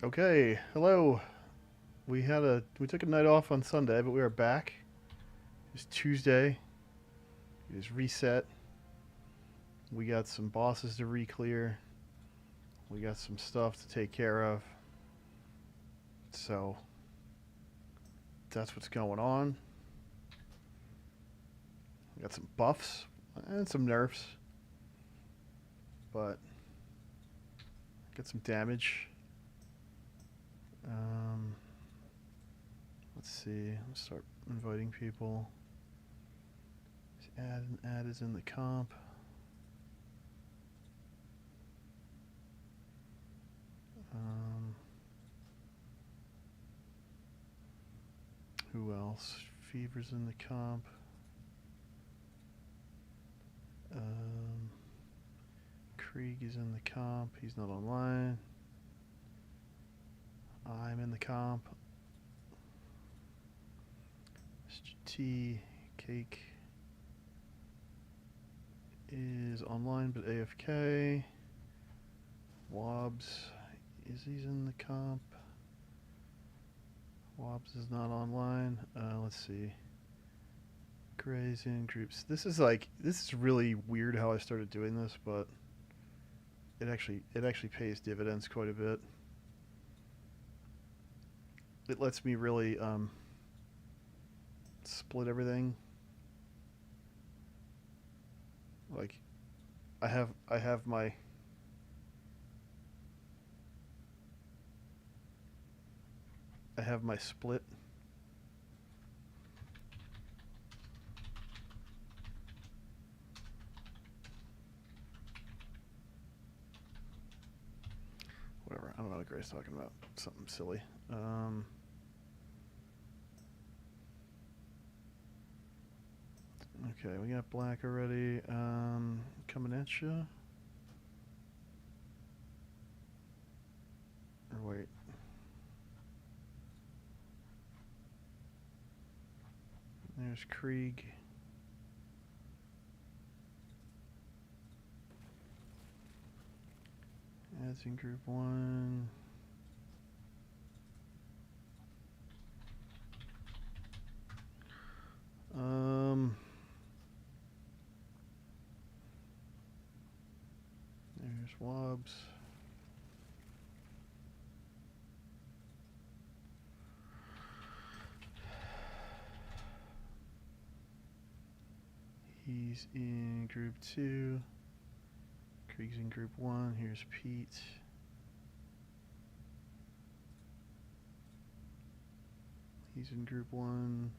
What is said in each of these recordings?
Okay, hello. We took a night off on Sunday, but we are back. It's Tuesday. It is reset. We got some bosses to reclear. We got some stuff to take care of. So that's what's going on. We got some buffs and some nerfs, but get some damage. Let's see. Let's start inviting people. Add and add is in the comp. Who else? Fever's in the comp. Krieg is in the comp. He's not online. I'm in the comp. T Cake is online but AFK. Wobbs he's in the comp. Wobbs is not online. Let's see. Gray's in groups. This is really weird how I started doing this, but it actually pays dividends quite a bit. It lets me really split everything. Like I have my split. Whatever. I don't know what Gray's talking about. Something silly. Okay, we got black already. Coming at you. Or wait. There's Krieg. Adds in group 1. There's Wobbs. He's in group 2. Krieg's in group 1. Here's Pete. He's in group 1.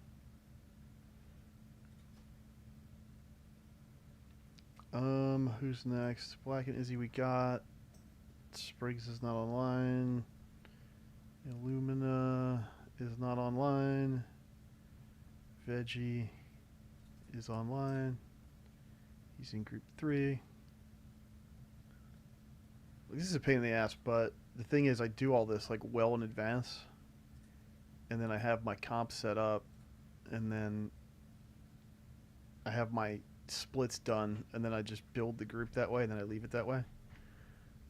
Who's next? Black and Izzy we got. Spriggs is not online. Illumina is not online. Veggie is online. He's in group 3. This is a pain in the ass, but the thing is I do all this like well in advance. And then I have my comp set up, and then I have my splits done, and then I just build the group that way, and then I leave it that way.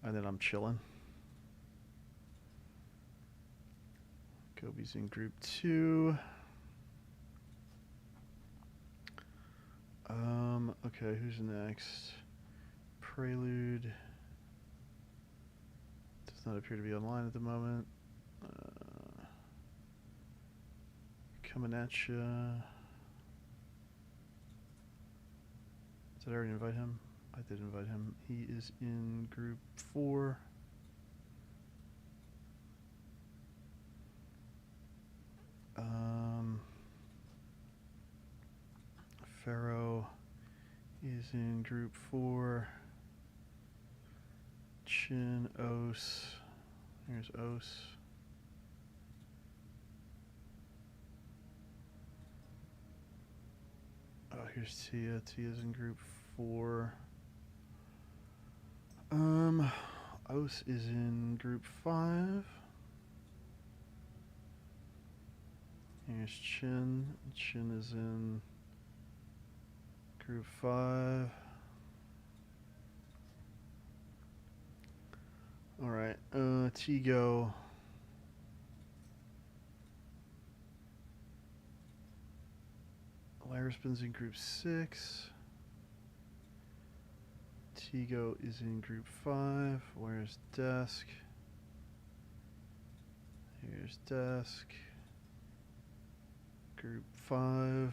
And then I'm chilling. Kobe's in group 2. Okay, who's next? Prelude does not appear to be online at the moment. Coming at ya. Did I already invite him? I did invite him. He is in group 4. Pharaoh is in group 4. Chin, Os. Here's Os. Oh, here's Tia. Tia's in group 4. Os is in group 5. Here's Chin. Chin is in group 5. Alright, Tigo Irespin's in group 6. Tigo is in group 5. Where's desk? Here's desk. Group 5.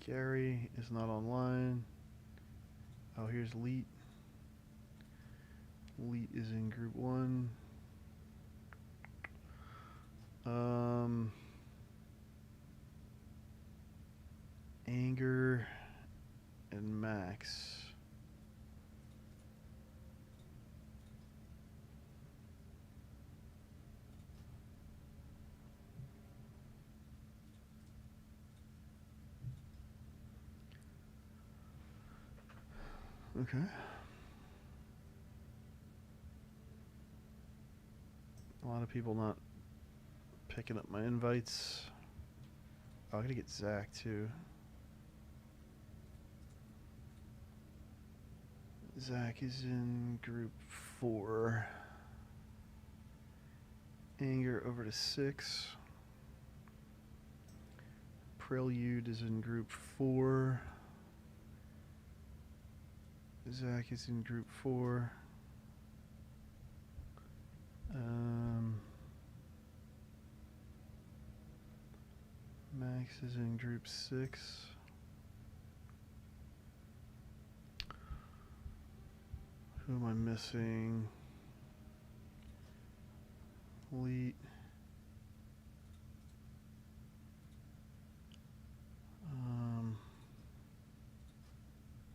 Gary is not online. Oh, here's Leet. Leet is in group 1. Anger and Max. Okay. A lot of people not picking up my invites. Oh, I gotta get Zach too. Zach is in group 4. Anger over to 6. Prelude is in group 4. Zach is in group 4. Max is in group 6. Who am I missing? Leet.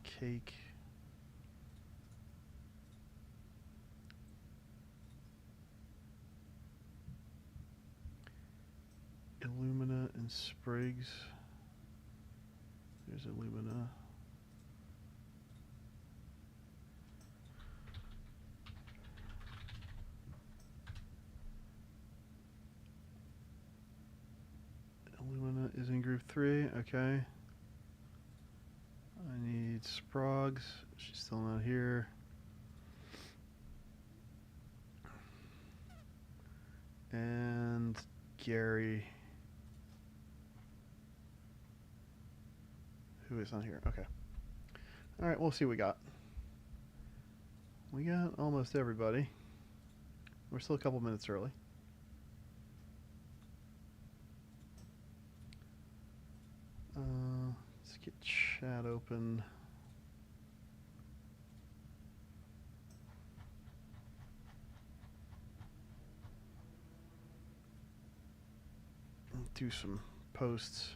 Cake. Illumina and Spriggs. There's Illumina. Illumina is in group 3, okay. I need Sprogs. She's still not here. And Gary, who is not here. Okay. All right, we'll see what we got. We got almost everybody. We're still a couple minutes early. Let's get chat open. Do some posts.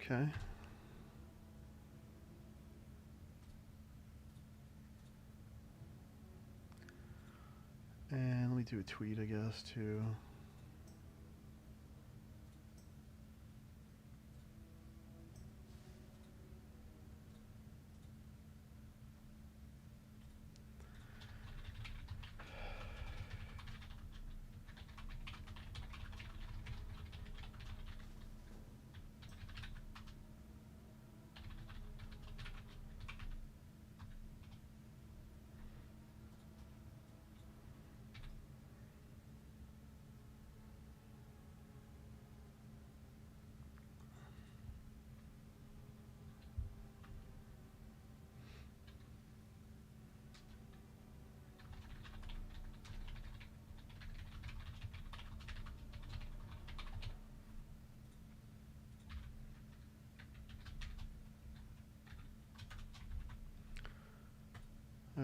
Okay. And let me do a tweet, I guess, too.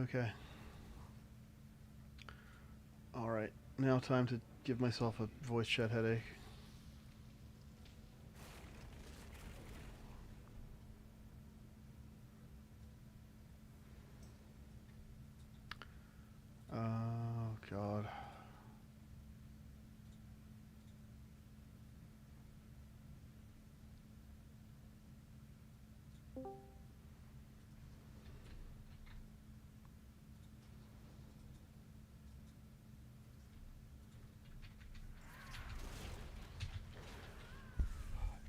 Okay. All right. Now time to give myself a voice chat headache. Oh, God.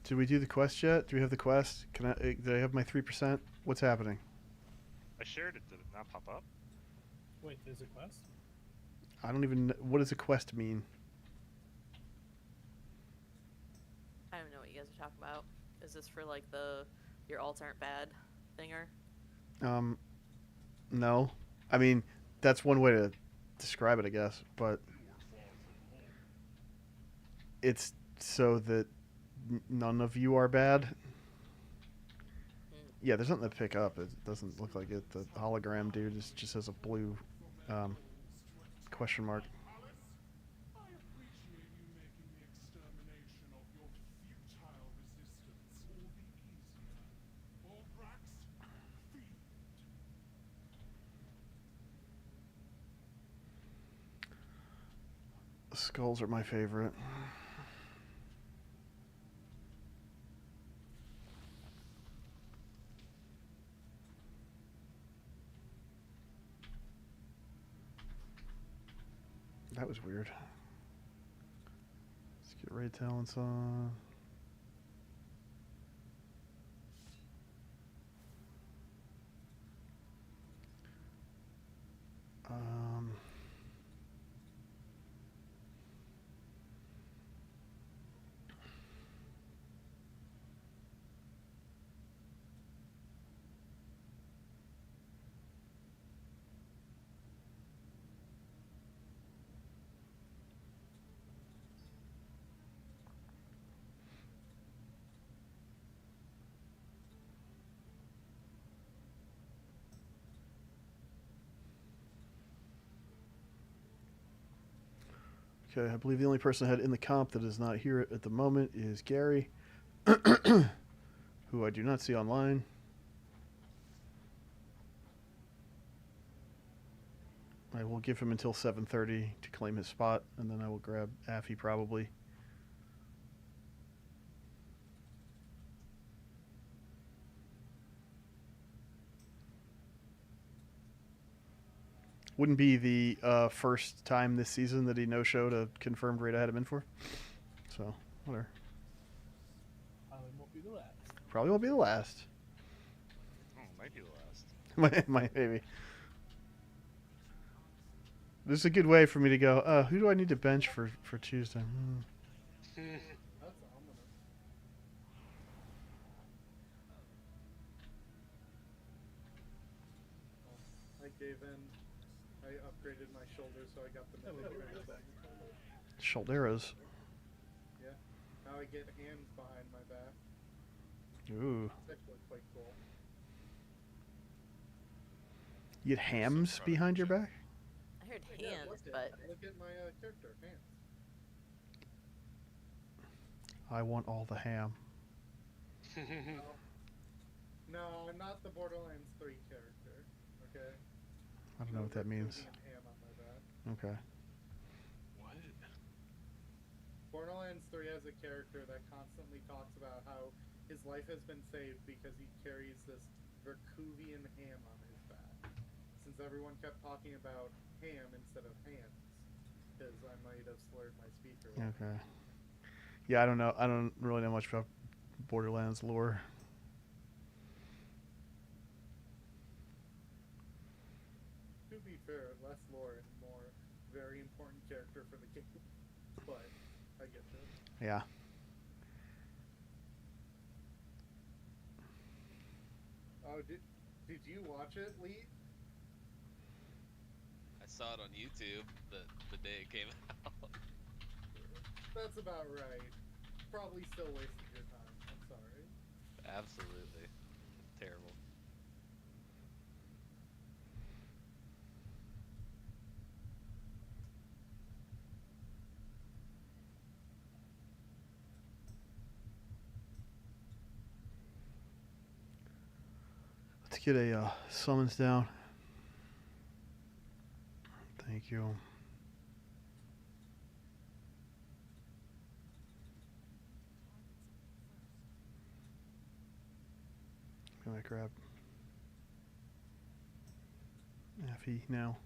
Did we do the quest yet? Do we have the quest? Can I? Did I have my 3%? What's happening? I shared it. Did it not pop up? Wait, there's a quest? I don't even. What does a quest mean? I don't know what you guys are talking about. Is this for like the your alts aren't bad thinger? No. I mean, that's one way to describe it, I guess. But it's so that none of you are bad. Yeah, there's nothing to pick up. It doesn't look like it. The hologram dude just has a blue question mark. Skulls are my favorite. That was weird. Let's get raid talents on. Okay, I believe the only person I had in the comp that is not here at the moment is Gary, who I do not see online. I will give him until 7:30 to claim his spot, and then I will grab Affy probably. Wouldn't be the first time this season that he no-showed a confirmed raid I had him in for. So, whatever. Probably won't be the last. Probably won't be the last. Oh, might be the last. Might maybe. This is a good way for me to go, who do I need to bench for Tuesday? That's ominous. I gave in. I upgraded my shoulder, so I got the mythic back. Shoulderas. Yeah. Now I get hands behind my back. Ooh. It's actually quite cool. You get hams behind your back? I heard Yeah, hands, but look at my character, hands. I want all the ham. No, I'm not the Borderlands 3 character. Okay. I don't know what that means. Ham on my back. Okay. What? Borderlands 3 has a character that constantly talks about how his life has been saved because he carries this Verkuvian ham on his back. Since everyone kept talking about ham instead of hands, because I might have slurred my speaker. Okay. Yeah, I don't know. I don't really know much about Borderlands lore. To be fair, less lore and more very important character for the game, but I get it. Yeah. Oh, did you watch it, Lee? I saw it on YouTube the day it came out. That's about right. Probably still wasted your time. I'm sorry. Absolutely. Terrible. Let's get a summons down. Thank you. I'm gonna grab Affy now.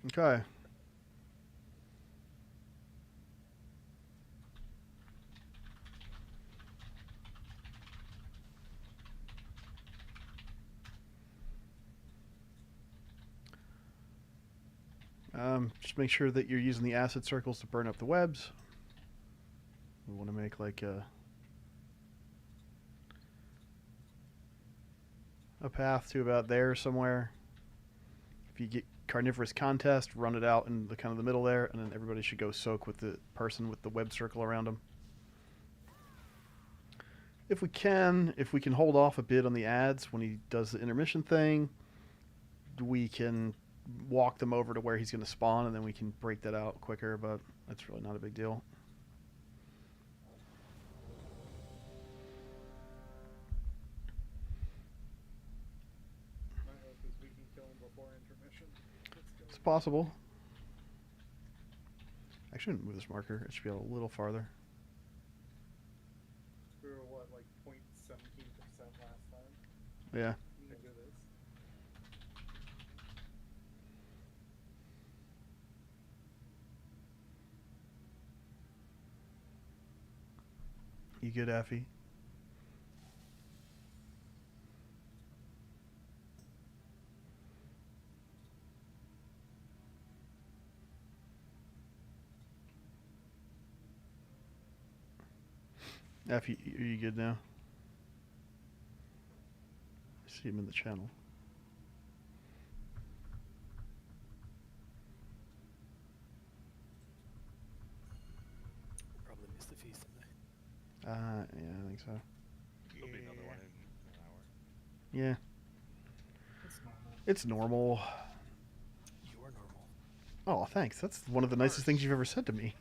Okay. Just make sure that you're using the acid circles to burn up the webs. We want to make like a path to about there somewhere. If you get carnivorous contest, run it out in the kind of the middle there, and then everybody should go soak with the person with the web circle around them. If we can hold off a bit on the ads when he does the intermission thing, we can walk them over to where he's going to spawn, and then we can break that out quicker, but that's really not a big deal. My hope is we can kill him before intermission. It's possible. I shouldn't move this marker. It should be a little farther. We were what, like 0.17% last time? Yeah. We can do this. You good, Affy? Affy, are you good now? I see him in the channel. Probably missed the feast, didn't Yeah, I think so. There'll be another one in an hour. Yeah, It's normal. it's normal. You are normal. Oh, thanks. That's one of the nicest things you've ever said to me.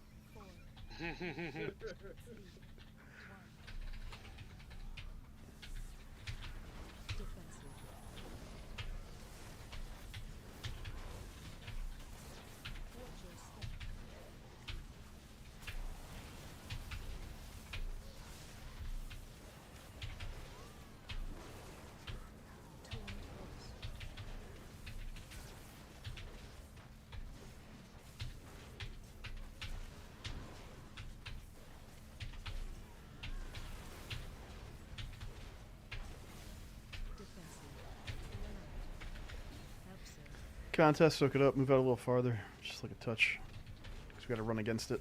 Contest, soak it up, move out a little farther, just like a touch, because we got to run against it.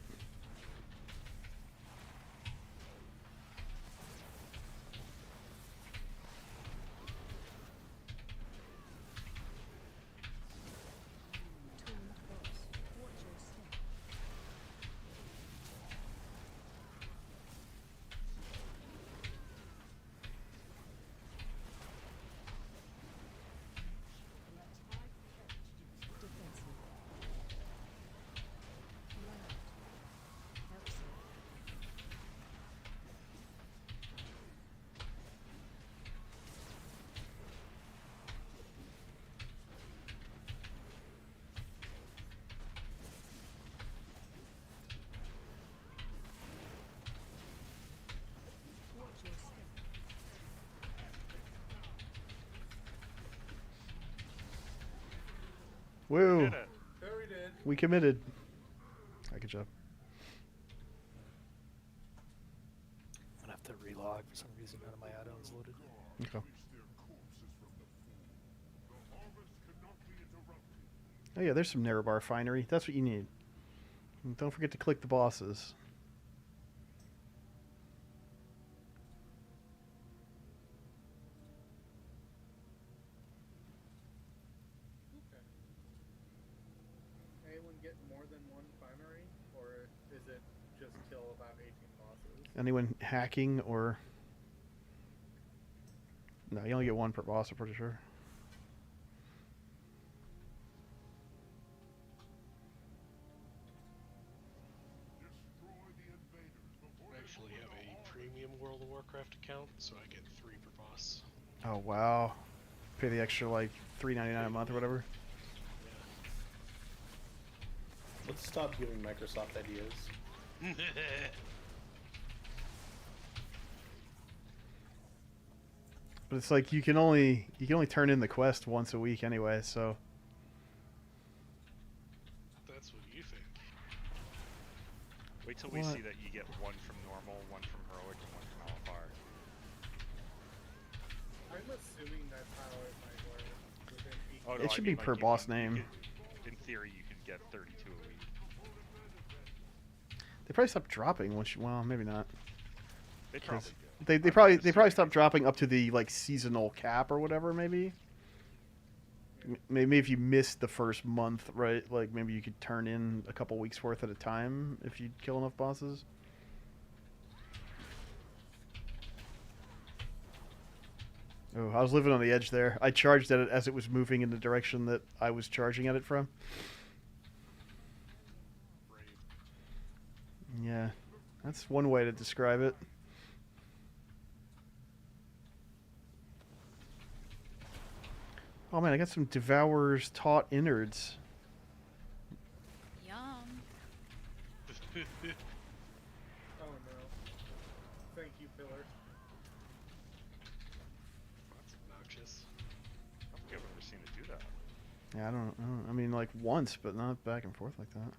Woo! Did it. Very did. We committed. Good job. I'm gonna have to relog for some reason. None of my add-ons loaded. Okay. Oh yeah, there's some Nerub-ar finery. That's what you need. And don't forget to click the bosses. Okay. Anyone get more than one finery, or is it just kill about 18 bosses? Anyone hacking or... No, you only get one per boss, I'm pretty sure. I actually have a premium World of Warcraft account, so I get 3 per boss. Oh wow. Pay the extra like $3.99 a month or whatever. Let's stop giving Microsoft ideas. But it's like you can only turn in the quest once a week anyway, so Wait till we What? see that you get one from normal, one from heroic, and one from LFR. I'm assuming that's how it might work. Within each Oh, no, It I should mean, be per you boss can- you name. In theory, you can get 32 a week. They probably stopped dropping once. Well, maybe not. They 'Cause probably do. They I'm probably assuming stopped they- dropping up to the like seasonal cap or whatever. Maybe. Maybe if you missed the first month, right? Like maybe you could turn in a couple weeks worth at a time if you kill enough bosses. Oh, I was living on the edge there. I charged at it as it was moving in the direction that I was charging at it from. Brave. Yeah, that's one way to describe it. Oh man, I got some Devourer's Taught Innards. Yum. Oh no. Thank you, Pillar. That's obnoxious. I don't think I've ever seen it do that. Yeah, I don't. I mean, like once, but not back and forth like that.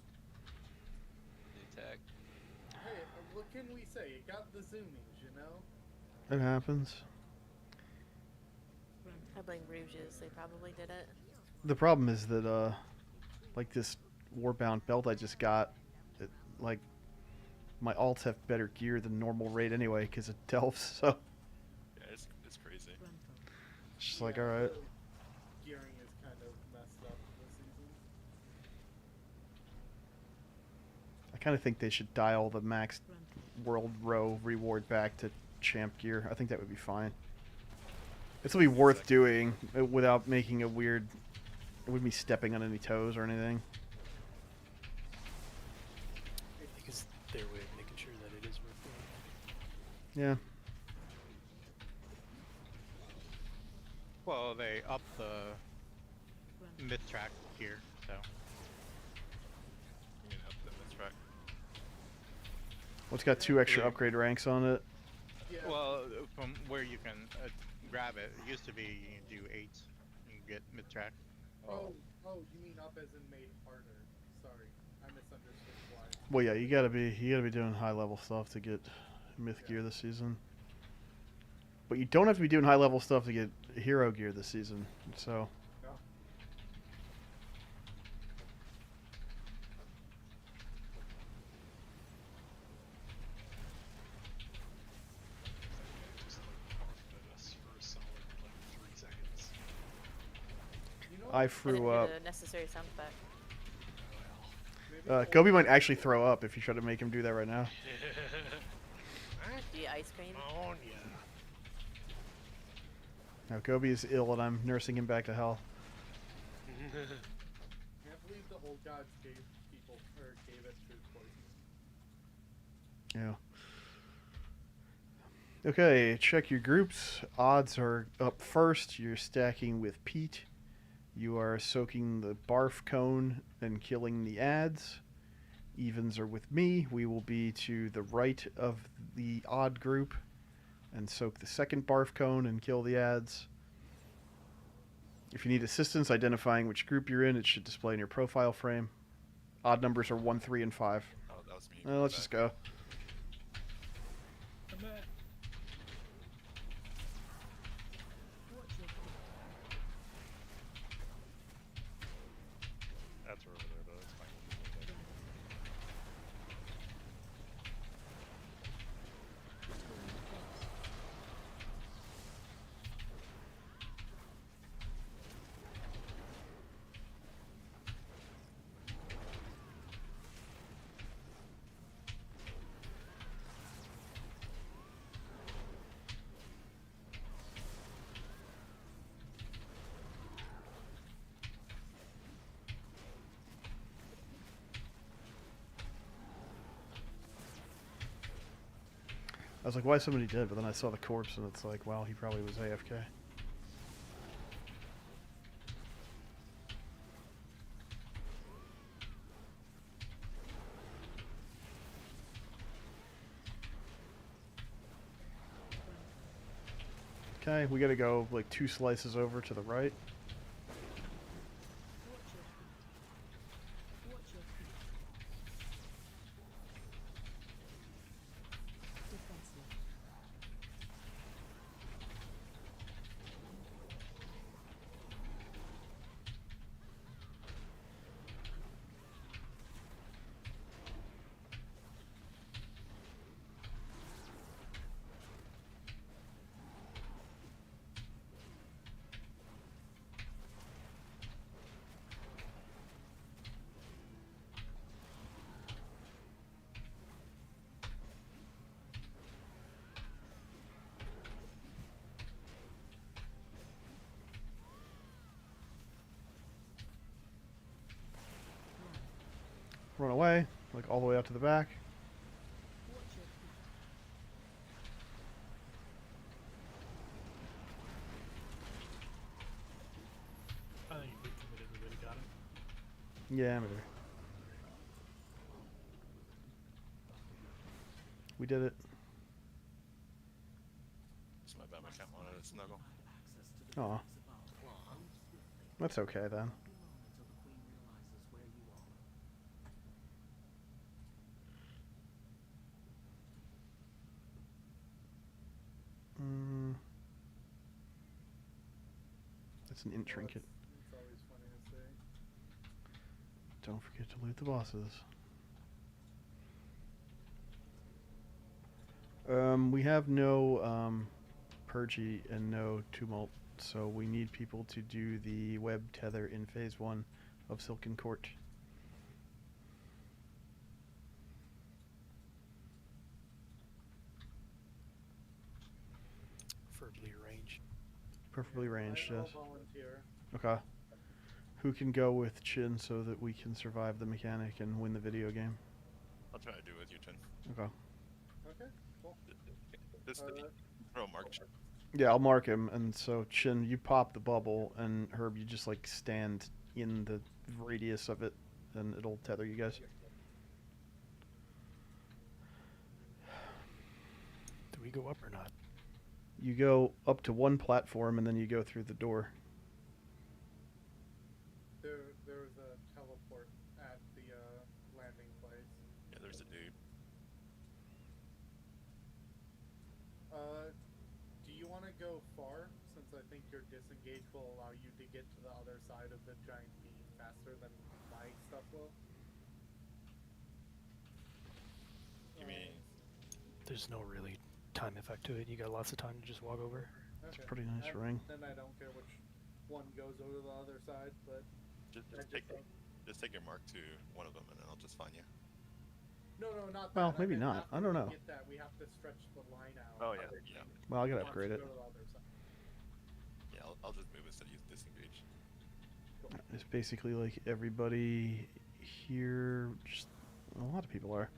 New tech. Hey, what can we say? It got the zoomies, you know? It happens. I blame Bruges. They probably did it. The problem is that, like this Warbound belt I just got, it, like, my alts have better gear than normal raid anyway because it delves. So Yeah, it's crazy. it's just like, all right. The gearing is kind of messed up this season. I kind of think they should dial the max world row reward back to champ gear. I think that would be fine. This will be worth doing without making a weird. It wouldn't be stepping on any toes or anything. I think it's their way of making sure that it is worth doing. Yeah. Well, they upped the mid-track here, so. You know, the track. Well, it's got 2 extra Yeah. upgrade ranks on it. Yeah. Well, from where you can grab it, it used to be you can do 8, you can get mid-track. Oh, you mean up as in made harder. Sorry, I misunderstood why. Well, yeah, you gotta be doing high level stuff to get myth gear this season. But you don't have to be doing high level stuff to get hero gear this season. So No. Just like parked at us for a solid like 3 seconds. You know, I I didn't threw get up. a necessary sound effect. maybe Kobe might actually throw up if you try to make him do that right now. The ice cream. On ya. Now Kobe is ill and I'm nursing him back to hell. Can't believe the old gods gave it food poisoning. Yeah. Okay, check your groups. Odds are up first. You're stacking with Pete. You are soaking the barf cone and killing the ads. Evens are with me. We will be to the right of the odd group and soak the second barf cone and kill the ads. If you need assistance identifying which group you're in, it should display in your profile frame. Odd numbers are 1, 3, and 5. Oh, that was me. Let's just go. That's over there, though. That's fine. I was like, why is somebody dead? But then I saw the corpse and it's like, wow, he probably was AFK. Okay, we gotta go like 2 slices over to the right. run away, like all the way out to the back. I think if we committed, we would have got him. Yeah, maybe. We did it. It's my bad, my cat wanted to snuggle. Aw. That's okay then. That's an int trinket. It's always funny to say. Don't forget to loot the bosses. We have no Purgy and no Tumult, so we need people to do the web tether in phase 1 of Silken Court. Preferably ranged. Preferably ranged, I will yes. volunteer. Okay. Who can go with Chin so that we can survive the mechanic and win the video game? I'll try to do it with you, Chin. Okay. Okay, cool. This throw mark Chin. Yeah, I'll mark him, and so Chin, you pop the bubble, and Herb, you just like stand in the radius of it, and it'll tether you guys. Do we go up or not? You go up to one platform, and then you go through the door. There was a teleport at the landing place. Yeah, there's a dude. Do you want to go far? Since I think your disengage will allow you to get to the other side of the giant beam faster than my stuff will. You mean? There's no really time effect to it. You got lots of time to just walk over. It's a pretty nice ring. Then I don't care which one goes over to the other side, but Just take your mark to one of them, and then I'll just find you. no, not that. Well, I maybe meant not. after I don't we know. Get that, we have to stretch the line out. Oh yeah, yeah. Well, I gotta Wants upgrade to it. go to the other side. Yeah, I'll just move it so you disengage. It's basically like everybody here. Just a lot of people are.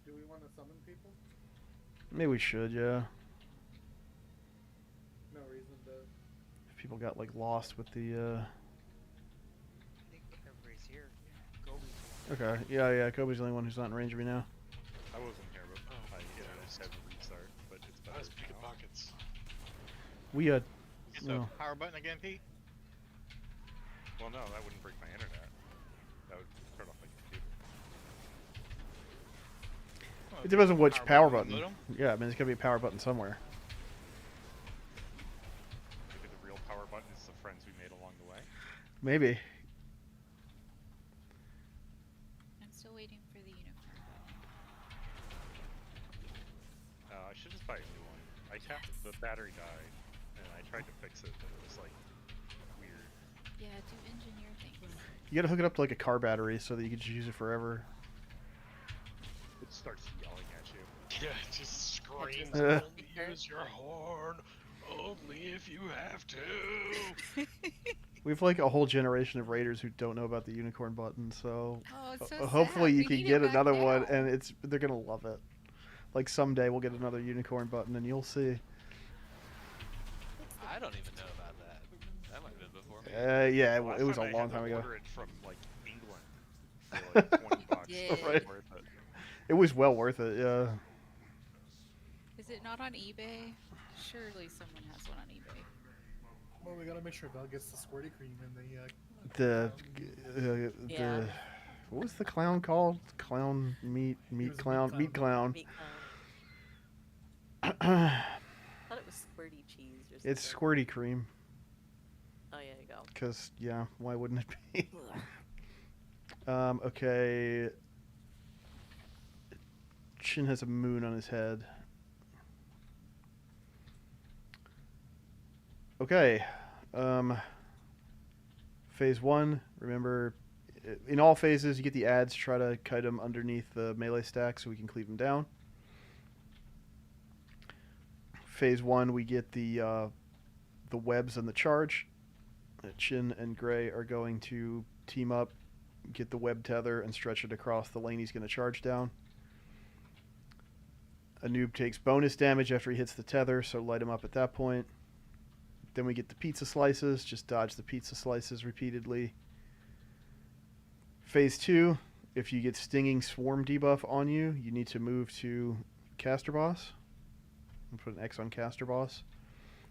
Do we want to summon people? Maybe we should, yeah. No reason to. If people got like lost with the. I think everybody's here. Okay, yeah. Kobe's the only one who's not in range of me now. I wasn't here, but I just had to restart. But it's better Nice picking now. pockets. We So no. power button again, Pete? Well, no, that wouldn't break my internet. That would turn off my computer. Well, It depends on which power button, button. modem? Yeah, I mean, there's gotta be a power button somewhere. Maybe the real power button is the friends we made along the way. Maybe. I'm still waiting for the unicorn button. I should just buy a new one. I tapped the battery died, and I tried to fix it, but it was like weird. Yeah, do engineer things. You gotta hook it up to like a car battery so that you can just use it forever. It starts yelling at you. Yeah, it just screams. Uh. Only use your horn. Only if you have to. We have like a whole generation of raiders who don't know about the unicorn button, so Oh, it's so hopefully sad. you We can need get it back another one, now. and they're gonna love it. Like someday we'll get another unicorn button, and you'll see. I don't even know about that. That might have been before me. Yeah, it Last was a time I long had to time ago. Order it from like England for like $20. Yeah. It was Right. worth it. It was well worth it. Yeah. Is it not on eBay? Surely someone has one on eBay. Well, we gotta make sure Val gets the squirty cream and The Yeah. what was the clown called? Clown meat was clown meat meat clown. Meat clown. I thought it was squirty cheese or something. It's squirty cream. Oh, yeah, you go. Cause yeah, why wouldn't it be? Ugh. Okay. Shin has a moon on his head. Okay. Phase 1, remember, in all phases you get the ads, try to kite them underneath the melee stack so we can cleave them down. Phase 1, we get the webs and the charge. Chin and Gray are going to team up, get the web tether and stretch it across the lane he's going to charge down. A noob takes bonus damage after he hits the tether, so light him up at that point. Then we get the pizza slices. Just dodge the pizza slices repeatedly. Phase 2, if you get stinging swarm debuff on you, you need to move to caster boss. And put an X on caster boss.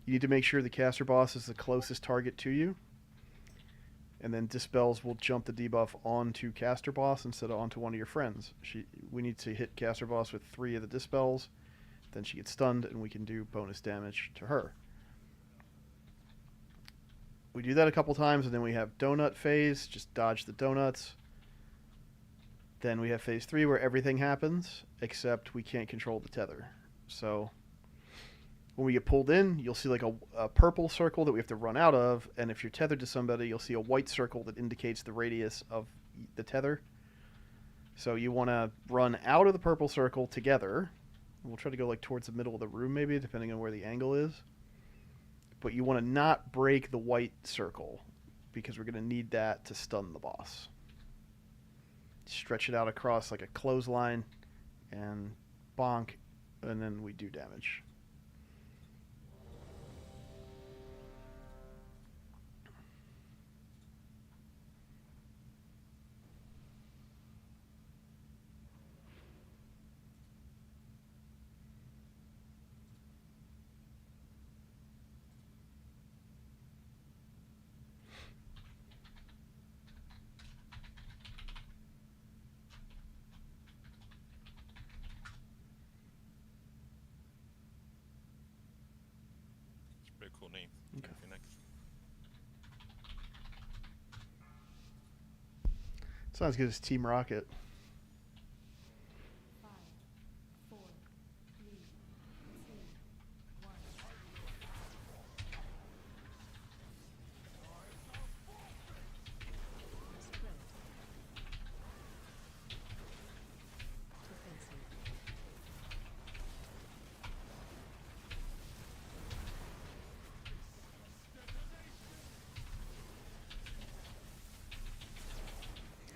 You need to make sure the caster boss is the closest target to you. And then dispels will jump the debuff onto caster boss instead of onto one of your friends. We need to hit caster boss with 3 of the dispels. Then she gets stunned and we can do bonus damage to her. We do that a couple times and then we have donut phase. Just dodge the donuts. Then we have phase 3 where everything happens except we can't control the tether. So when we get pulled in, you'll see like a purple circle that we have to run out of, and if you're tethered to somebody, you'll see a white circle that indicates the radius of the tether. So you want to run out of the purple circle together. We'll try to go like towards the middle of the room maybe, depending on where the angle is. But you want to not break the white circle, because we're going to need that to stun the boss. Stretch it out across like a clothesline, and bonk, and then we do damage. Pretty cool name. Okay. For next. Sounds good as Team Rocket.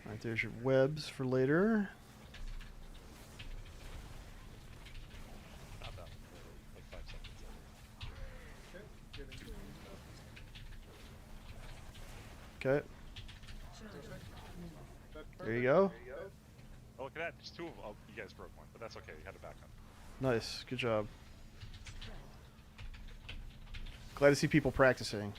Alright, there's your webs for later. Not that. Like 5 seconds. Okay. There you go. Oh, look at that. Just 2 of them. Oh, you guys broke one, but that's okay. You had a backup. Nice. Good job. Glad to see people practicing.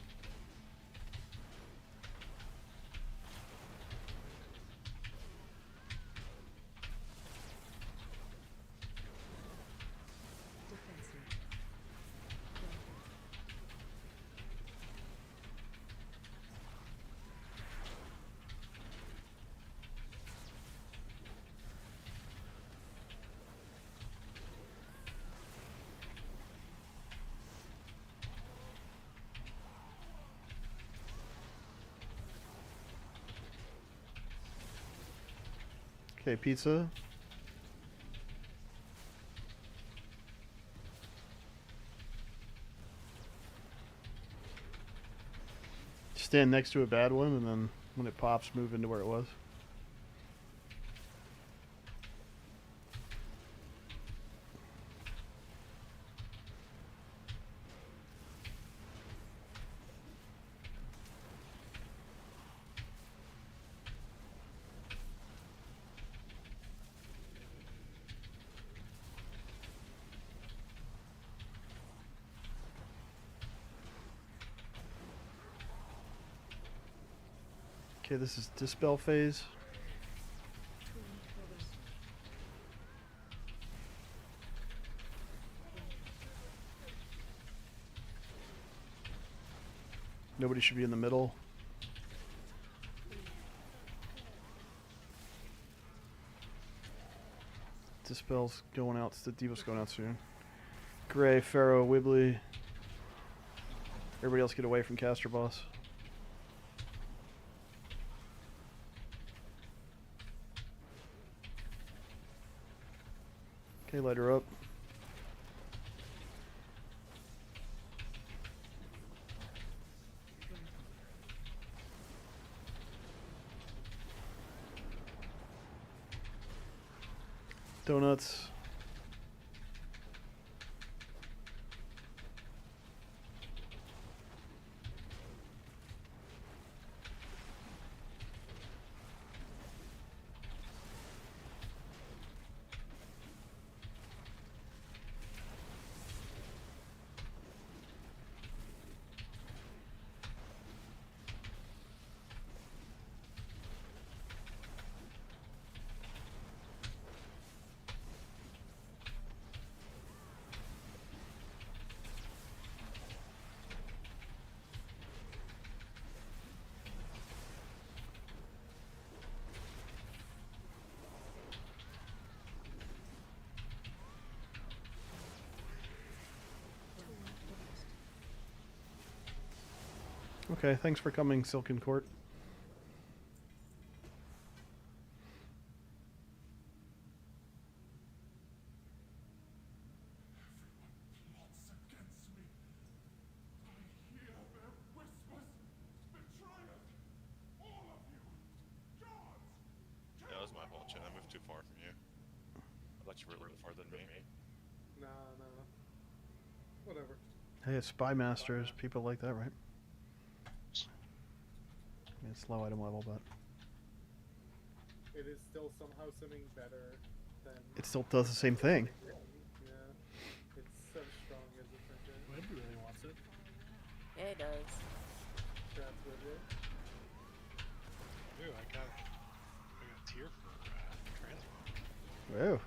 Okay, pizza. Stand next to a bad one, and then when it pops, move into where it was. Okay, this is dispel phase. Nobody should be in the middle. Dispel's going out. The Diva's going out soon. Gray, Pharaoh, Wibbly. Everybody else get away from Caster Boss. Okay, light her up. Donuts. Okay, thanks for coming, Silken Court. Yeah, that was my fault, Chin. I moved too far from you. I thought you were a little farther than me. Nah. Whatever. Hey, it's Spy Masters. People like that, right? I mean, it's low item level, but It is still somehow simming better than. it still does the same thing. Yeah. It's so strong as a printer. Webby really wants it. Yeah, it does. That's with it. Dude, I got tier for transmog. Whoa.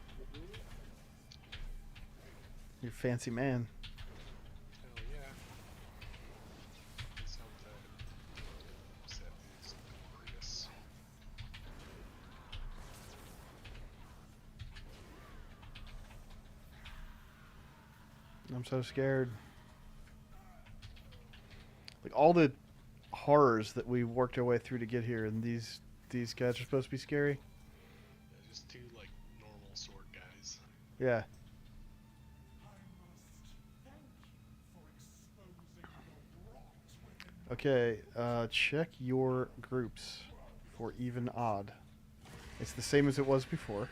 You fancy man. Hell yeah. Let's hope that set is glorious. I'm so scared. Like all the horrors that we worked our way through to get here, and these guys are supposed to be scary. Yeah, just two like normal sword guys. Yeah. Okay, check your groups for even odd. It's the same as it was before.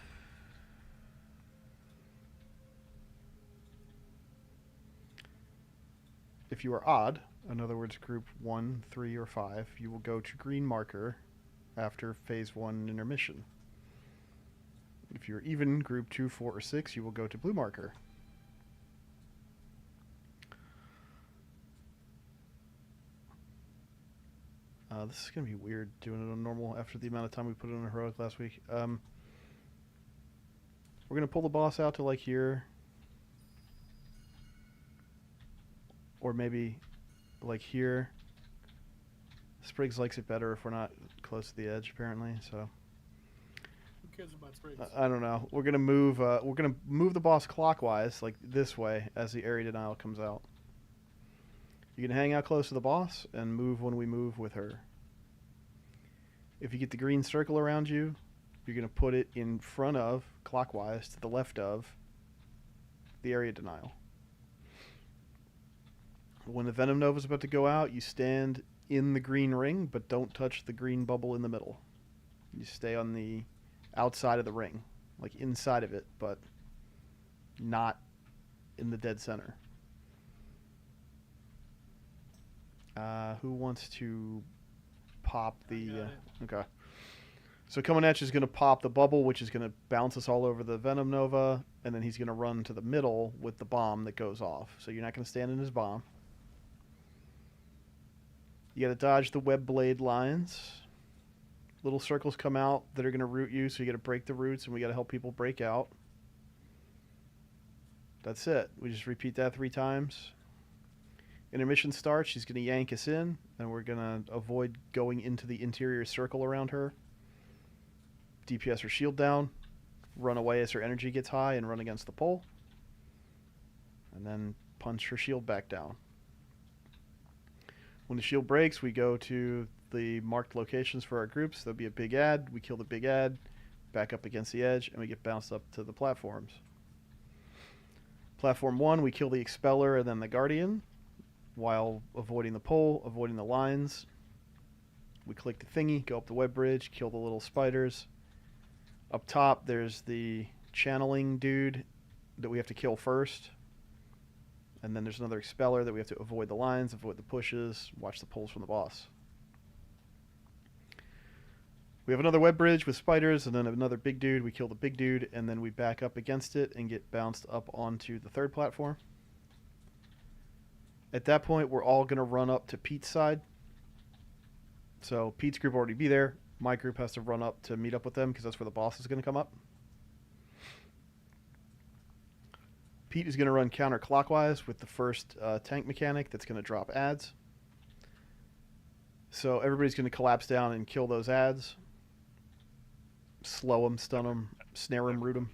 If you are odd, in other words group 1, 3, or 5, you will go to green marker after phase 1 intermission. If you're even, group 2, 4, or 6, you will go to blue marker. This is going to be weird doing it on normal after the amount of time we put it on heroic last week. We're going to pull the boss out to like here. Or maybe like here. Spriggs likes it better if we're not close to the edge, apparently, so. Who cares about Spriggs? I don't know. We're going to move the boss clockwise, like this way, as the area denial comes out. You can hang out close to the boss and move when we move with her. If you get the green circle around you, you're going to put it in front of, clockwise, to the left of, the area denial. When the Venom Nova is about to go out, you stand in the green ring, but don't touch the green bubble in the middle. You stay on the outside of the ring, like inside of it, but not in the dead center. Who wants to pop the... okay. So coming at you is going to pop the bubble, which is going to bounce us all over the Venom Nova, and then he's going to run to the middle with the bomb that goes off. So you're not going to stand in his bomb. You got to dodge the web blade lines. Little circles come out that are going to root you, so you got to break the roots, and we got to help people break out. That's it. We just repeat that 3 times. Intermission starts. She's going to yank us in, and we're going to avoid going into the interior circle around her. DPS her shield down. Run away as her energy gets high and run against the pole. And then punch her shield back down. When the shield breaks, we go to the marked locations for our groups. There'll be a big ad. We kill the big ad, back up against the edge, and we get bounced up to the platforms. Platform 1, we kill the Expeller and then the Guardian, while avoiding the pole, avoiding the lines. We click the thingy, go up the web bridge, kill the little spiders. Up top, there's the channeling dude that we have to kill first. And then there's another expeller that we have to avoid the lines, avoid the pushes, watch the pulls from the boss. We have another web bridge with spiders, and then another big dude. We kill the big dude, and then we back up against it and get bounced up onto the third platform. At that point, we're all going to run up to Pete's side. So Pete's group will already be there. My group has to run up to meet up with them because that's where the boss is going to come up. Pete is going to run counterclockwise with the first tank mechanic that's going to drop ads. So everybody's going to collapse down and kill those ads. Slow them, stun them, snare them, root them.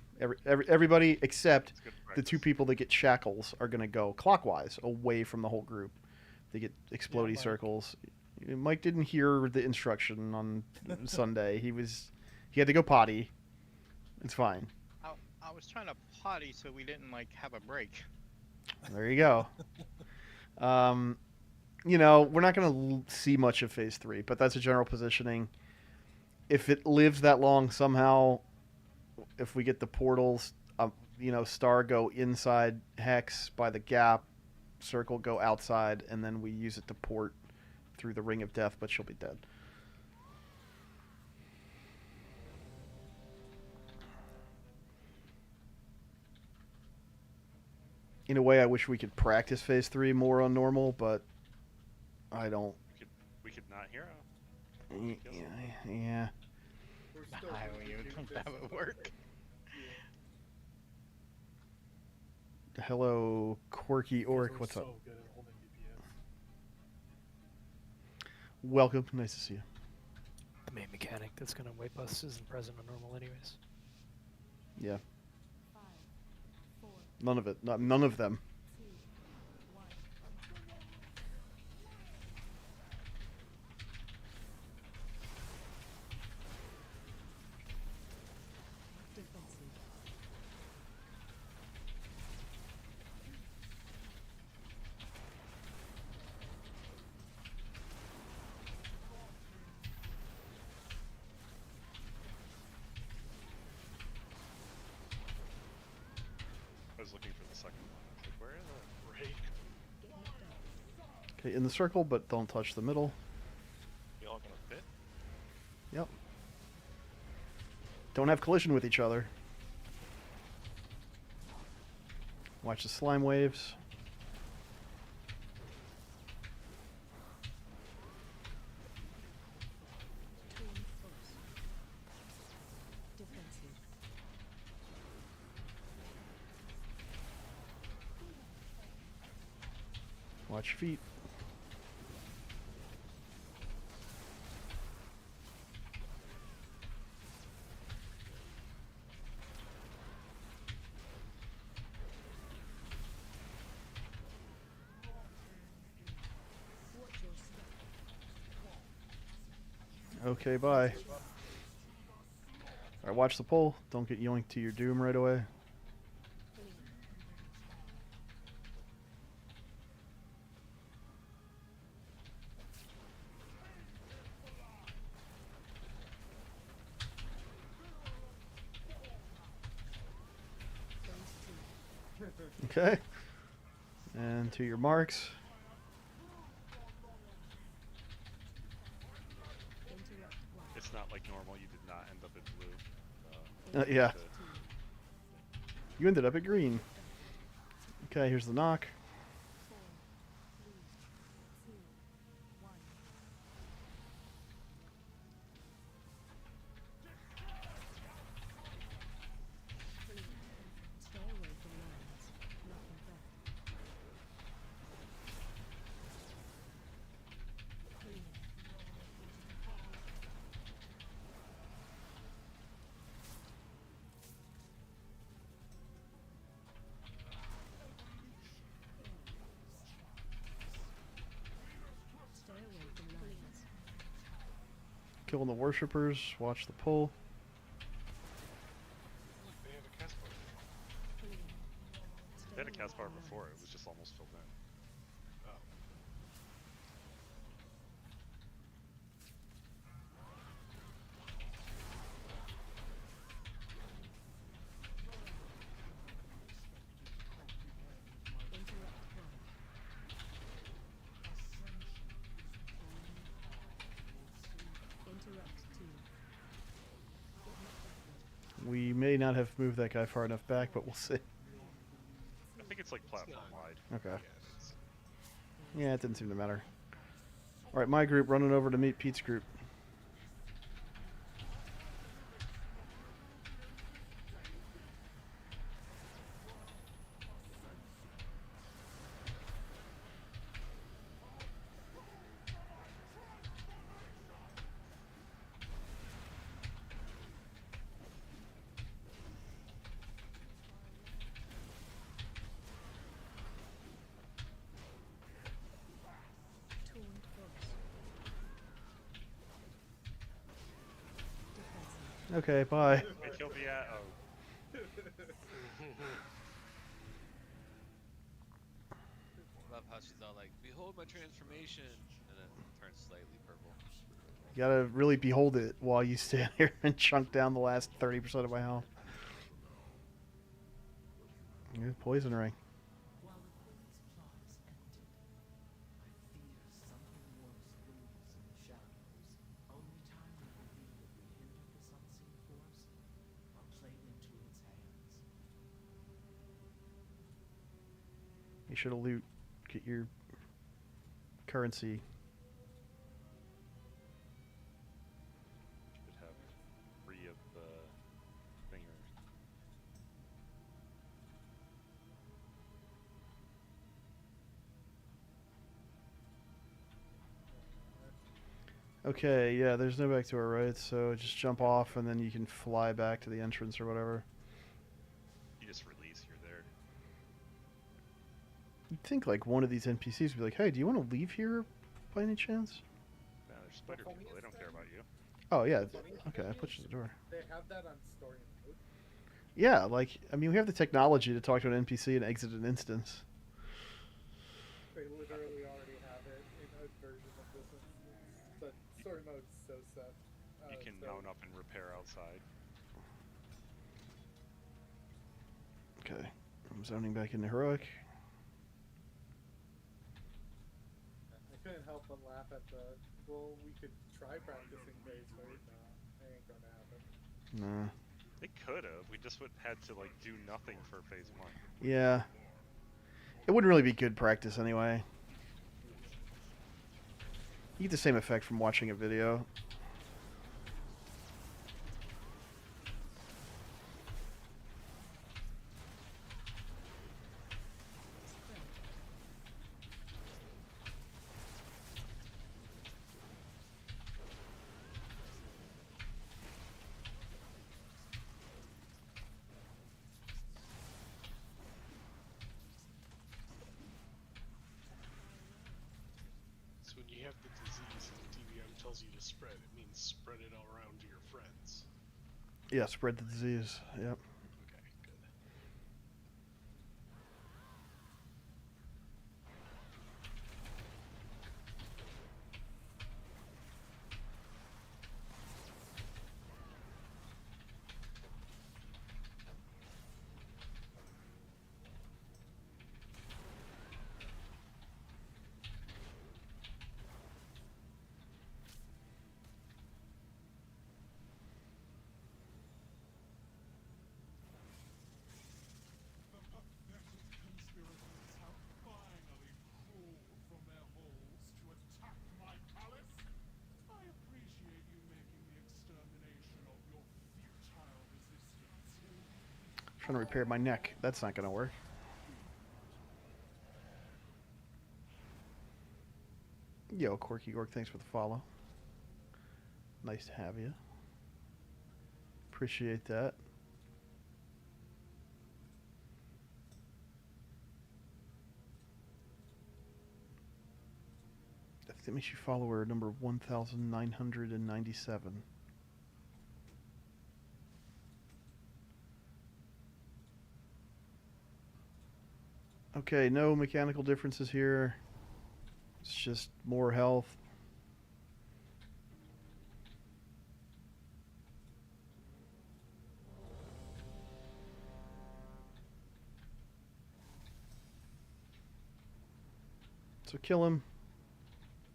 Everybody except the two people that get shackles are going to go clockwise away from the whole group. They get explodey circles. Mike didn't hear the instruction on Sunday. He had to go potty. It's fine. I was trying to potty so we didn't like have a break. There you go. You know, we're not going to see much of Phase 3, but that's a general positioning. If it lives that long somehow, if we get the portals, you know, Star go inside Hex by the gap, Circle go outside, and then we use it to port through the Ring of Death, but she'll be dead. In a way, I wish we could practice Phase 3 more on normal, but I don't. We could not hero. Yeah. That would work. Hello, Quirky Orc. What's up? Good at holding DPS. Welcome. Nice to see you. The main mechanic that's going to wipe us isn't present on normal anyways. Yeah. None of it. None of them. I was looking for the second one. I was like, where is it? Okay, in the circle, but don't touch the middle. You all gonna fit? Yep. Don't have collision with each other. Watch the slime waves. Watch your feet. Okay, bye. Alright, watch the pole. Don't get yoinked to your doom right away. Okay. And to your marks. It's not like normal. You did not end up in blue. Yeah. You ended up at green. Okay, here's the knock. Killing the worshippers. Watch the pull. They have a cast bar. They had a cast bar before. It was just almost filled in. Oh. may not have moved that guy far enough back, but we'll see. I think it's like platform wide. Okay. Yeah, it's- Yeah, it didn't seem to matter. All right, my group running over to meet Pete's group. Okay, bye. Hey, he'll be at. Oh, Love how she's all like, "Behold my transformation," and then turns slightly purple. You gotta really behold it while you stand here and chunk down the last 30% of my health. Yeah, poison ring. You should have loot. Get your currency. should have 3 of the thingers. Okay, yeah, there's no back door, right? So just jump off and then you can fly back to the entrance or whatever. You just release, you're there. You'd think like one of these NPCs would be like, hey, do you want to leave here by any chance? Nah, there's spider people, they don't care about you. Oh, yeah. Okay, I put you at the door. They have that on story mode. Yeah, like, I mean, we have the technology to talk to an NPC and exit an instance. They literally already have it in a version of this instance. But story mode's so set. You can mount up and repair outside. Okay, I'm zoning back into heroic. I couldn't help but laugh at the, well, we could try practicing base weight. No, it ain't gonna happen. Nah. They could have. We just would had to like do nothing for phase 1. Yeah. It wouldn't really be good practice anyway. You get the same effect from watching a video. So when you have the disease and the TWW tells you to spread, it means spread it all around to your friends. Yeah, spread the disease. Yep. Okay, good. Trying to repair my neck. That's not gonna work. Yo, Corky Gork, thanks for the follow. Nice to have you. Appreciate that. I think that makes you follower number 1997. Okay, no mechanical differences here. It's just more health. So kill him.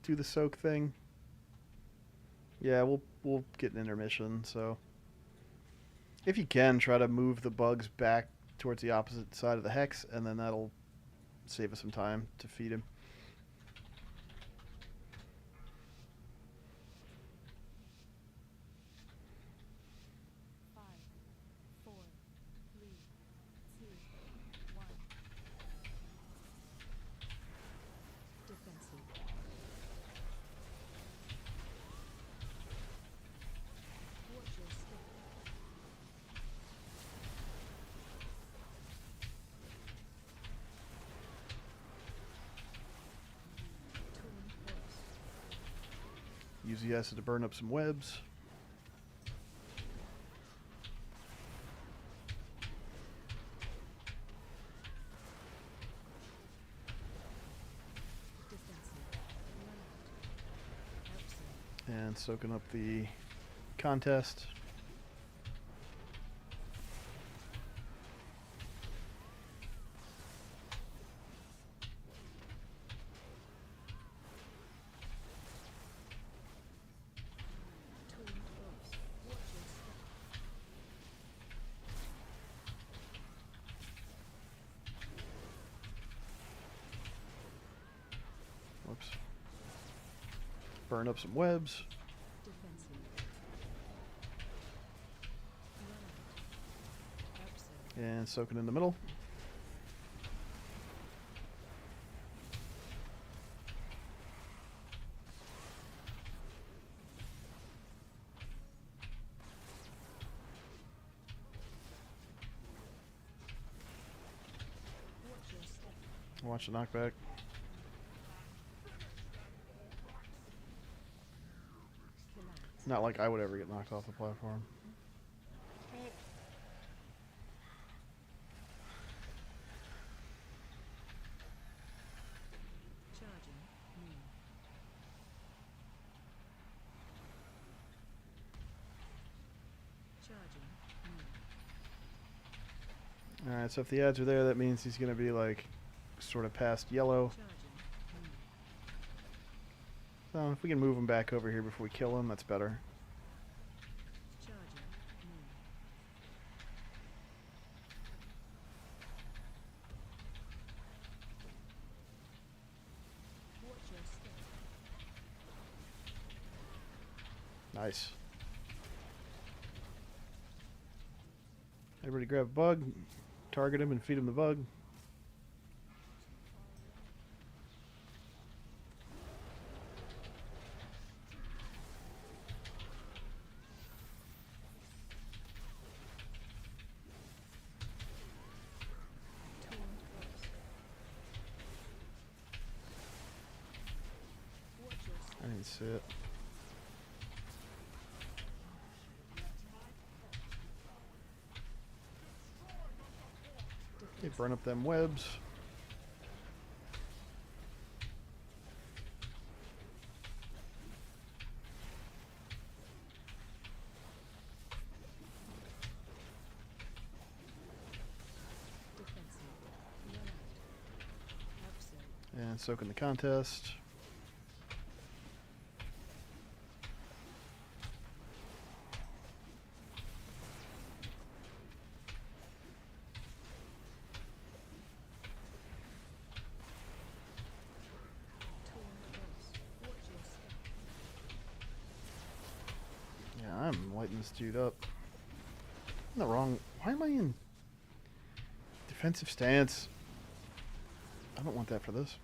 Do the soak thing. Yeah, we'll get an intermission, so If you can, try to move the bugs back towards the opposite side of the hex, and then that'll save us some time to feed him. Use the acid to burn up some webs. And soaking up the contest. Whoops. Burn up some webs. And soaking in the middle. Watch the knockback. Not like I would ever get knocked off the platform. Alright, so if the ads are there, that means he's going to be like sort of past yellow. So if we can move him back over here before we kill him, that's better. Nice. Everybody grab a bug, target him and feed him the bug. I didn't see it. Okay, burn up them webs. And soak in the contest. I'm lighting this dude up. I'm not wrong. Why am I in defensive stance? I don't want that for this.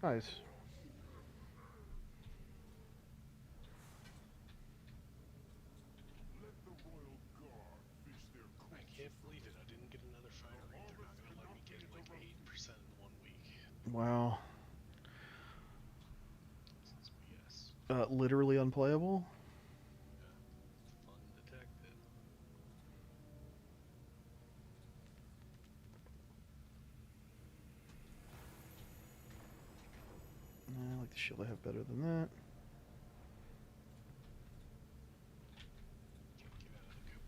Nice. I can't believe it. I didn't get another fire rate. They're not going to let me get like 8% in 1 week. Wow. This is BS. Literally unplayable? Fun detective. I like the shield I have better than that. Can't get out of the coop.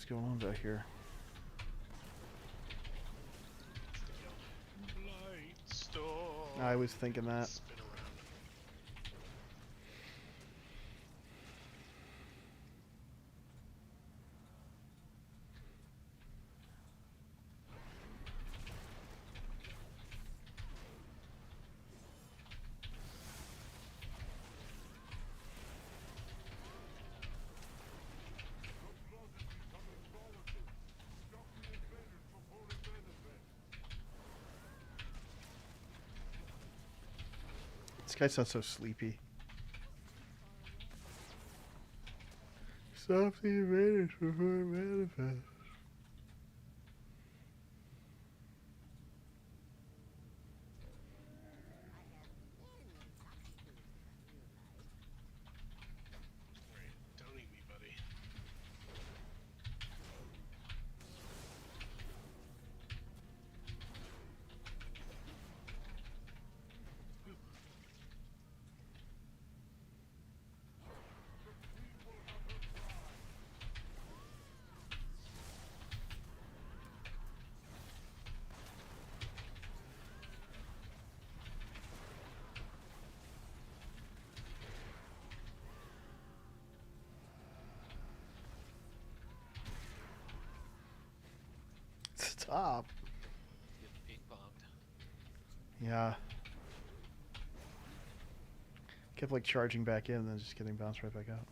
going on back here? Light storm. I was thinking that. Spin around. This guy sounds so sleepy. Stop the invaders before it manifests. Alright, don't eat me, buddy. Stop. Get ping ponged. Yeah. Kept like charging back in and then just getting bounced right back out.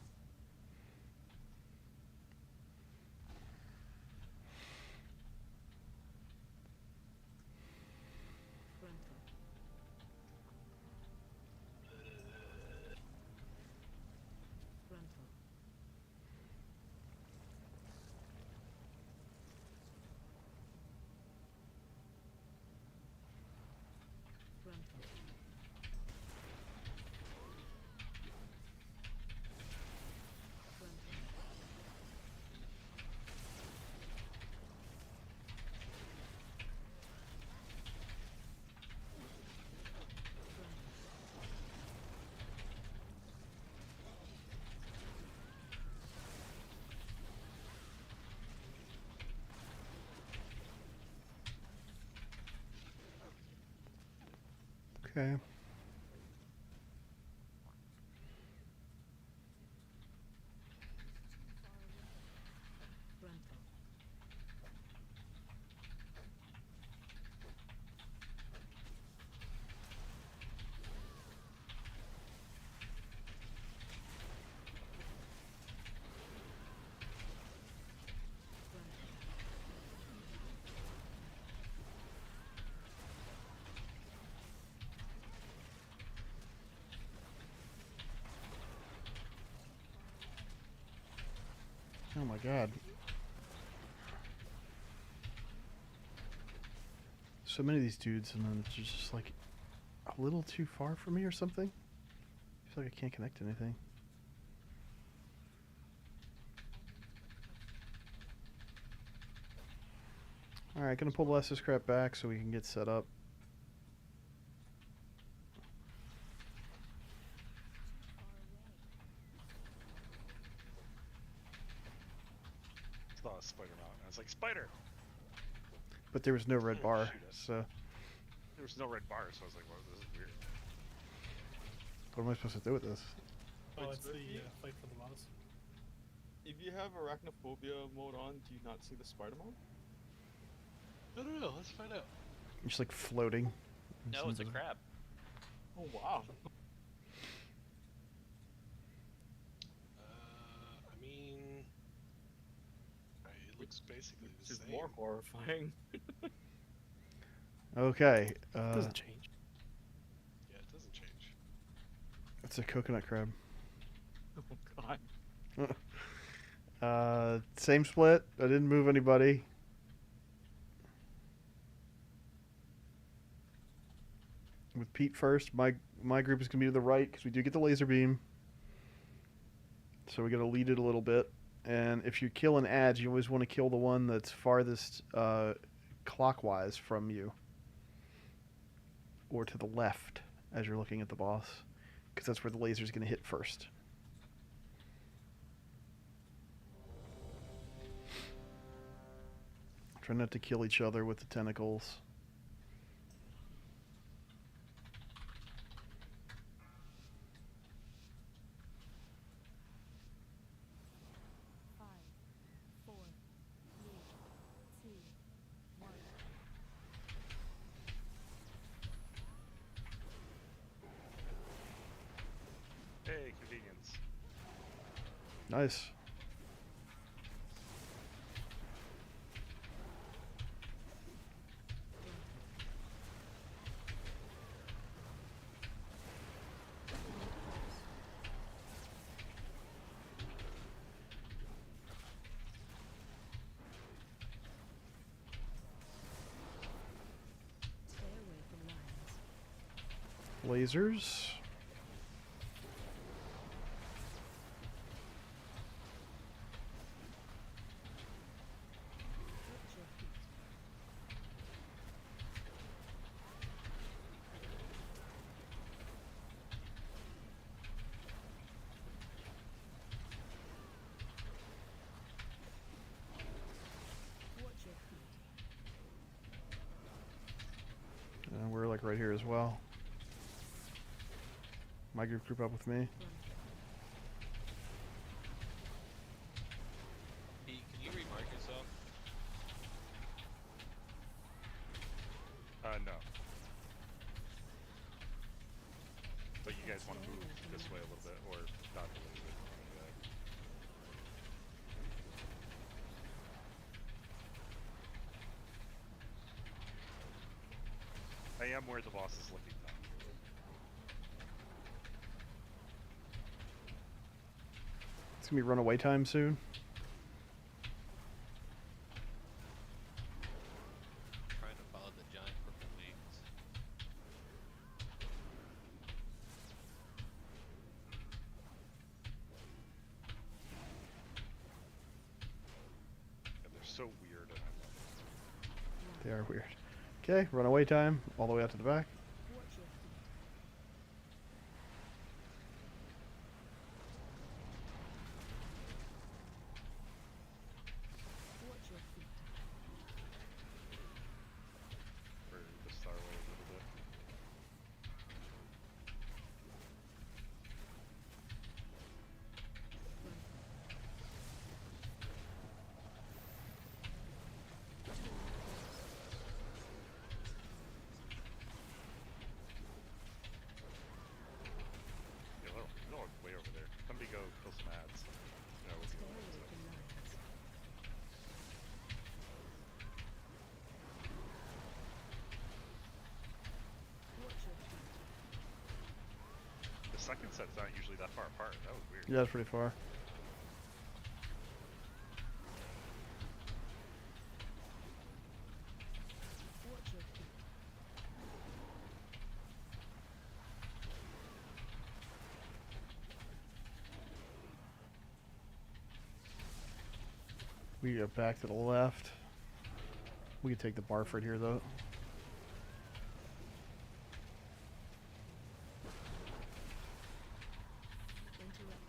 Okay. Oh my god. So many of these dudes, and then it's just like a little too far from me or something. I feel like I can't connect to anything. Alright, gonna pull the last of this crap back so we can get set up. Saw a spider mountain. I was like, spider! But there was no red bar, Shoot us. so There was no red bar, so I was like, well, this is weird. what am I supposed to do with this? Oh, it's the fight for the boss. If you have arachnophobia mode on, do you not see the spider mode? No, let's find out. Just like floating. No, it's a crab. Oh, wow. I mean... it looks basically the Which is same. more horrifying. Okay. It doesn't change. Yeah, it doesn't change. It's a coconut crab. Oh, God. Same split. I didn't move anybody. With Pete first, my group is gonna be to the right because we do get the laser beam. So we gotta lead it a little bit. And if you kill an adge, you always want to kill the one that's farthest clockwise from you, or to the left as you're looking at the boss, because that's where the laser is gonna hit first. Try not to kill each other with the tentacles. Hey, convenience. Nice. Lasers. And we're like right here as well. My group up with me. Pete, can you remark yourself? No. But you guys want to move this way a little bit, or not a little bit. I am where the boss is looking though. It's gonna be runaway time soon. Trying to follow the giant purple wings. And they're so weird and I love it. They are weird. Okay, runaway time, all the way out to the back. For the Star Way a little bit. Yeah, they're all way over there. Somebody go kill some ads. You know, we'll be over there, so. The second set's not usually that far apart. That was weird. Yeah, that's pretty far. We go back to the left. We can take the Barford here though.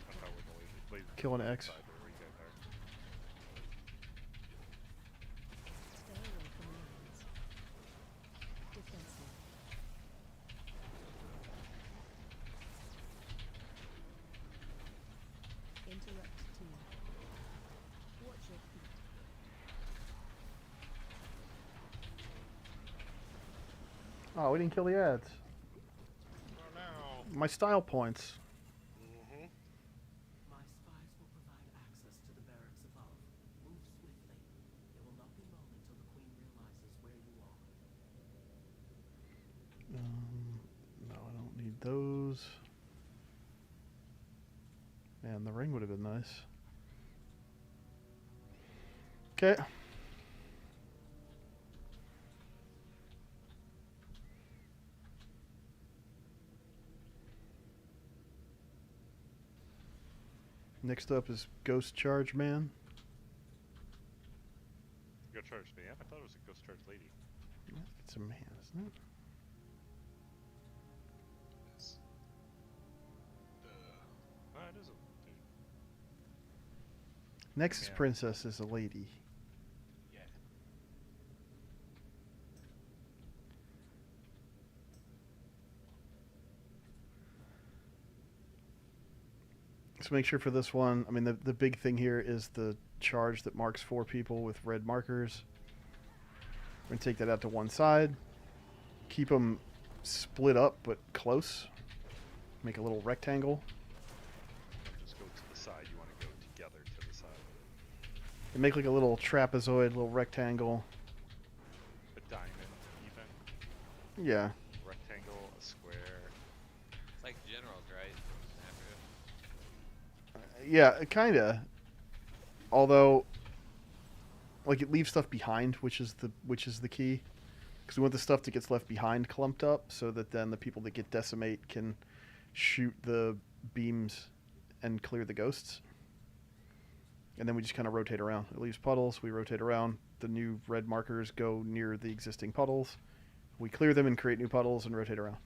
I thought we were the laser Kill an X. side where we get there. Oh, we didn't kill the ads. Oh no. My style points. Mm-hmm. My spies will provide access to the barracks above. Move swiftly. It will not be long until the Queen realizes where you are. No, I don't need those. Man, the ring would have been nice. Okay. Next up is Ghost Charge Man. Go charge man? I thought it was a ghost charge lady. It's a man, isn't it? It is a dude. Next Yeah. princess is a lady. Yeah. So make sure for this one, I mean, the big thing here is the charge that marks 4 people with red markers. We're going to take that out to one side. Keep them split up, but close. Make a little rectangle. Just go to the side. You want to go together to the side. And make like a little trapezoid, little rectangle. A diamond, even. Yeah. Rectangle, a square. It's like generals, right? Yeah, kinda. Although, like, it leaves stuff behind, which is the key, because we want the stuff that gets left behind clumped up, so that then the people that get decimate can shoot the beams and clear the ghosts. And then we just kind of rotate around. It leaves puddles. We rotate around. The new red markers go near the existing puddles. We clear them and create new puddles and rotate around.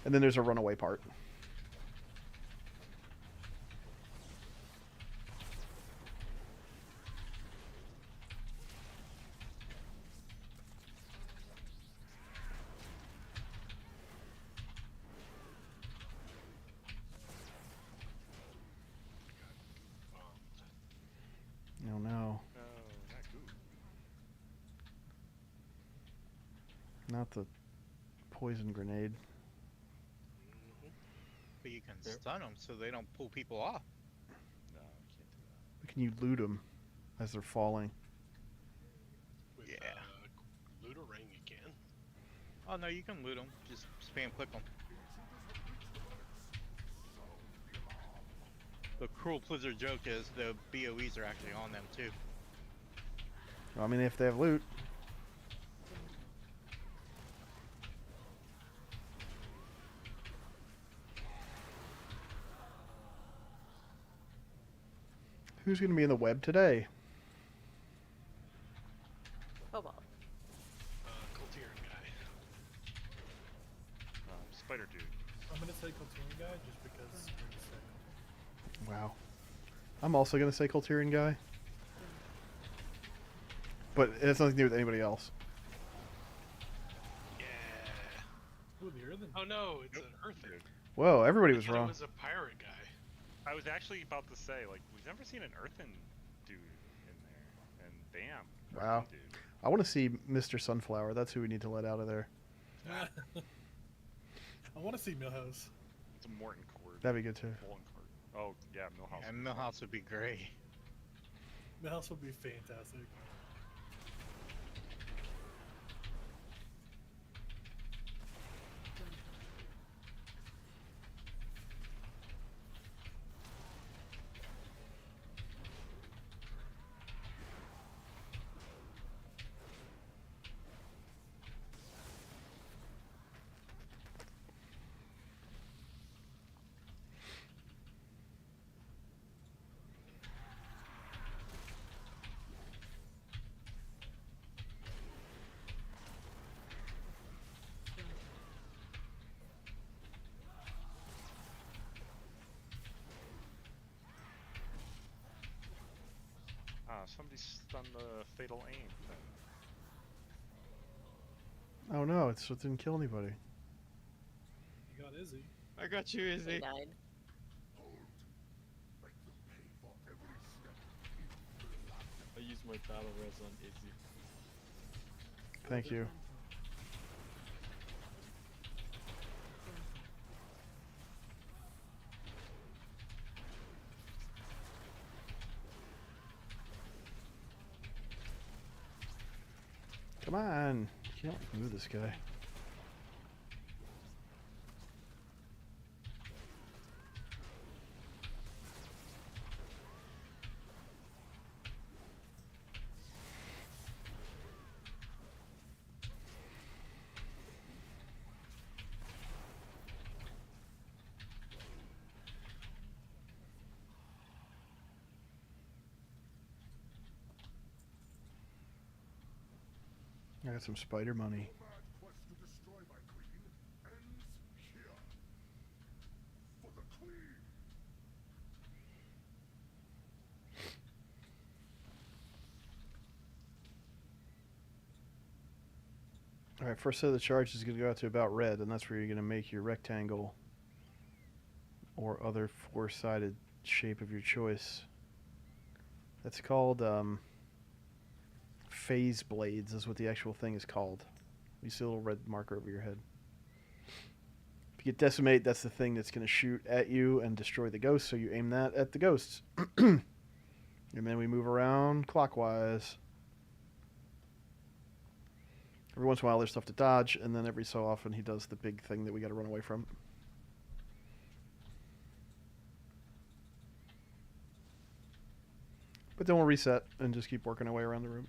And then there's a runaway part. Oh no. No, not good. Not the poison grenade. But you can stun them so they don't pull people off. No, you can't do that. But can you loot them as they're falling? With, Yeah. Loot a ring, you can. Oh no, you can loot them. Just spam click them. The cruel Blizzard joke is the BOEs are actually on them too. Well, I mean, if they have loot. Who's going to be in the web today? Cobalt. Coltier guy. Spider dude. I'm gonna say Coltier guy just because you're just sick. Wow. I'm also going to say Coltirian guy. But it has nothing to do with anybody else. Yeah. Ooh, the Earthen. Oh no, it's an earthen. Whoa, everybody I was thought wrong. It was a pirate guy. I was actually about to say, like, we've never seen an earthen dude in there, and bam. Wow. earthen Dude. I want to see Mr. Sunflower. That's who we need to let out of there. I want to see Millhouse. It's a Morton Cord. That'd be good too. Mullen Cord. Oh, yeah, Millhouse. And Millhouse would be great. Millhouse would be fantastic. Somebody stunned the fatal aim thing. Oh no, it didn't kill anybody. You got Izzy. I got you, He Izzy. died. I used my battle res on Izzy. Thank you. Come on. You can't move this guy. I got some spider money. Alright, first set of the charge is going to go out to about red, and that's where you're going to make your rectangle or other four-sided shape of your choice. That's called phase blades is what the actual thing is called. You see a little red marker over your head. If you get decimate, that's the thing that's going to shoot at you and destroy the ghosts, so you aim that at the ghosts. And then we move around clockwise. Every once in a while there's stuff to dodge, and then every so often he does the big thing that we got to run away from. But then we'll reset and just keep working our way around the room.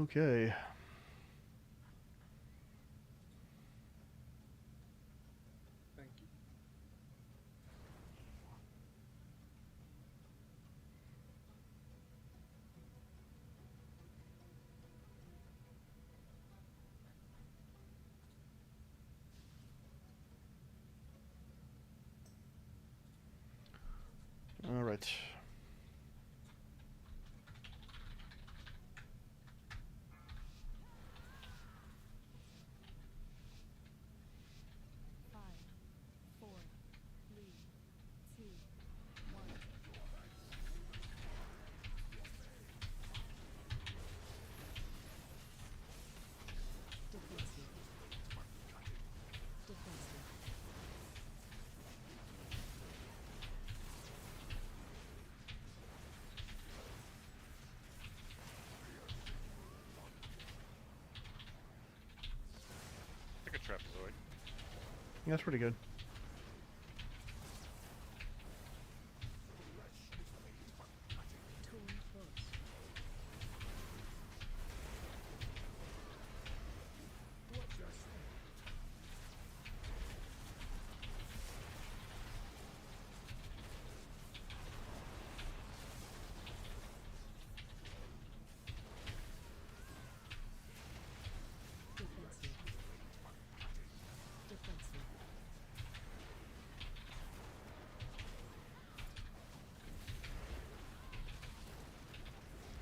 Okay. Thank you. All right. Like a trapezoid. Yeah, that's pretty good.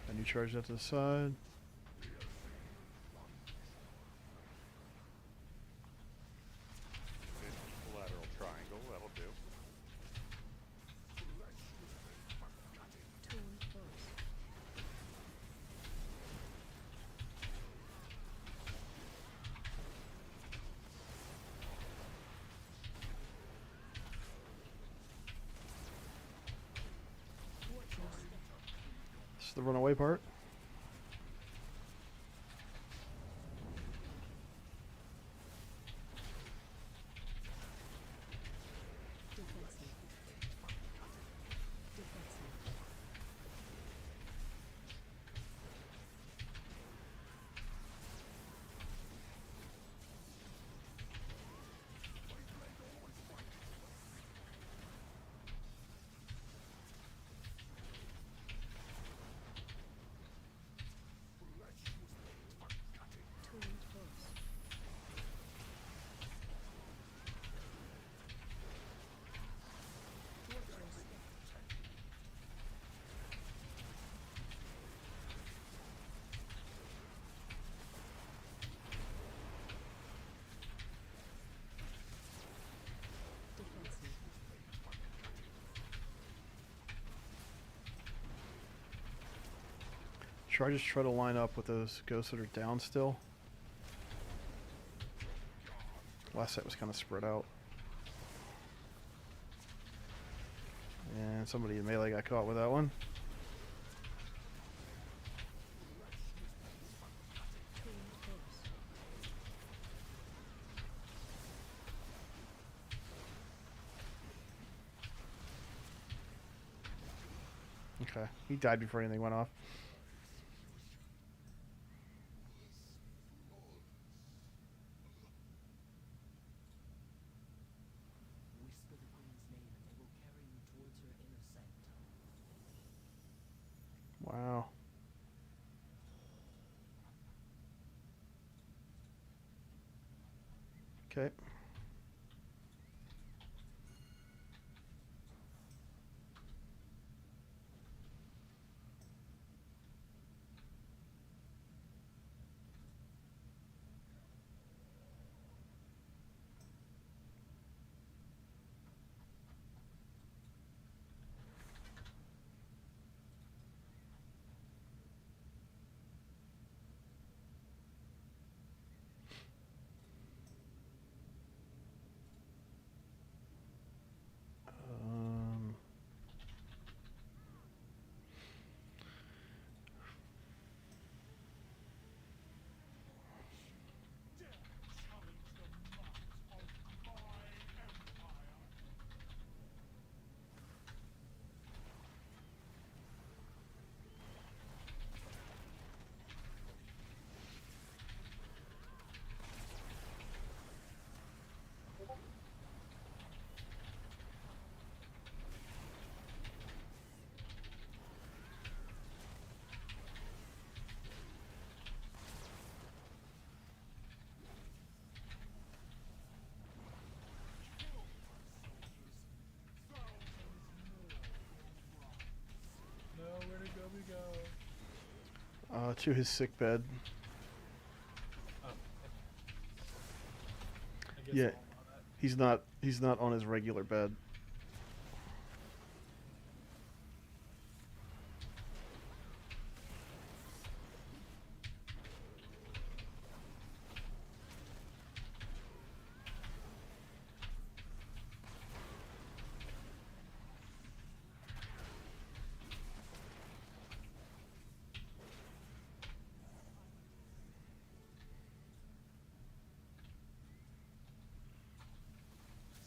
And you charge that to the side. Equilateral triangle, that'll do. This is the runaway part. Should I just try to line up with those ghosts that are down still? Last set was kind of spread out. And somebody in melee got caught with that one. Okay, he died before anything went off. Whisper the Queen's name and they will carry you towards her inner sanctum. Wow. Okay. No, where to go? We go. To his sick bed. Oh, I guess Yeah, I'll allow that. he's not on his regular bed.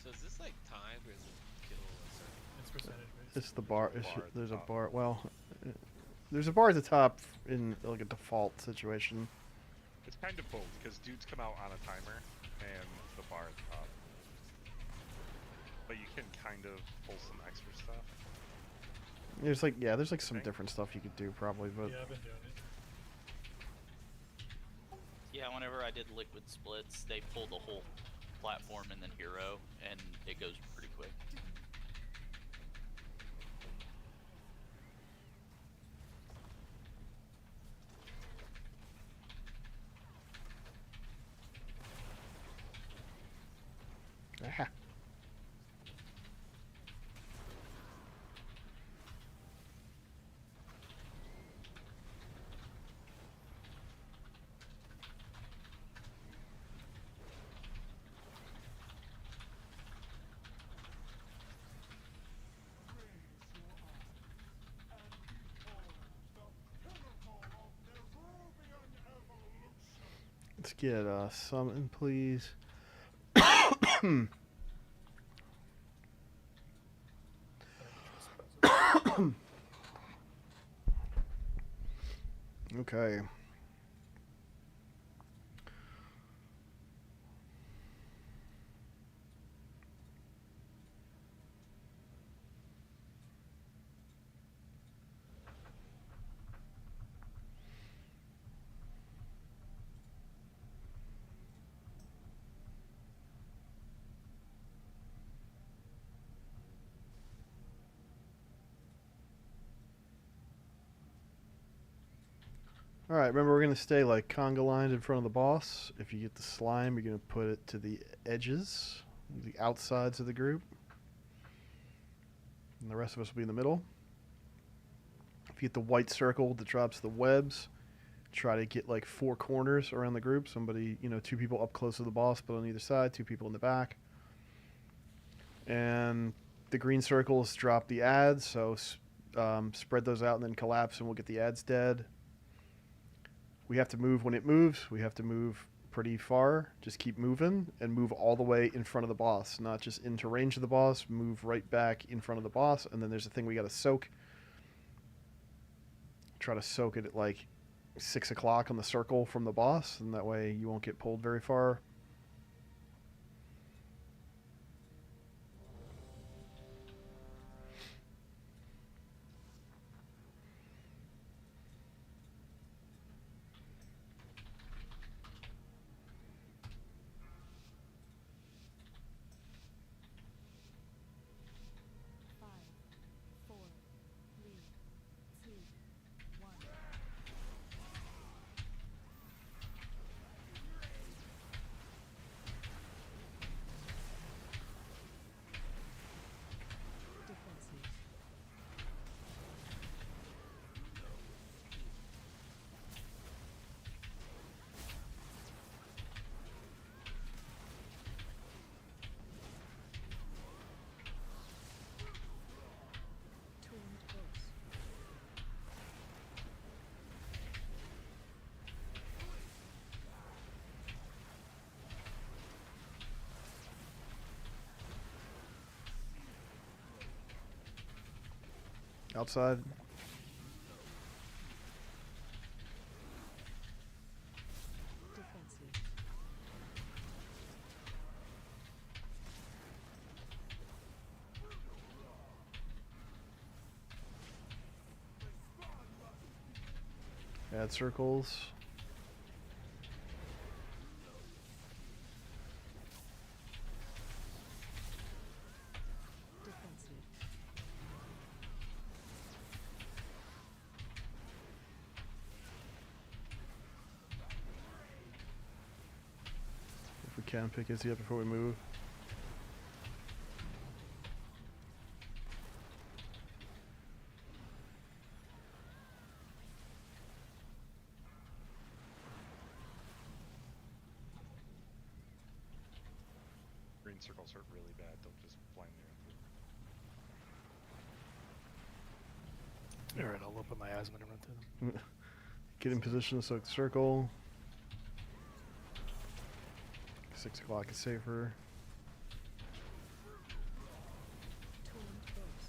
So is this like timed or is it kill a certain? It's percentage based. It's the bar. There's a bar at the There's a top. bar. Well, there's a bar at the top in like a default situation. It's kind of both, because dudes come out on a timer, and the bar at the top. But you can kind of pull some extra stuff. There's like some different stuff you could do probably, but Yeah, I've been doing it. Yeah, whenever I did liquid splits, they pull the whole platform and then hero, and it goes pretty quick. aha. Let's get summon, please. Okay. Alright, remember we're going to stay like conga lined in front of the boss. If you get the slime, you're going to put it to the edges, the outsides of the group. And the rest of us will be in the middle. If you get the white circle that drops the webs, try to get like 4 corners around the group. Somebody, 2 people up close to the boss, but on either side, 2 people in the back. And the green circles drop the ads, so spread those out and then collapse and we'll get the ads dead. We have to move when it moves. We have to move pretty far. Just keep moving and move all the way in front of the boss. Not just into range of the boss. Move right back in front of the boss. And then there's a thing we got to soak. Try to soak it at like 6 o'clock on the circle from the boss. And that way you won't get pulled very far. Outside. Defensive. Add circles. Defensive. If we can, pick Izzy up before we move. Green circles hurt really bad. Don't just blindly run through. Alright, I'll open my asthma and run through them. Get in position to soak the circle. 6 o'clock is safer. Too close.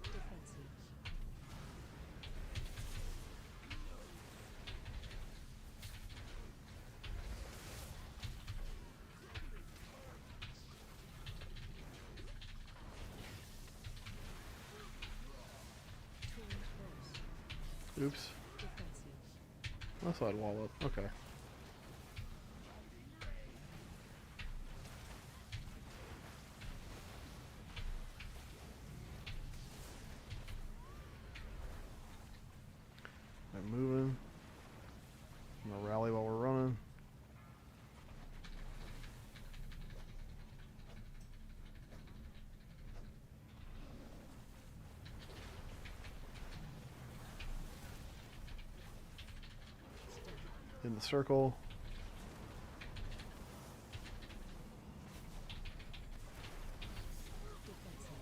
Defensive. Too close. Defensive. Too close. Oops. Defensive. I thought I'd wall up. Okay. I'm moving. I'm gonna rally while we're running. In the circle. Defensive.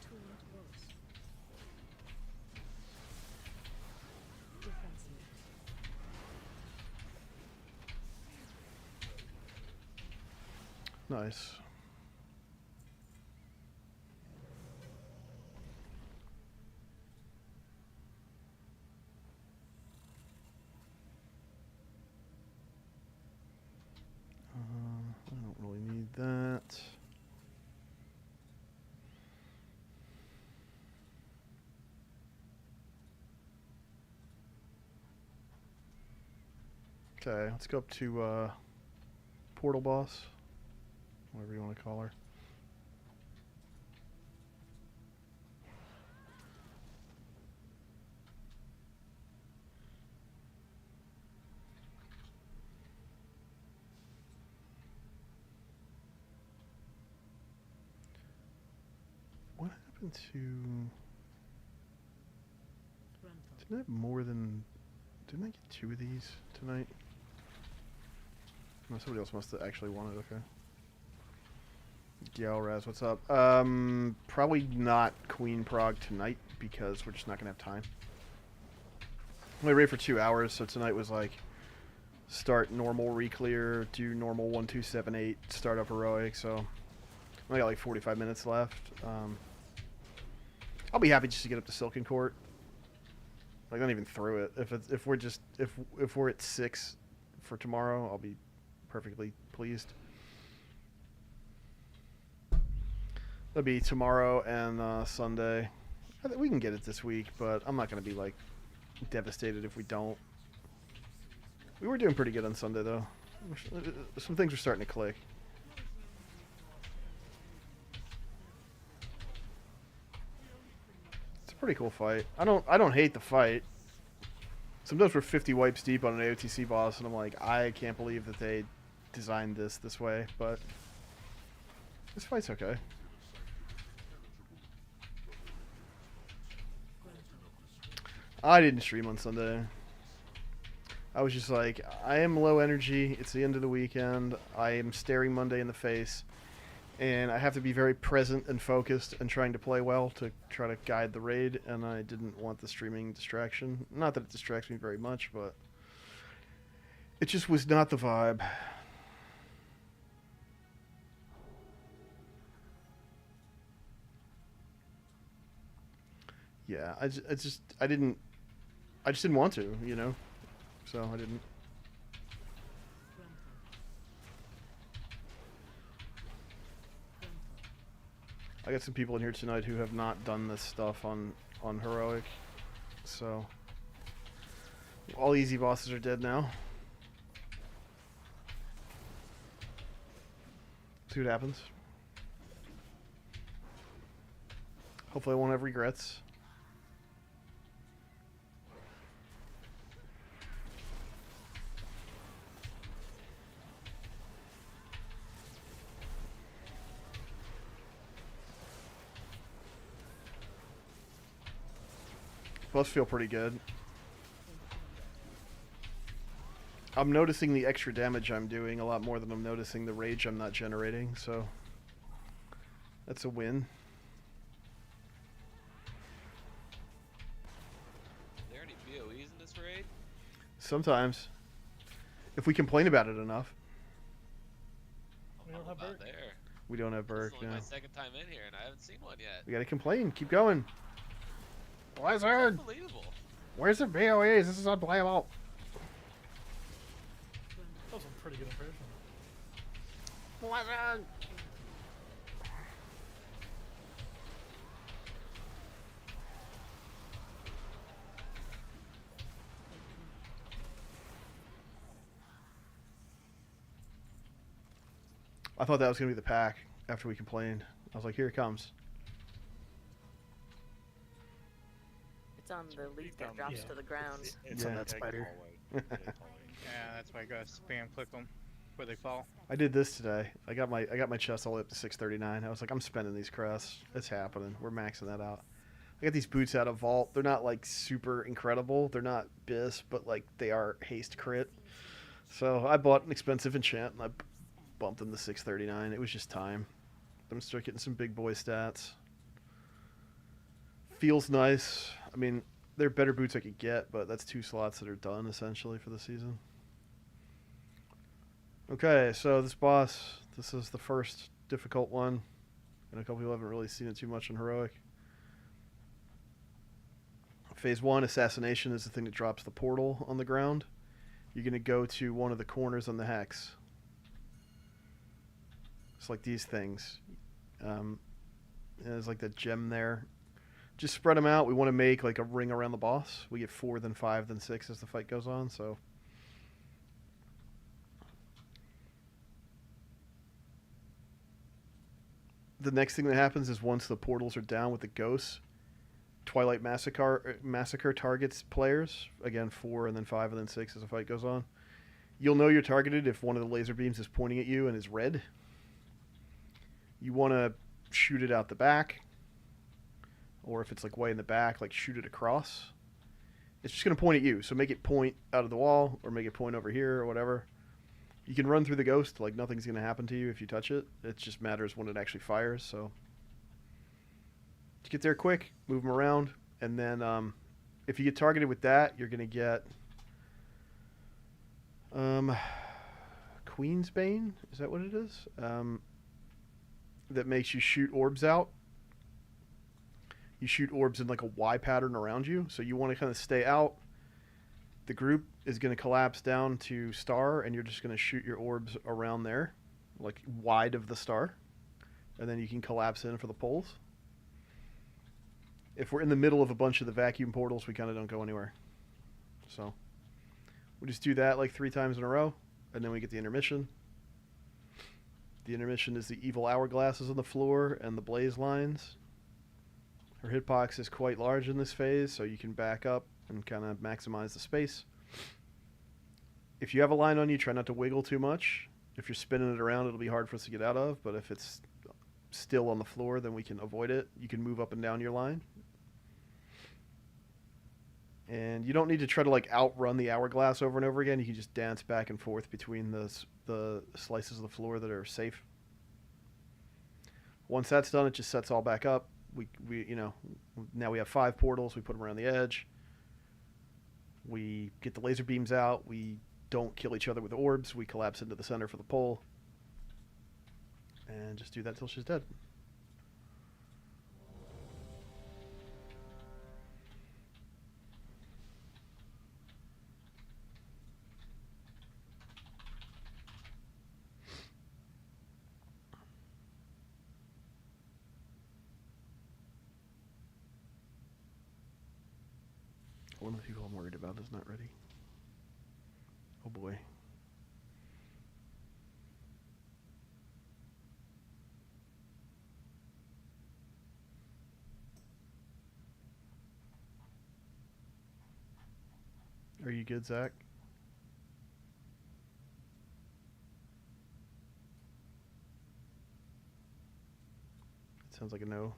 Too close. Defensive. Nice. I don't really need that. Okay, let's go up to Portal Boss, whatever you want to call her. What happened to... Didn't I have more than... Didn't I get 2 of these tonight? No, somebody else must have actually won it, okay. Galraz, what's up? Probably not Queen Prog tonight because we're just not gonna have time. We waited for 2 hours, so tonight was like start normal reclear, do normal 1 2 7 8, start up heroic. So I got like 45 minutes left. I'll be happy just to get up to Silken Court. Like, not even through it. If we're at 6 for tomorrow, I'll be perfectly pleased. That'll be tomorrow and Sunday. I think we can get it this week, but I'm not gonna be like devastated if we don't. We were doing pretty good on Sunday though. Some things are starting to click. It's a pretty cool fight. I don't hate the fight. Sometimes we're 50 wipes deep on an AOTC boss, and I'm like, I can't believe that they designed this way, but this fight's okay. I didn't stream on Sunday. I was just like, I am low energy. It's the end of the weekend. I am staring Monday in the face. And I have to be very present and focused and trying to play well to try to guide the raid. And I didn't want the streaming distraction. Not that it distracts me very much, but it just was not the vibe. Yeah, I just didn't want to, you know, so I didn't. I got some people in here tonight who have not done this stuff on Heroic, so all easy bosses are dead now. See what happens. Hopefully I won't have regrets. Both feel pretty good. I'm noticing the extra damage I'm doing a lot more than I'm noticing the rage I'm not generating, so that's a win. Are there any BOEs in this raid? Sometimes. If we complain about it enough. We don't have Berk. There. We don't have Berk, This is only no. my second time in here, and I haven't seen one yet. We gotta complain. Keep going. Blizzard! Unbelievable. Where's the BOEs? This is unplayable. That was a pretty good impression. Blizzard! I thought that was going to be the pack after we complained. I was like, here it comes. It's on the leaf that drops to the ground. It's on that spider. Yeah, that's why I gotta spam click them where they fall. I did this today. I got my chest all the way up to 639. I was like, I'm spending these crests. It's happening. We're maxing that out. I got these boots out of Vault. They're not like super incredible. They're not bis, but like they are haste crit. So I bought an expensive enchant and I bumped them to 639. It was just time. I'm gonna start getting some big boy stats. Feels nice. I mean, they're better boots I could get, but that's 2 slots that are done essentially for the season. Okay, so this boss, this is the first difficult one. And a couple people haven't really seen it too much in Heroic. Phase 1, Assassination, is the thing that drops the portal on the ground. You're going to go to one of the corners on the hex. It's like these things. There's like that gem there. Just spread them out. We want to make like a ring around the boss. We get 4, then 5, then 6 as the fight goes on, so... The next thing that happens is once the portals are down with the ghosts, Twilight Massacre targets players. Again, 4 and then 5 and then 6 as the fight goes on. You'll know you're targeted if one of the laser beams is pointing at you and is red. You want to shoot it out the back. Or if it's like way in the back, like shoot it across. It's just going to point at you. So make it point out of the wall or make it point over here or whatever. You can run through the ghost, like nothing's going to happen to you if you touch it. It just matters when it actually fires, so... Get there quick, move them around, and then if you get targeted with that, you're going to get... Queen's Bane? Is that what it is? that makes you shoot orbs out. You shoot orbs in like a Y pattern around you, so you want to kind of stay out. The group is going to collapse down to star, and you're just going to shoot your orbs around there, like wide of the star, and then you can collapse in for the poles. If we're in the middle of a bunch of the vacuum portals, we kind of don't go anywhere. So we just do that like 3 times in a row, and then we get the intermission. The intermission is the evil hourglasses on the floor and the blaze lines. Her hitbox is quite large in this phase, so you can back up and kind of maximize the space. If you have a line on you, try not to wiggle too much. If you're spinning it around, it'll be hard for us to get out of, but if it's still on the floor, then we can avoid it. You can move up and down your line. And you don't need to try to like outrun the hourglass over and over again. You can just dance back and forth between the slices of the floor that are safe. Once that's done, it just sets all back up. We now we have 5 portals. We put them around the edge. We get the laser beams out. We don't kill each other with orbs. We collapse into the center for the pole. And just do that till she's dead. One of the people I'm worried about is not ready. Oh boy. Are you good, Zach? It sounds like a no.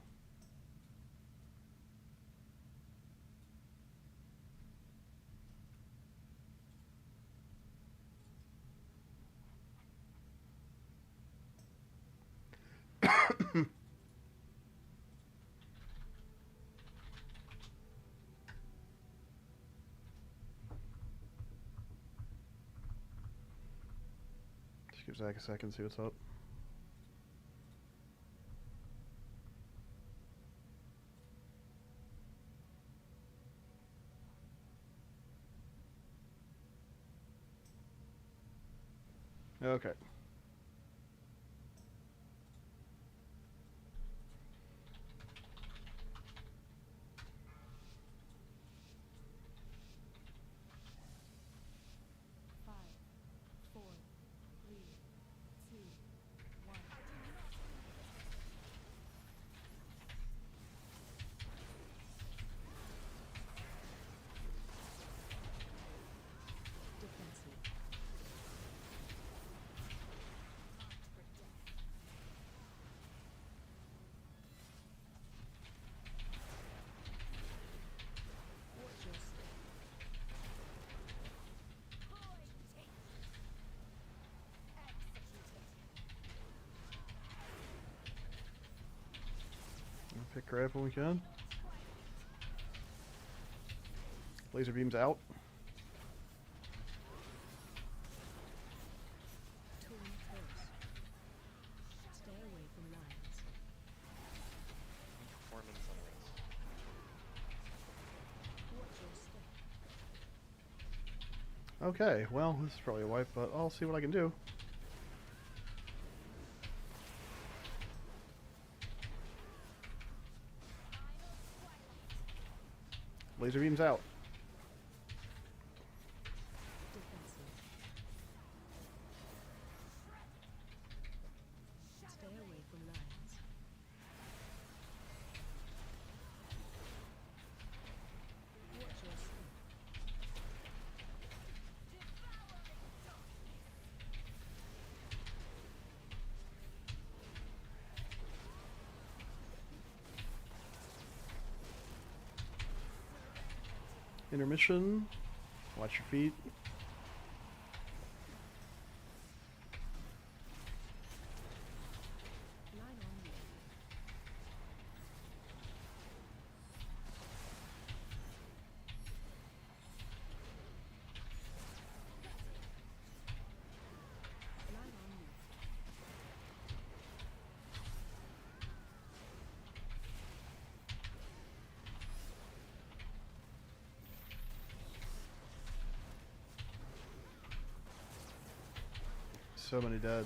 Just give Zach a second, see what's up. Okay. Pick her up when we can. Laser beams out. Okay, well, this is probably a wipe, but I'll see what I can do. Laser beams out. Stay away from lines. Watch your step. Intermission. Watch your feet. so many dead.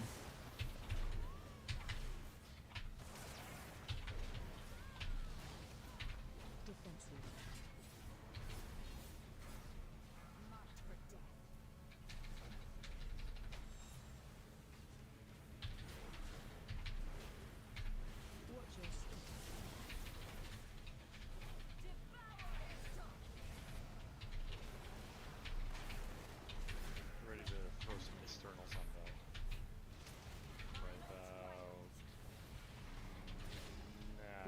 Ready to throw some externals on that. Right about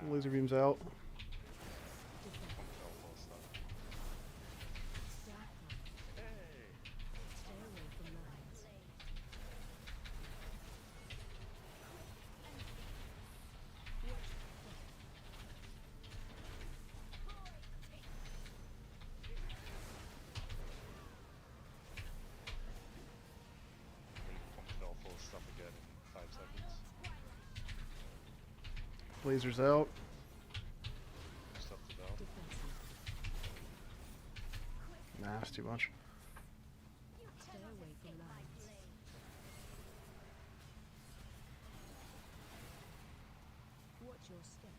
now. Laser beams out. Fell full of stuff again in 5 seconds. Lasers out. Stuff to bell. Nah, that's too much. Stay away from lines. Watch your step.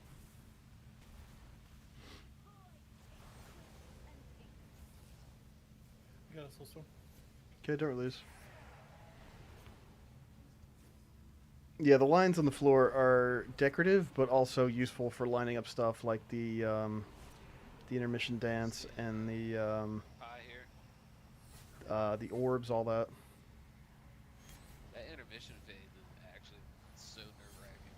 You got a soul storm. Okay, don't release. Yeah, the lines on the floor are decorative, but also useful for lining up stuff like the intermission dance and Pie here. the orbs, all that. That intermission phase is actually so nerve-wracking.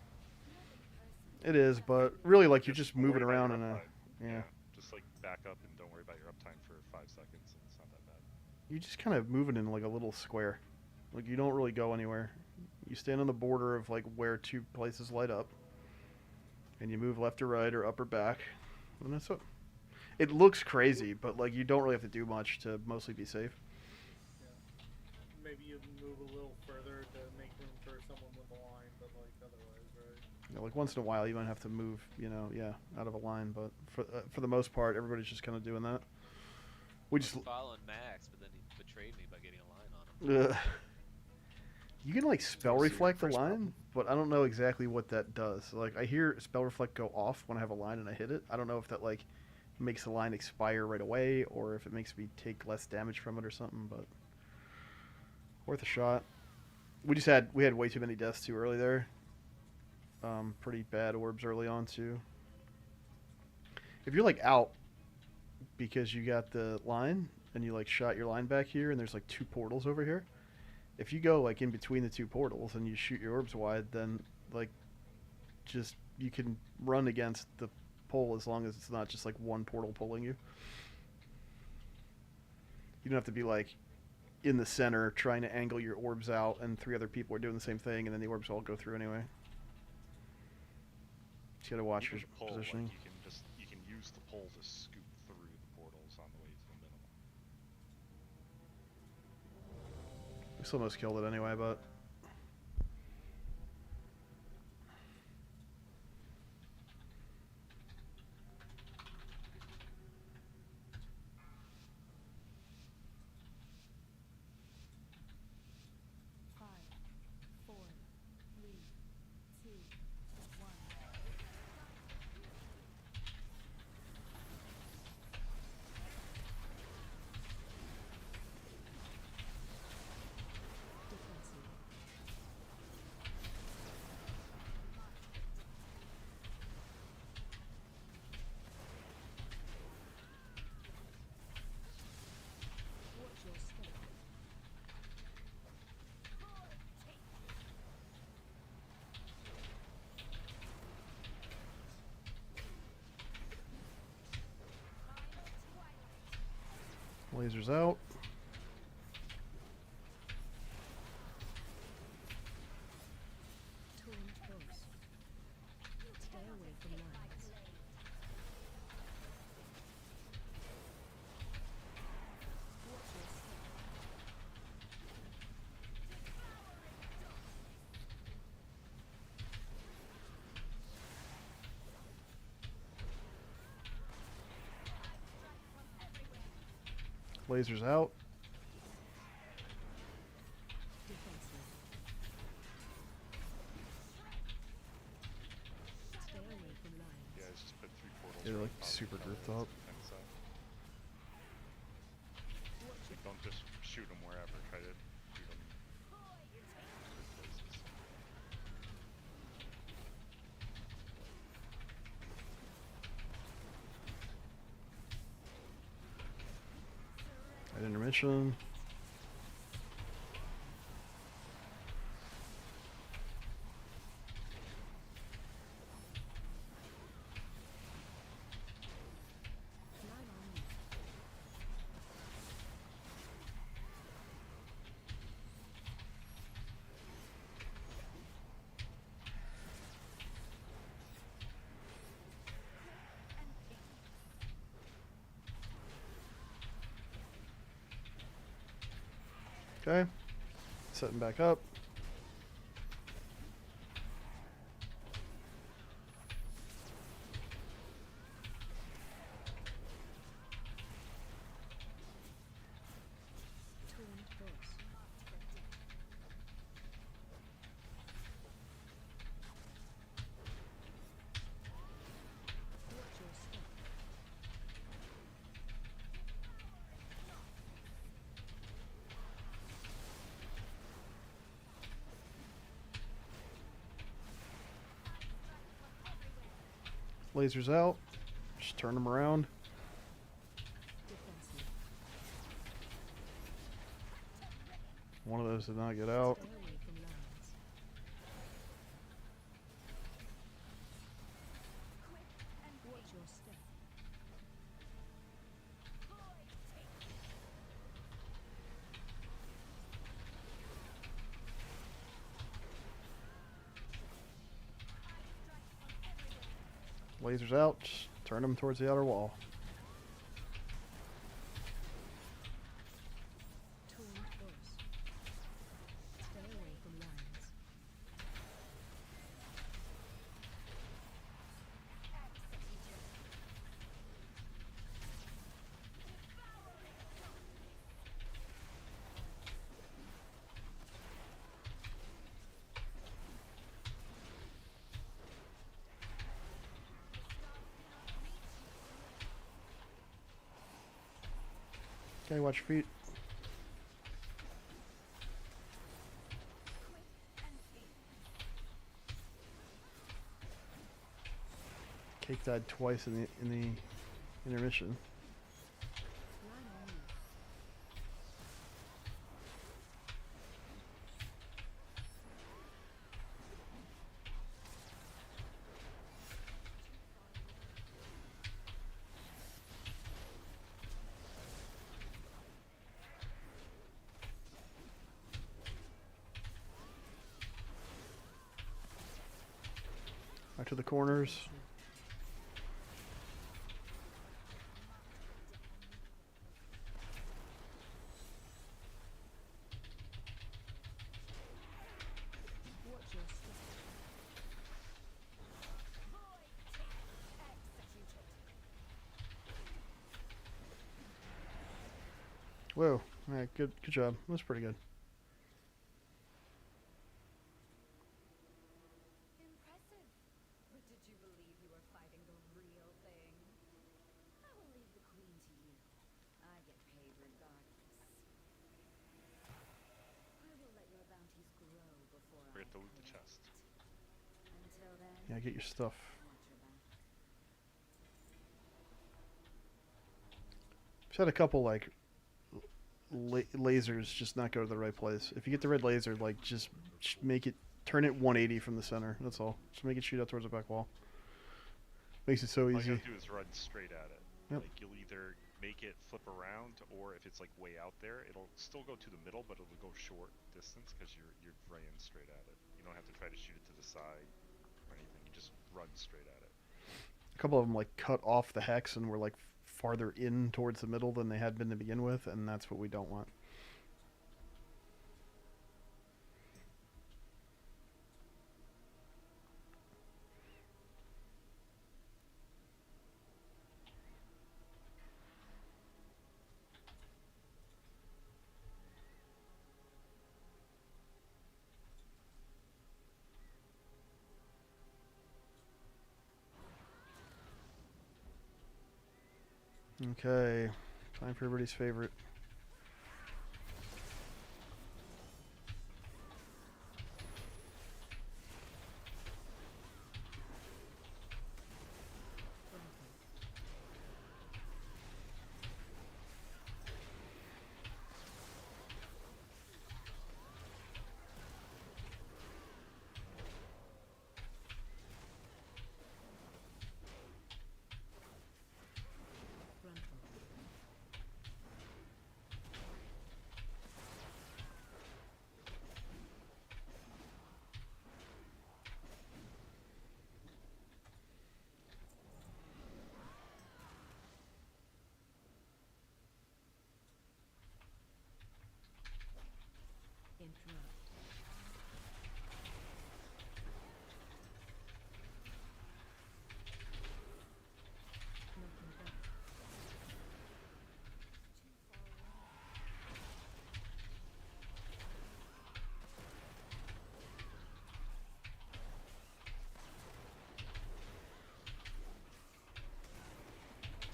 It is, but really, like, you're just Don't worry moving about around your in a uptime. yeah. Just like back up and don't worry about your uptime for 5 seconds. And it's not that bad. You're just kind of moving in like a little square. Like, you don't really go anywhere. You stand on the border of like where two places light up, and you move left or right or up or back, and that's it. It looks crazy, but like you don't really have to do much to mostly be safe. Maybe you move a little further to make room for someone with a line, but like otherwise, right? You know, like once in a while, you might have to move, out of a line, but for the most part, everybody's just kind of doing that. We just Following Max, but then he betrayed me by getting a line on him. You can like spell reflect the line, but I don't know exactly what that does. Like I hear spell reflect go off when I have a line and I hit it. I don't know if that like makes the line expire right away or if it makes me take less damage from it or something, but worth a shot. We had way too many deaths too early there. Pretty bad orbs early on too. If you're like out because you got the line and you like shot your line back here and there's like 2 portals over here, if you go like in between the 2 portals and you shoot your orbs wide, then like just you can run against the pole as long as it's not just like one portal pulling you. You don't have to be like in the center trying to angle your orbs out and 3 other people are doing the same thing and then the orbs all go through anyway. You gotta watch your Pole, positioning. Like you can use the pole to scoop through the portals on the way to the middle. We still almost killed it anyway, but lasers out. Stay away from lines. Lasers out. Defensive. guys just put 3 portals. They're right like on top of super each grouped other up. and stuff. Like, don't just shoot them wherever. Try to shoot them good places. At intermission. Okay, setting back up. Lasers out. Just turn them around. One of those did not get out. Lasers out. Just turn them towards the outer wall. Okay, watch your feet. Cake died twice in the intermission. Back to the corners. Whoa! All right, good job. That was pretty good. Forget to loot the chest. Yeah, get your stuff. Just had a couple like lasers just not go to the right place. If you get the red laser, like just make it turn it 180 from the center. That's all. Just make it shoot out towards the back wall. Makes it so All easy. you gotta do is run straight at it. Yep. Like you'll either make it flip around, or if it's like way out there, it'll still go to the middle, but it'll go short distance because you're running straight at it. You don't have to try to shoot it to the side or anything. You just run straight at it. A couple of them like cut off the hex and were like farther in towards the middle than they had been to begin with, and that's what we don't want. Okay, time for everybody's favorite.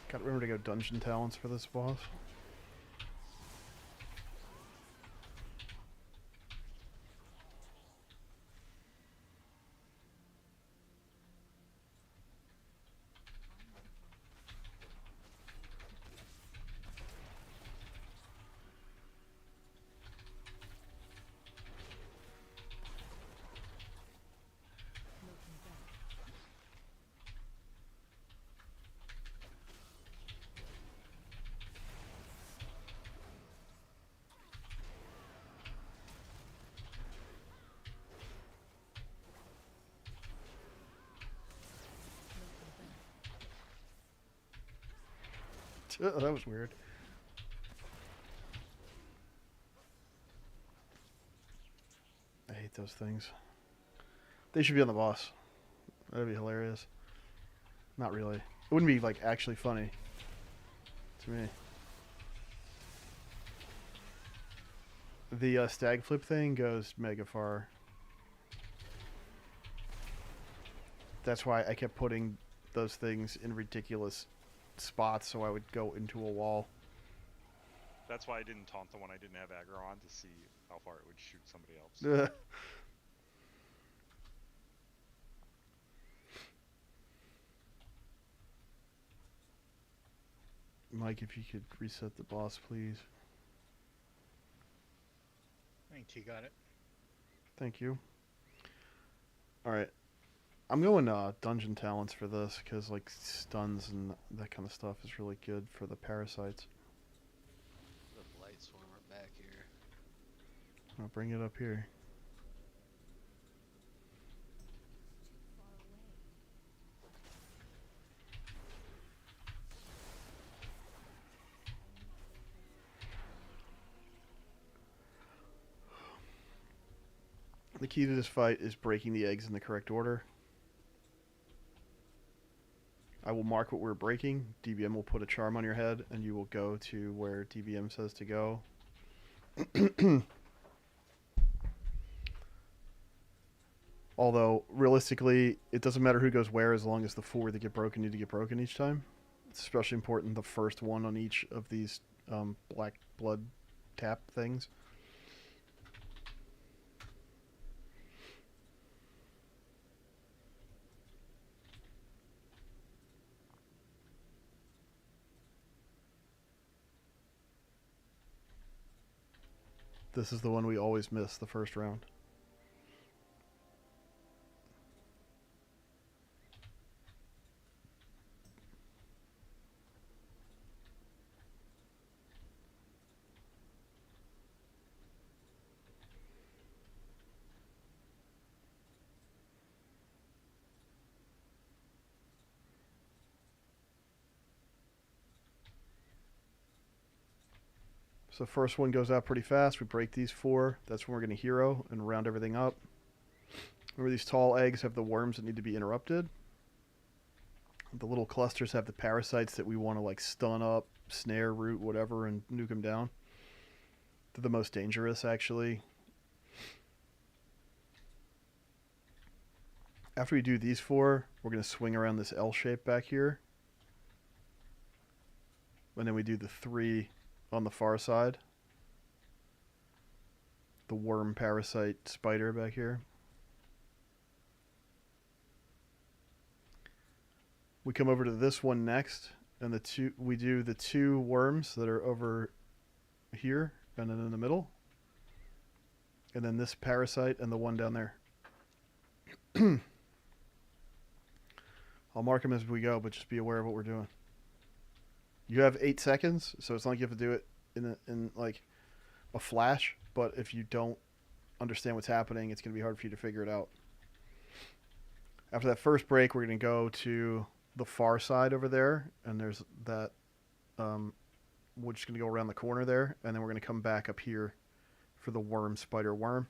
Gotta remember to go dungeon talents for this boss. Oh, that was weird. I hate those things. They should be on the boss. That'd be hilarious. Not really. It wouldn't be, like, actually funny. To me. The stag flip thing goes mega far. That's why I kept putting those things in ridiculous spots so I would go into a wall. That's why I didn't taunt the one I didn't have aggro on, to see how far it would shoot somebody else. Mike, if you could reset the boss, please. I think T got it. Thank you. Alright. I'm going dungeon talents for this, because like stuns and that kind of stuff is really good for the parasites. The blight swarmer back here. I'll bring it up here. The key to this fight is breaking the eggs in the correct order. I will mark what we're breaking. DBM will put a charm on your head, and you will go to where DBM says to go. Although, realistically, it doesn't matter who goes where as long as the 4 that get broken need to get broken each time. It's especially important the first one on each of these black blood tap things. This is the one we always miss the first round. So first one goes out pretty fast. We break these 4. That's when we're going to hero and round everything up. Remember, these tall eggs have the worms that need to be interrupted. The little clusters have the parasites that we want to like stun up, snare, root, whatever, and nuke them down. They're the most dangerous, actually. After we do these 4, we're going to swing around this L shape back here. and then we do the 3 on the far side. The worm, parasite, spider back here. We come over to this one next, and we do the 2 worms that are over here and then in the middle. And then this parasite and the one down there. I'll mark them as we go, but just be aware of what we're doing. You have 8 seconds, so it's not like you have to do it in like a flash, but if you don't understand what's happening, it's going to be hard for you to figure it out. After that first break, we're going to go to the far side over there, and there's that, we're just going to go around the corner there, and then we're going to come back up here for the worm, spider, worm.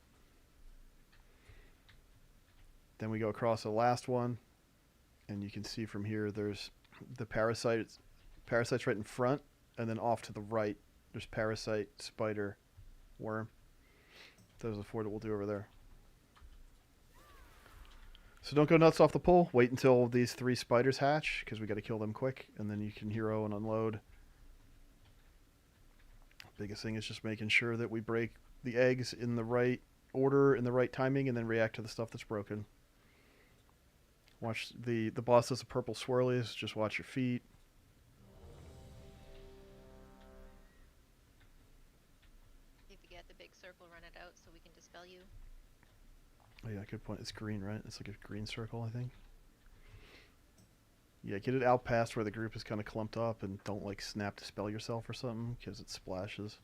Then we go across the last one, and you can see from here there's the parasites right in front, and then off to the right there's parasite, spider, worm. Those are the 4 that we'll do over there. So don't go nuts off the pull. Wait until these 3 spiders hatch, because we got to kill them quick, and then you can hero and unload. Biggest thing is just making sure that we break the eggs in the right order, in the right timing, and then react to the stuff that's broken. Watch the boss does the purple swirlies. Just watch your feet. If you get the big circle, run it out so we can dispel you. Oh yeah, good point. It's green, right? It's like a green circle, I think. Yeah, get it out past where the group is kind of clumped up, and don't like snap dispel yourself or something, because it splashes.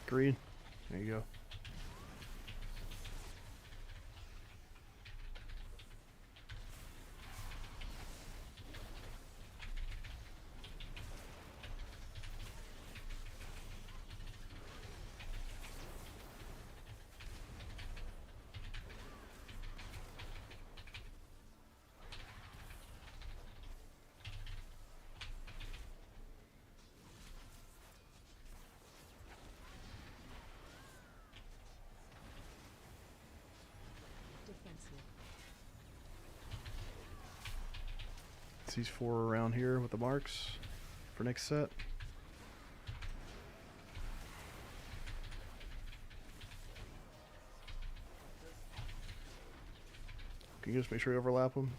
Green. There you go. It's these 4 around here with the marks for next set. Can you just make sure you overlap them?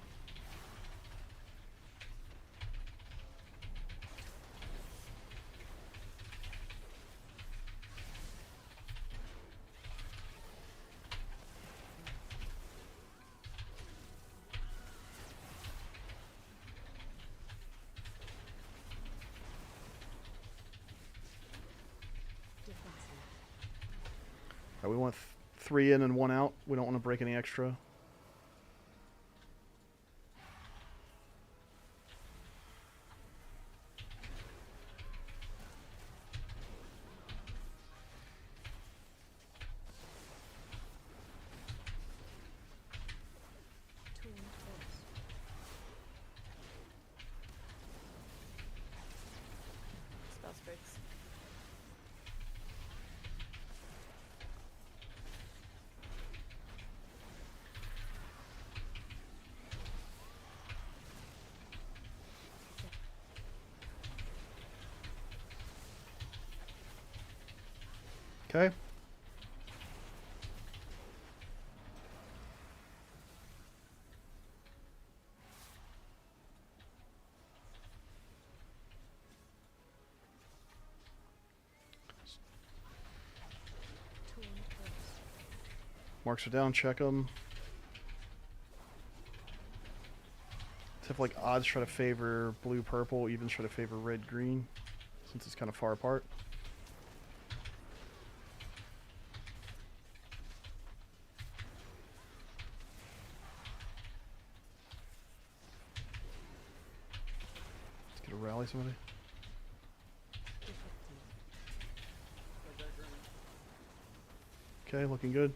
We want 3 in and 1 out. We don't want to break any extra. Spell sprigs. Okay. Marks are down, check them. Except like odds try to favor blue purple, evens try to favor red green, since it's kind of far apart. Let's get a rally somebody. Okay, looking good.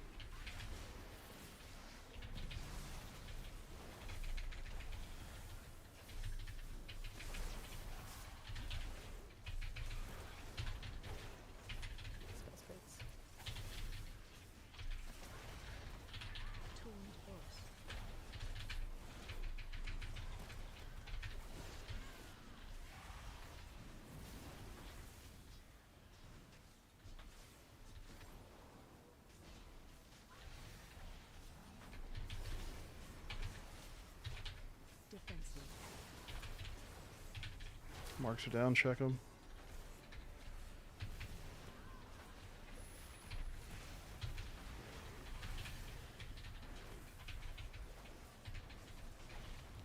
Marks are down, check them.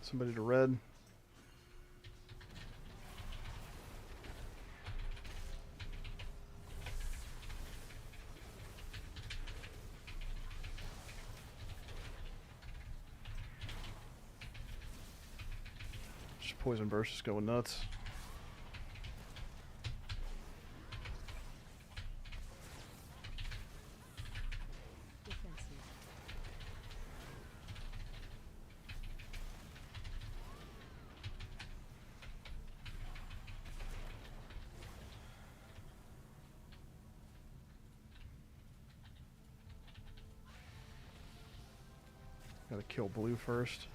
Somebody to red. Just poison burst is going nuts. Gotta kill blue first.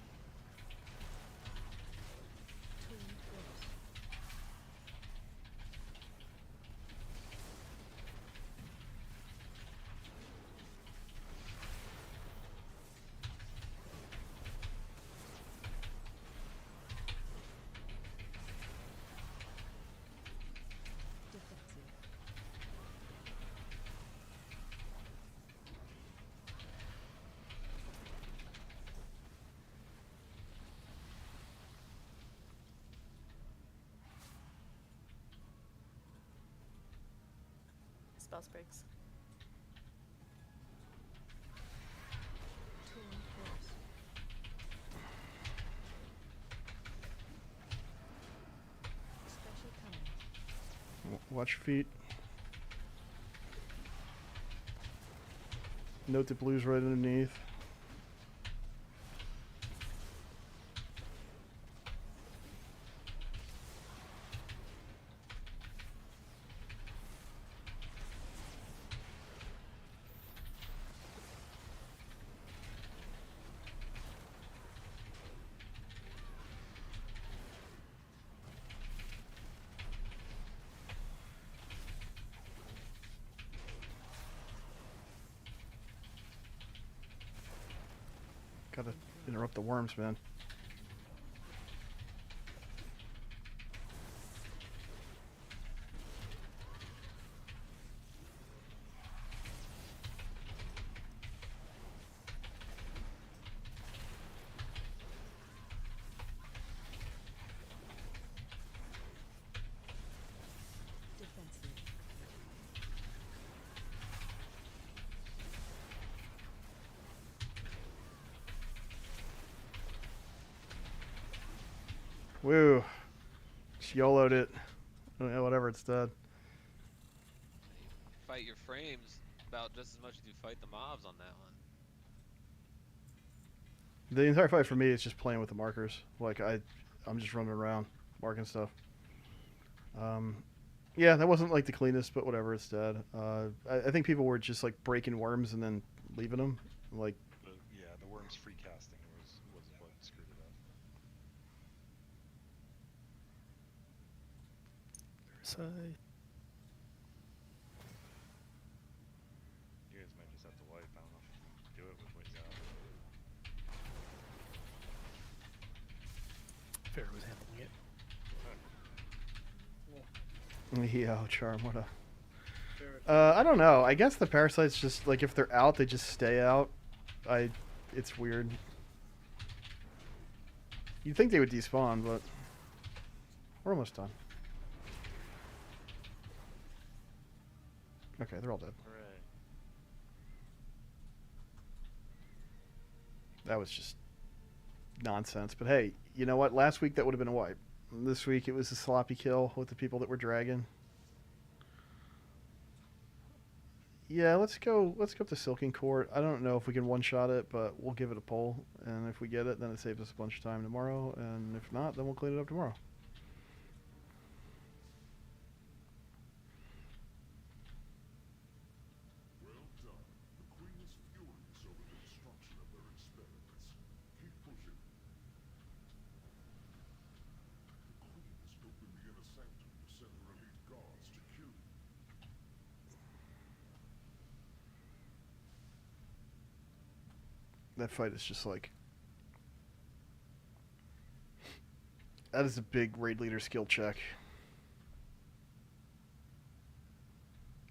Spell sprigs. Watch your feet. Note that blue's right underneath. Gotta interrupt the worms, man. Woo. Just YOLO'd it. Whatever, it's dead. Fight your frames about just as much as you fight the mobs on that one. The entire fight for me is just playing with the markers. Like, I'm just running around, marking stuff. Yeah, that wasn't like the cleanest, but whatever, it's dead. I think people were just like breaking worms and then leaving them. Like, yeah, the worms free casting was what screwed it up. Side. You guys might just have to wipe. I don't know if you can do it with what you got. Fair was handling it. yeah, charm, what a... I don't know. I guess the parasites just, like, if they're out, they just stay out. it's weird. You'd think they would despawn, but we're almost done. Okay, they're all dead. Hooray. That was just nonsense. But hey, you know what? Last week that would have been a wipe. This week it was a sloppy kill with the people that were dragging. Yeah, let's go up to Silken Court. I don't know if we can one-shot it, but we'll give it a pull. And if we get it, then it saves us a bunch of time tomorrow. And if not, then we'll clean it up tomorrow. That fight is just like... That is a big raid leader skill check.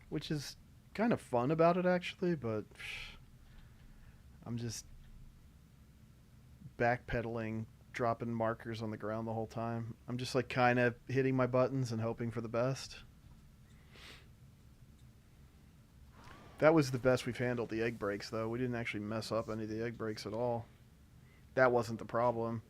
Which is kind of fun about it, actually, but... I'm just... backpedaling, dropping markers on the ground the whole time. I'm just like kind of hitting my buttons and hoping for the best. That was the best we've handled the egg breaks, though. We didn't actually mess up any of the egg breaks at all. That wasn't the problem.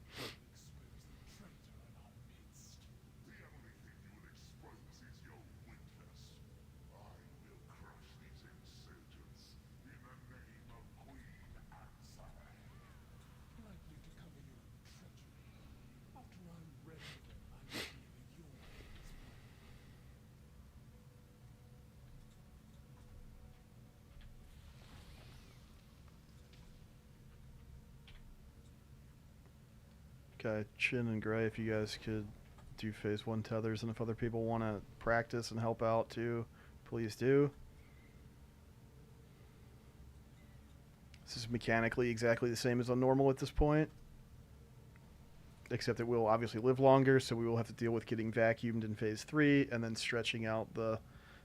Okay, Chin and Gray, if you guys could do phase 1 tethers, and if other people want to practice and help out too, please do. This is mechanically exactly the same as on normal at this point, except that we'll obviously live longer, so we will have to deal with getting vacuumed in phase 3 and then stretching out the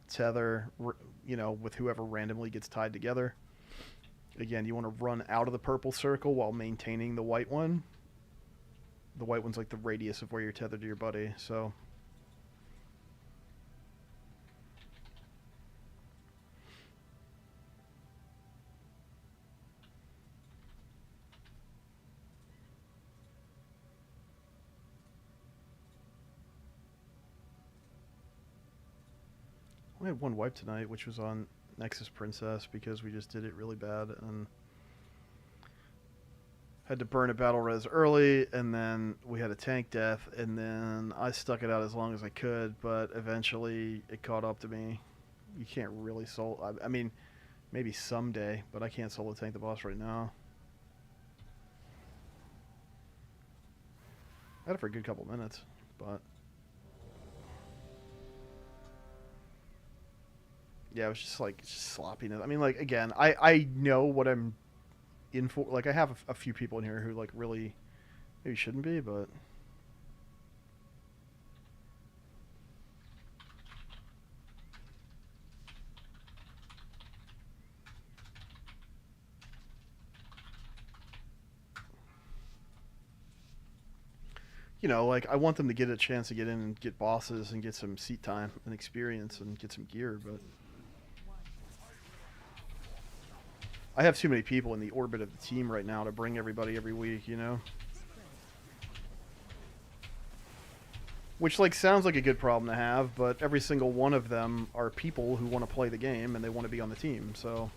tether, you know, with whoever randomly gets tied together. Again, you want to run out of the purple circle while maintaining the white one. The white one's like the radius of where you're tethered to your buddy, so... We had one wipe tonight, which was on Nexus Princess, because we just did it really bad, and... had to burn a battle res early, and then we had a tank death, and then I stuck it out as long as I could, but eventually it caught up to me. You can't really solo... I mean, maybe someday, but I can't solo tank the boss right now. I had it for a good couple minutes, but... Yeah, it was just like, just sloppiness. I mean, like, again, I know what I'm... in for. Like, I have a few people in here who like really maybe shouldn't be, but you know, like, I want them to get a chance to get in and get bosses and get some seat time and experience and get some gear, but I have too many people in the orbit of the team right now to bring everybody every week, you know? Which, like, sounds like a good problem to have, but every single one of them are people who want to play the game and they want to be on the team, so...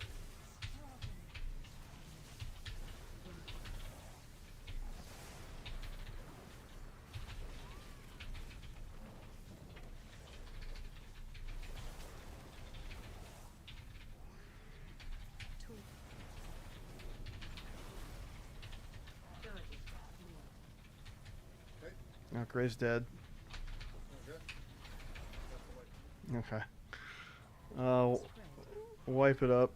Oh, Gray's dead. Okay. Wipe it up.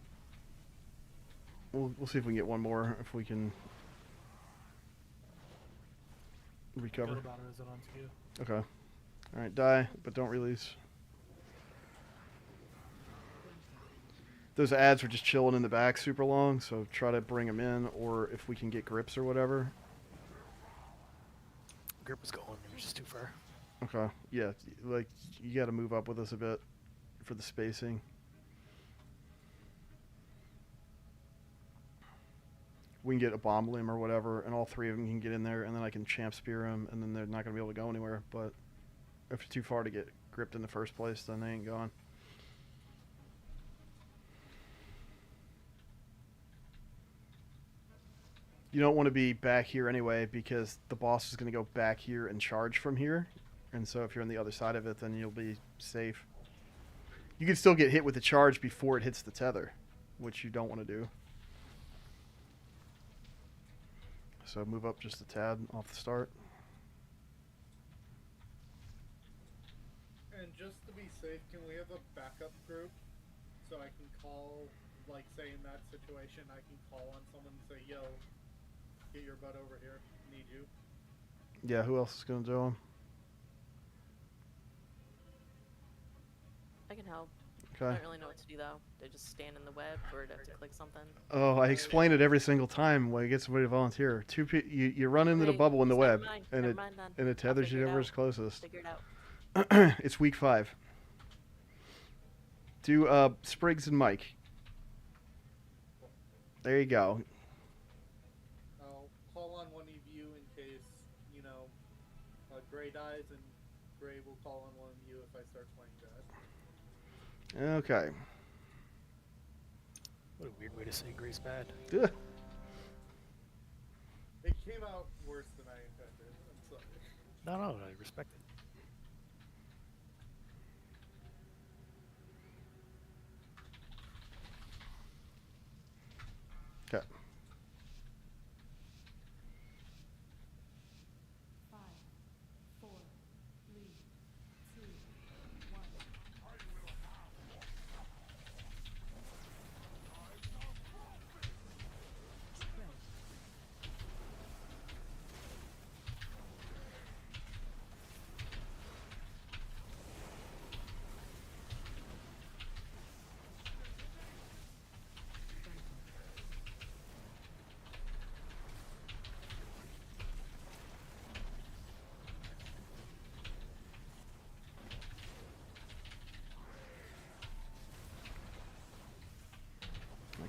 We'll see if we can get one more, if we can recover. Okay. Alright, die, but don't release. those ads were just chilling in the back super long, so try to bring them in, or if we can get grips or whatever. Grip was going, it was just too far. Okay, yeah, like, you gotta move up with us a bit for the spacing. We can get a bomb limb or whatever, and all three of them can get in there, and then I can champ spear them, and then they're not going to be able to go anywhere. But if they're too far to get gripped in the first place, then they ain't going. You don't want to be back here anyway, because the boss is going to go back here and charge from here. And so if you're on the other side of it, then you'll be safe. You can still get hit with the charge before it hits the tether, which you don't want to do. So move up just a tad off the start. And just to be safe, can we have a backup group? So I can call, like, say in that situation, I can call on someone and say, yo, get your butt over here, need you. Yeah, who else is going to do them? I can help. Okay. I don't really know what to do though. Do I just stand in the web, or do I have to click something? Oh, I explain it every single time when I get somebody to volunteer. You run into the Wait, bubble in the web, never and mind then. it I'll tethers figure you it whoever's out. closest. Figure it out. It's week 5. Do Spriggs and Mike. There you go. I'll call on one of you in case, you know, Gray dies, and Gray will call on one of you if I start playing dead. Okay. What a weird way to say Gray's bad. Ugh. It came out worse than I intended. I'm sorry. No, I respect it. Okay. 5, 4, 3, 2, 1.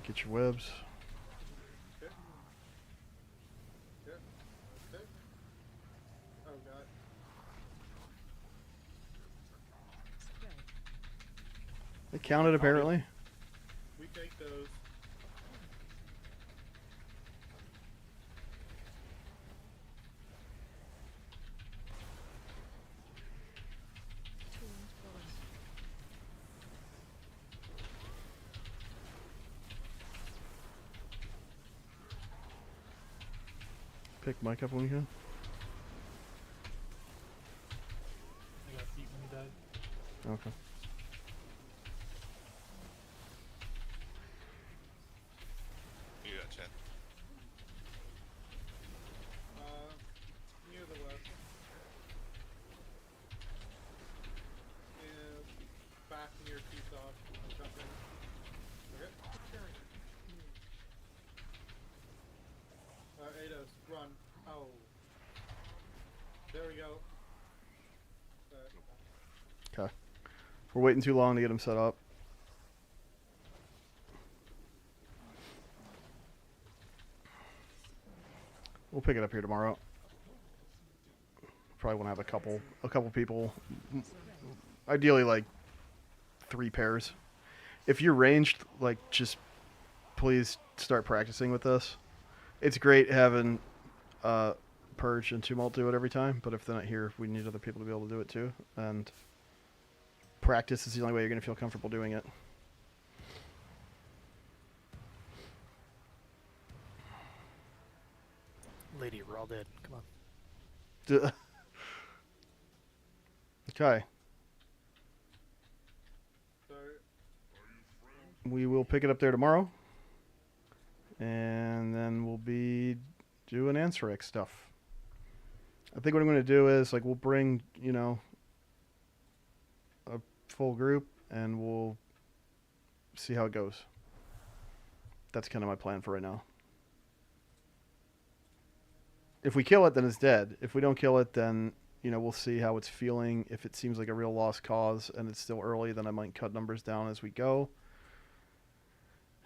Get your webs. Okay. Okay. Okay. Oh god. It counted apparently. We take those. Pick Mike up when you can. I got beat when he died. Okay. You got chat. Near the left. And back near Seesaw. I'm jumping. Okay. Ados, run. Oh. There we go. Okay. We're waiting too long to get him set up. We'll pick it up here tomorrow. Probably want to have a couple people. Ideally, like 3 pairs. If you're ranged, like, just please start practicing with this. It's great having Purge and Tumult do it every time, but if they're not here, we need other people to be able to do it too. And practice is the only way you're going to feel comfortable doing it. Lady, we're all dead. Come on. Okay. We will pick it up there tomorrow. And then we'll be doing Ansarek stuff. I think what I'm going to do is, like, we'll bring, you know, a full group, and we'll see how it goes. That's kind of my plan for right now. If we kill it, then it's dead. If we don't kill it, then, you know, we'll see how it's feeling. If it seems like a real lost cause and it's still early, then I might cut numbers down as we go.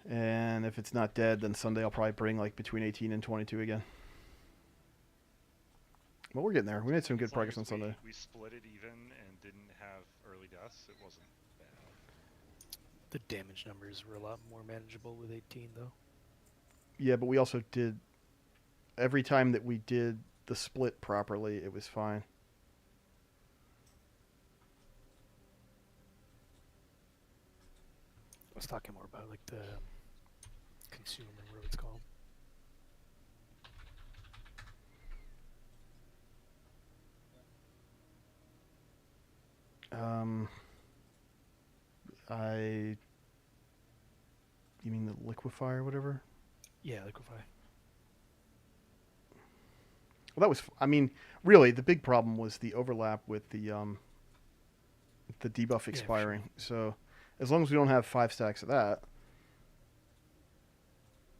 And if it's not dead, then Sunday I'll probably bring like between 18 and 22 again. Well, we're getting there. We made some good As long progress on as Sunday. We split it even and didn't have early deaths. It wasn't bad. The damage numbers were a lot more manageable with 18, though. Yeah, but we also did... Every time that we did the split properly, it was fine. I was talking more about like the consume or whatever it's called. You mean the liquefy or whatever? Yeah, liquefy. Well, that was... I mean, really, the big problem was the overlap with the debuff expiring. So, as long as we don't have 5 stacks of that...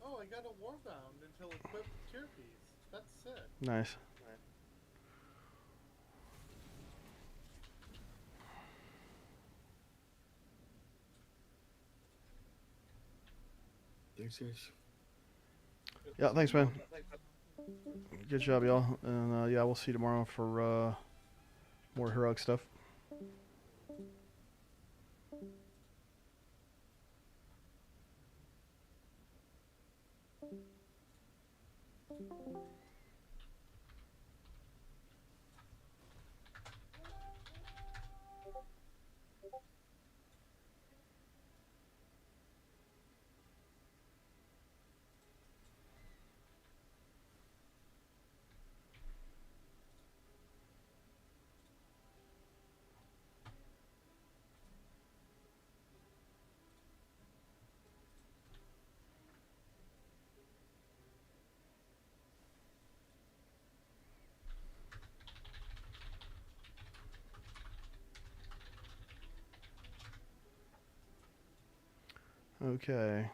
Oh, I got a warbound until equipped tier piece. That's sick. Nice. Thanks, guys. Yeah, thanks, man. Good job, y'all. And yeah, we'll see you tomorrow for more heroic stuff. Okay.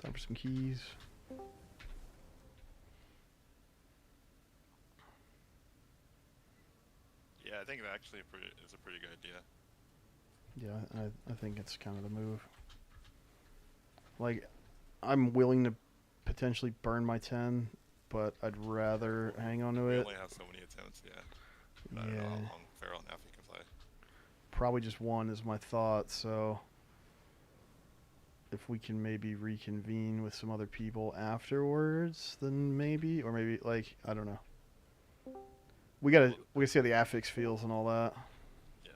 Time for some keys. Yeah, I think that actually is a pretty good idea. Yeah, I think it's kind of the move. Like, I'm willing to potentially burn my 10, but I'd rather hang on to We it. only have so many attempts, yeah. But I don't know how long Feral and Effie can play. Probably just one is my thought, so... If we can maybe reconvene with some other people afterwards, then maybe, or maybe like I don't know. We gotta see how the affix feels and all that. Yeah.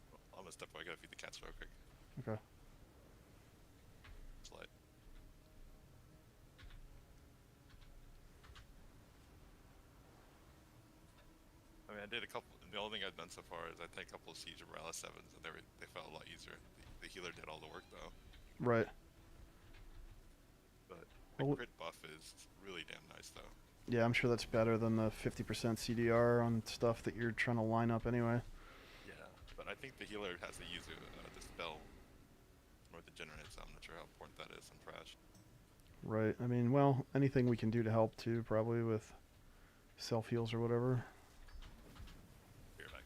Well, I'm gonna step away. I gotta feed the cats real quick. Okay. Slide. I mean, I did a couple. The only thing I've done so far is I take a couple of Siege of Morales 7s, and they felt a lot easier. The healer did all the work though. Right. But the crit buff is really damn nice though. Yeah, I'm sure that's better than the 50% CDR on stuff that you're trying to line up anyway. Yeah, but I think the healer has to use the spell or the generate, so I'm not sure how important that is on Trash. Right. I mean, well, anything we can do to help too, probably with self heals or whatever. Here, back.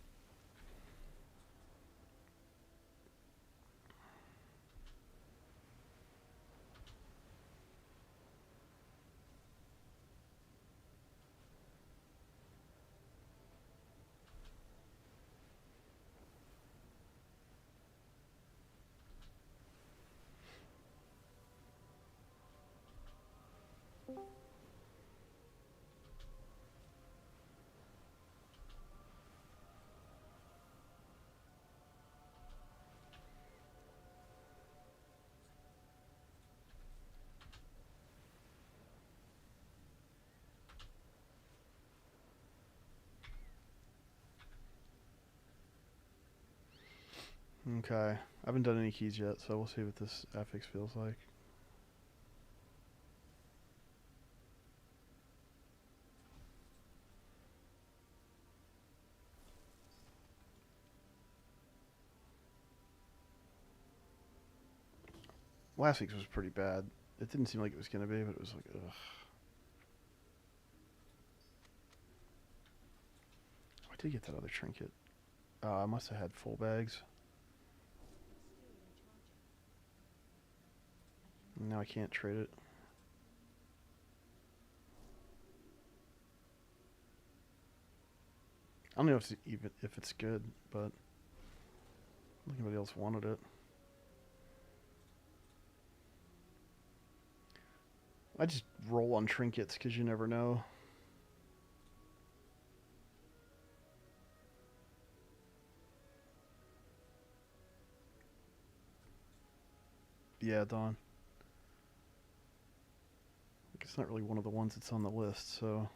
Okay. I haven't done any keys yet, so we'll see what this affix feels like. Last week's was pretty bad. It didn't seem like it was gonna be, but it was like, ugh. I did get that other trinket. I must have had full bags. Now I can't trade it. I don't know if it's good, but I don't think anybody else wanted it. I just roll on trinkets because you never know. Yeah, Dawn. It's not really one of the ones that's on the list, so.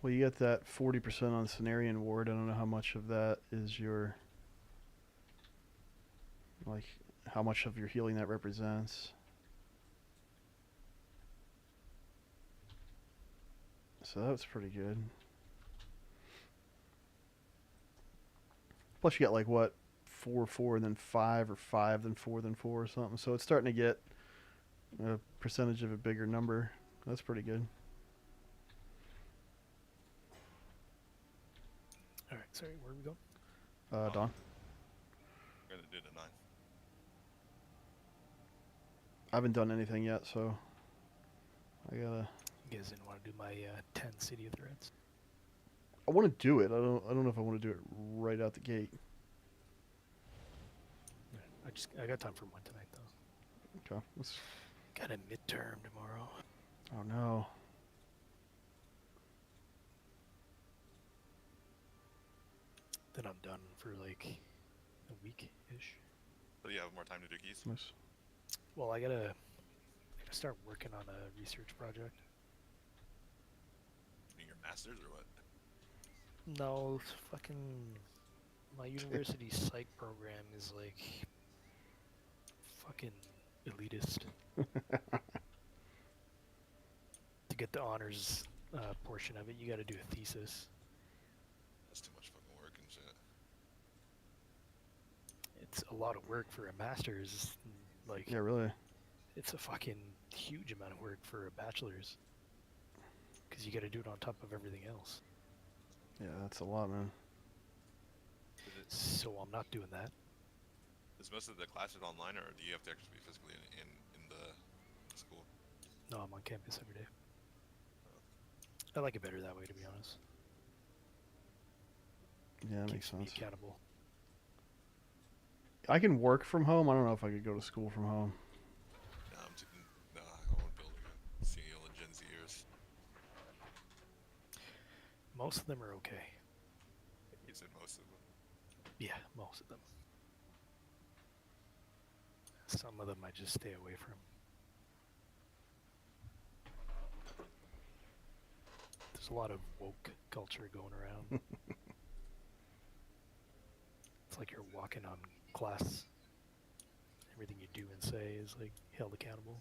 Well, you get that 40% on Cenarian Ward. I don't know how much of that is your, like, how much of your healing that represents. So that was pretty good. Plus you got like what, 4, 4, and then 5, or 5, then 4, then 4 or something. So it's starting to get a percentage of a bigger number. That's pretty good. Alright, sorry, where are we going? Dawn. We're gonna do the 9. I haven't done anything yet, so I gotta. You guys didn't want to do my 10 city of threats? I want to do it. I don't know if I want to do it right out the gate. Yeah, I got time for one tonight though. Okay. Let's... Got a midterm tomorrow. Oh no. Then I'm done for like a week-ish. So you have more time to do keys? Nice. Well, I gotta start working on a research project. Doing your masters or what? No, fucking my university psych program is like fucking elitist. To get the honors portion of it, you got to do a thesis. That's too much fucking work and shit. It's a lot of work for a master's. Like, yeah, really. It's a fucking huge amount of work for a bachelor's. Because you got to do it on top of everything else. Yeah, that's a lot, man. So I'm not doing that. Is most of the classes online, or do you have to actually be physically in the school? No, I'm on campus every day. I like it better that way, to be honest. Yeah, that Keeps makes me sense. accountable. I can work from home. I don't know if I could go to school from home. No, I won't be able to see all the Gen Zers. Most of them are okay. You said most of them. Yeah, most of them. Some of them I just stay away from. There's a lot of woke culture going around. It's like you're walking on glass. Everything you do and say is like held accountable.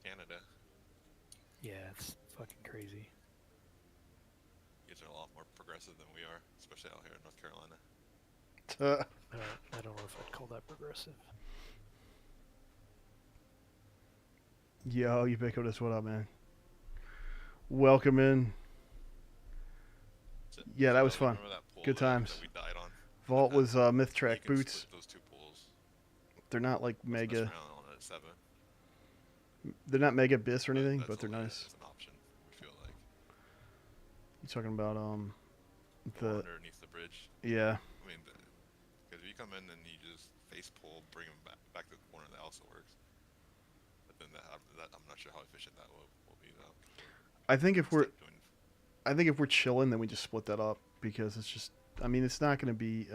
Canada. Yeah, it's fucking crazy. You guys are a lot more progressive than we are, especially out here in North Carolina. I don't know if I'd call that progressive. Yo, Ubiquitous, what up, man? Welcome in. Yeah, that was fun. Good times. That we died on? Vault was Myth Track You can boots. split those two pools. They're not like Let's mess mega. around on it at 7. They're not mega bis or anything, That's but they're only- nice. That's an option, I feel like. You talking about Go the underneath the bridge. yeah. I mean, because if you come in and you just face pull, bring them back to the corner, that also works. But then I'm not sure how efficient that will be though. I think if we're chilling, then we just split that up because it's just. I mean, it's not going to be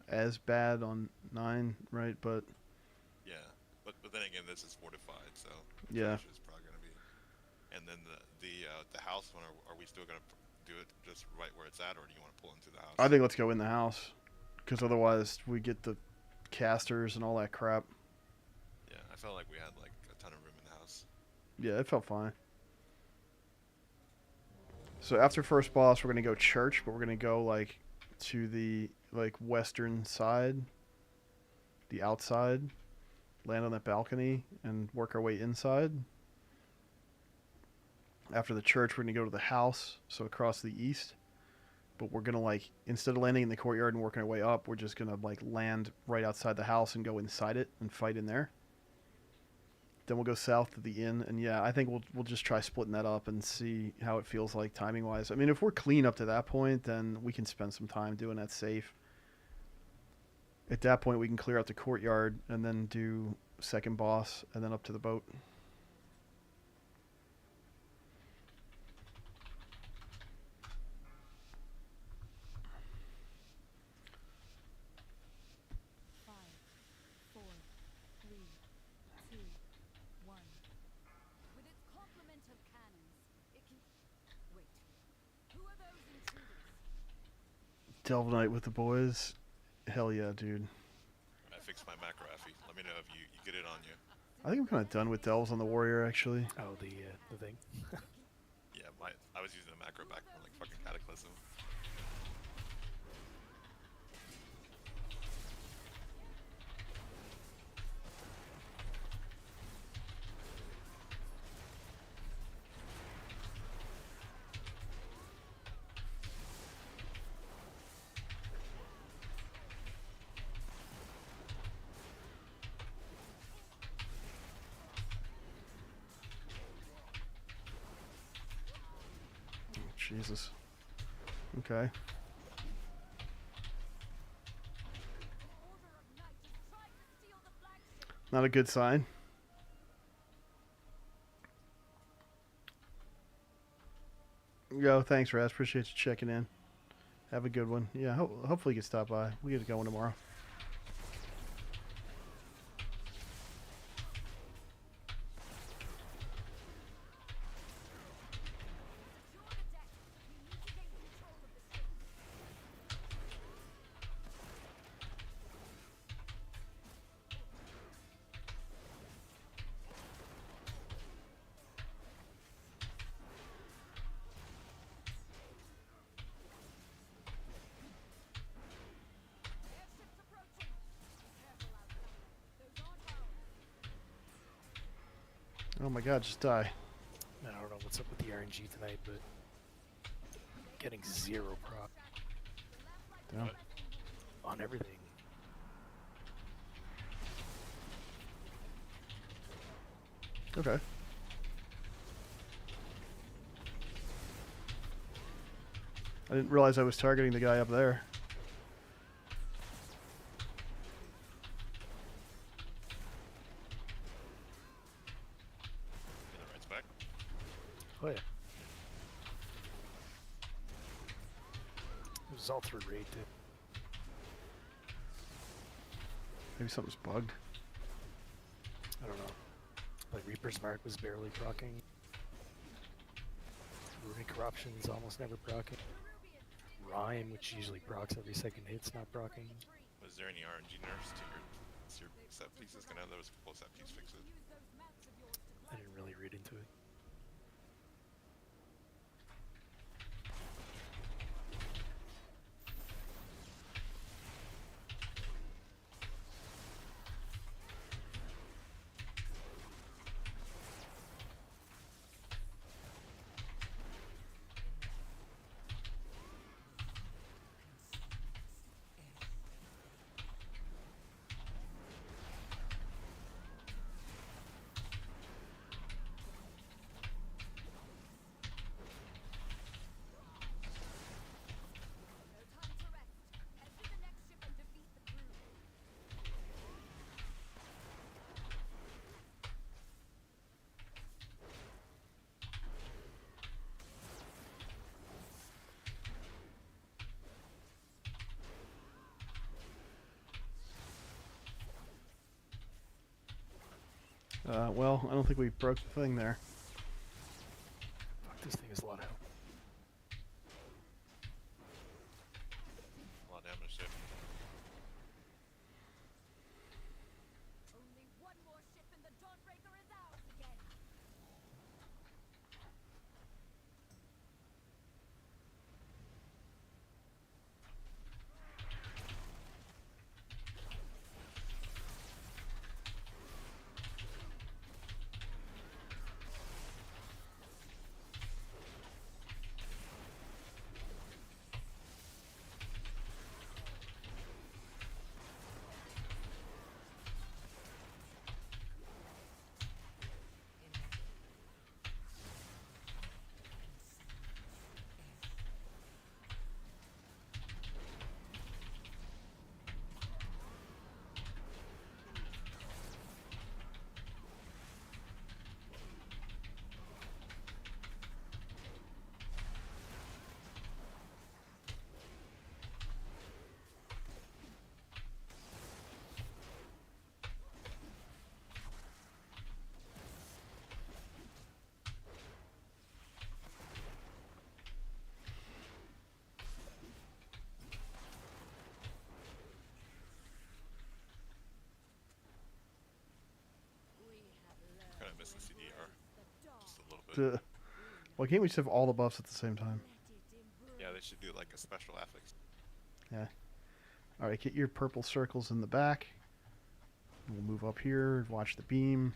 as bad on 9, right? But yeah, But then again, this is fortified, so Yeah. is probably gonna be. And then the house one, are we still gonna do it just right where it's at, or do you want to pull into the house? I think let's go in the house, because otherwise we get the casters and all that crap. Yeah, I felt like we had like a ton of room in the house. Yeah, it felt fine. So after first boss, we're gonna go church, but we're gonna go like to the like western side, the outside, land on that balcony, and work our way inside. After the church, we're gonna go to the house, so across the east. But we're gonna like, instead of landing in the courtyard and working our way up, we're just gonna like land right outside the house and go inside it and fight in there. Then we'll go south to the inn, and yeah, I think we'll just try splitting that up and see how it feels like timing wise. I mean, if we're clean up to that point, then we can spend some time doing that safe. At that point, we can clear out the courtyard and then do second boss and then up to the boat. Delve Night with the boys. Hell yeah, dude. I fixed my macro affix. Let me know if you get it on you. I think I'm kind of done with delves on the warrior, actually. Oh, the thing. Yeah, I was using the macro back for like fucking Cataclysm. Jesus. Okay. Not a good sign. Yo, thanks, Raz. Appreciate you checking in. Have a good one. Yeah, hopefully you can stop by. We get going tomorrow. Oh my god, just die. I don't know what's up with the RNG tonight, but getting 0 proc. Damn. On everything. Okay. I didn't realize I was targeting the guy up there. Oh yeah. It was all through raid too. Maybe something's bugged. I don't know. Like Reaper's Mark was barely proccing. Runic Corruption's almost never proccing. Rhyme, which usually procs every second hit's not proccing. Was there any RNG nerfs to your set pieces? I know there was a couple set piece fixes. I didn't really read into it. Well, I don't think we broke the thing there. Fuck, this thing is a lot of help. A lot of damage too. Only one more ship and the Dawnbreaker is ours again. Kind of miss the CDR. Just a little bit. Why can't we just have all the buffs at the same time? Yeah, they should do like a special affix. Yeah. Alright, get your purple circles in the back. We'll move up here, watch the beam.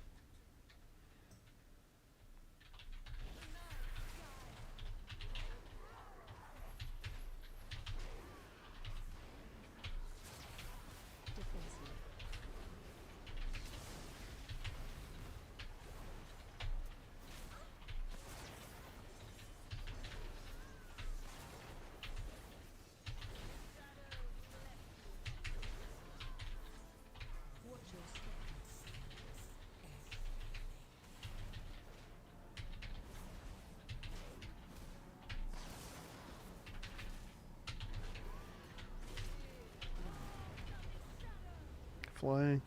Flying.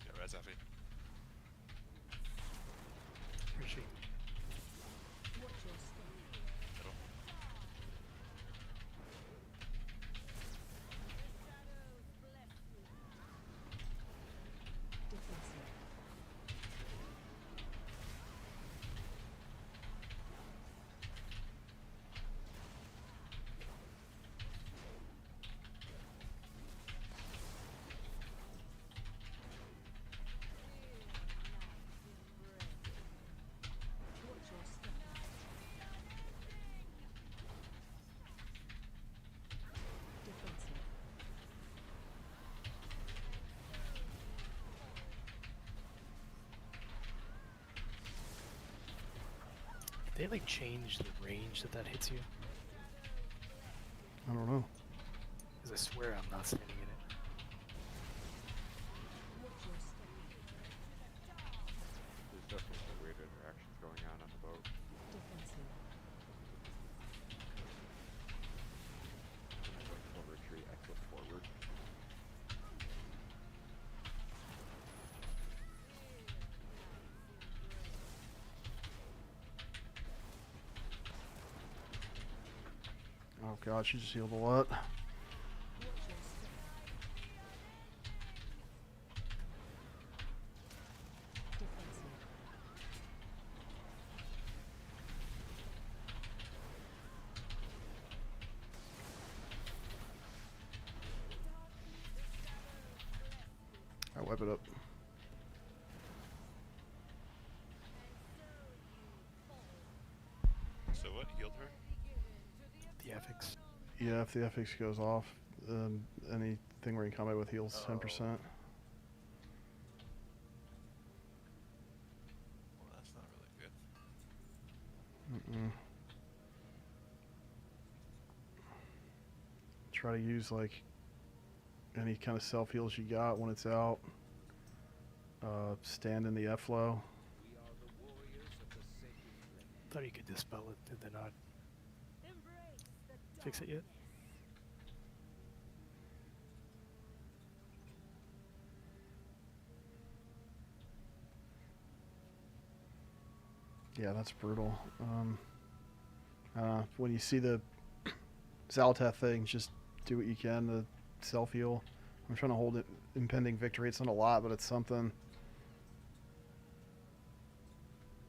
Yeah, res Effie. Where's she? Middle. Did they like change the range that hits you? I don't know. Because I swear I'm not standing in it. There's definitely some weird interactions going on the boat. Like retreat, exit forward. Oh god, she just healed a lot. I wipe it up. So what healed her? The affix. Yeah, if the FX goes off, anything we're in combat with heals 10%. Well, that's not really good. Mm-mm. Try to use like any kind of self heals you got when it's out. Stand in the F flow. Thought you could dispel it. Did they not fix it yet? Yeah, that's brutal. When you see the Zalatath thing, just do what you can to self-heal. I'm trying to hold it impending victory. It's not a lot, but it's something.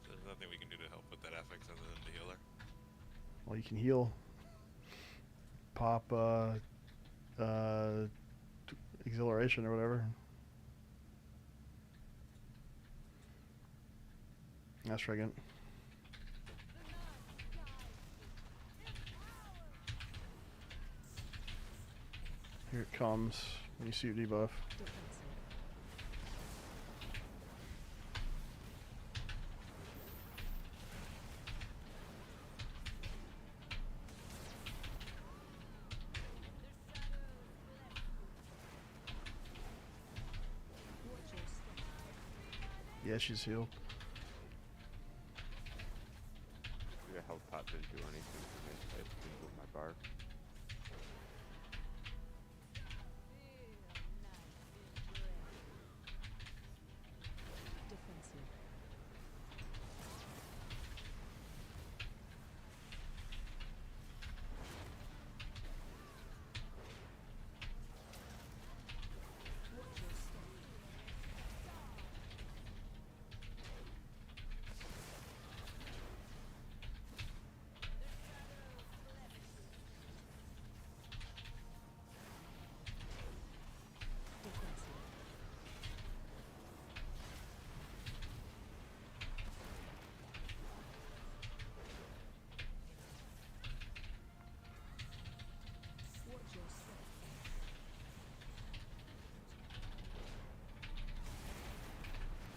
So there's nothing we can do to help with that affix other than the healer. Well, you can heal. Pop exhilaration or whatever. That's friggin'. Here it comes when you see your debuff. Yeah, she's healed. The health pot didn't do anything to me. I didn't with my bar.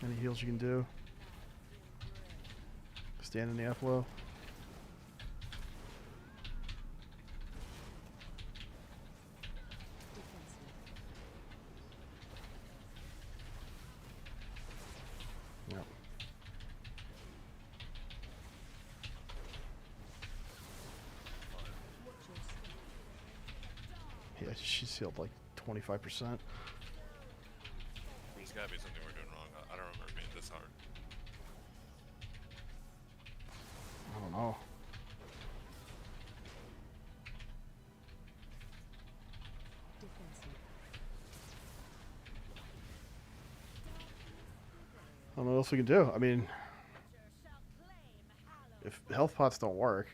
Any heals you can do. Stand in the F low. Yep. Yeah, she's healed like 25%. There's gotta be something we're doing wrong. I don't remember being this hard. I don't know. I don't know what else we can do. I mean, if health pots don't work,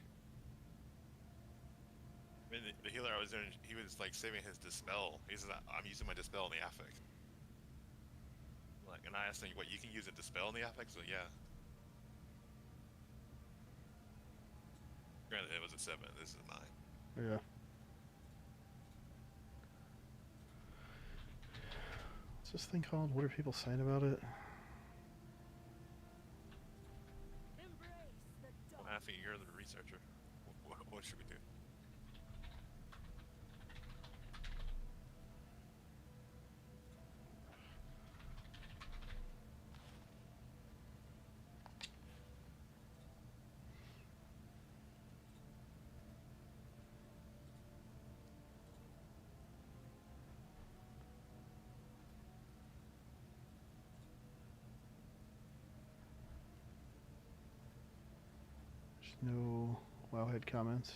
I mean, the healer I was doing, he was like saving his dispel. He says, I'm using my dispel in the affix. Like, and I asked him, what, you can use a dispel in the affix? So yeah. Granted, it was a 7. This is a 9. yeah. What's this thing called? What are people saying about it? Well, I think you're the researcher. What should we do? There's no wowhead comments.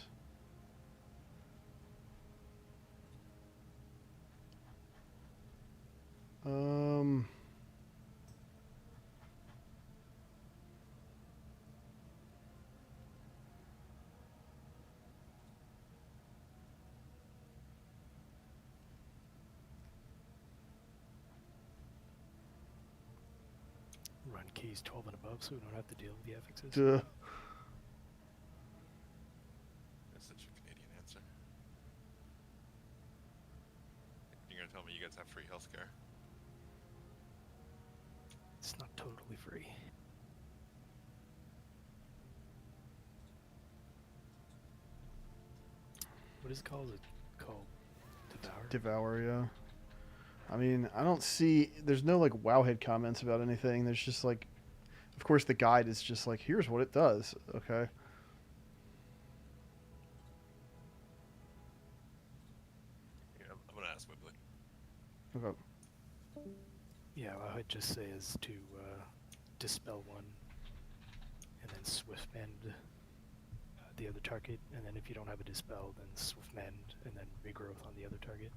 Run keys 12 and above so we don't have to deal with the affixes. Duh. That's such a Canadian answer. You're gonna tell me you guys have free healthcare? It's not totally free. What is it called? Is it called Devour? Devour, yeah. I mean, I don't see. There's no like wowhead comments about anything. There's just like, of course, the guide is just like, here's what it does. Okay. Yeah, I'm gonna ask Wibbly. Okay. Yeah, what I'd just say is to dispel one, and then swift mend the other target, and then if you don't have a dispel, then swift mend, and then regrowth on the other target.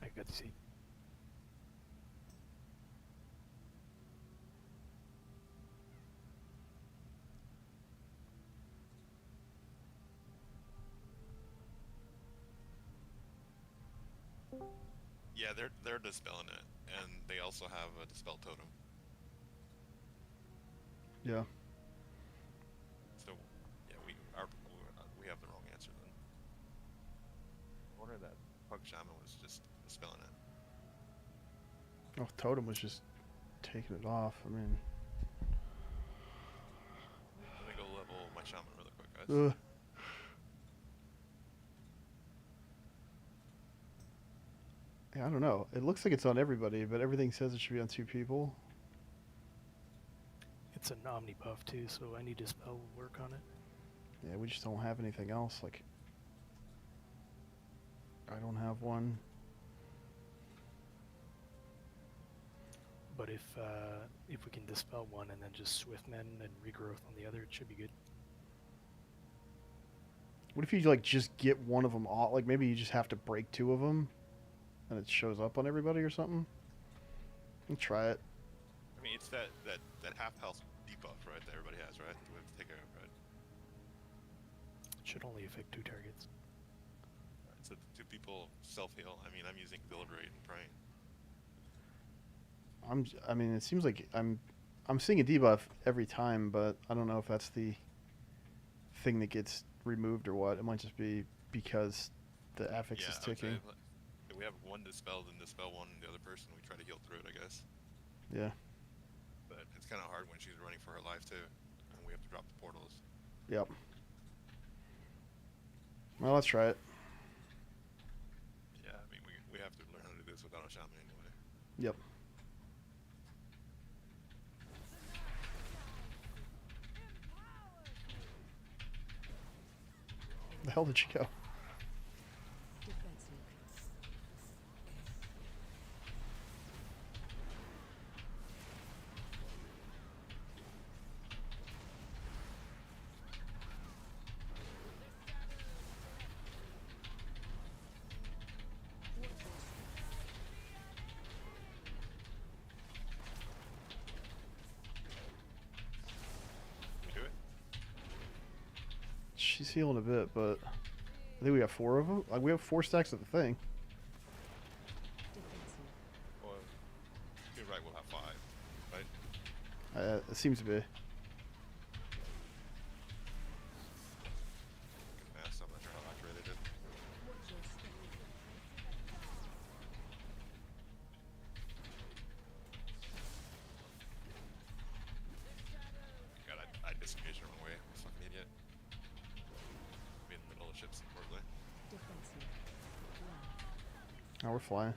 I got to see. Yeah, they're dispelling it, and they also have a dispel totem. Yeah. So, yeah, we have the wrong answer then. I wonder that Pug Shaman was just dispelling it. Oh, Totem was just taking it off. I mean. Let me go level my Shaman really quick, guys. Yeah, I don't know. It looks like it's on everybody, but everything says it should be on 2 people. It's an omni buff too, so any dispel will work on it. Yeah, we just don't have anything else. Like, I don't have one. But if we can dispel one and then just swift mend and regrowth on the other, it should be good. What if you like just get one of them off? Like maybe you just have to break 2 of them, and it shows up on everybody or something. Let's try it. I mean, it's that half health debuff, right? That everybody has, right? We have to take care of, right? It should only affect 2 targets. Alright, so 2 people self heal. I mean, I'm using deliberate and praying. I mean, it seems like I'm seeing a debuff every time, but I don't know if that's the thing that gets removed or what. It might just be because the affix is ticking. We have one dispelled and dispel one, and the other person we try to heal through it, I guess. Yeah. But it's kind of hard when she's running for her life too, and we have to drop the portals. Yep. Well, let's try it. Yeah, I mean, we have to learn how to do this without a shaman anyway. Yep. The hell did she go? She's healing a bit, but I think we got 4 of them. Like we have 4 stacks of the thing. Well, you're right. We'll have 5, right? It seems to be. Mass, I'm not sure how accurate it is. God, I disengaged the wrong way. I'm a fucking idiot. Be in the middle of the ships, importantly. Oh, we're flying.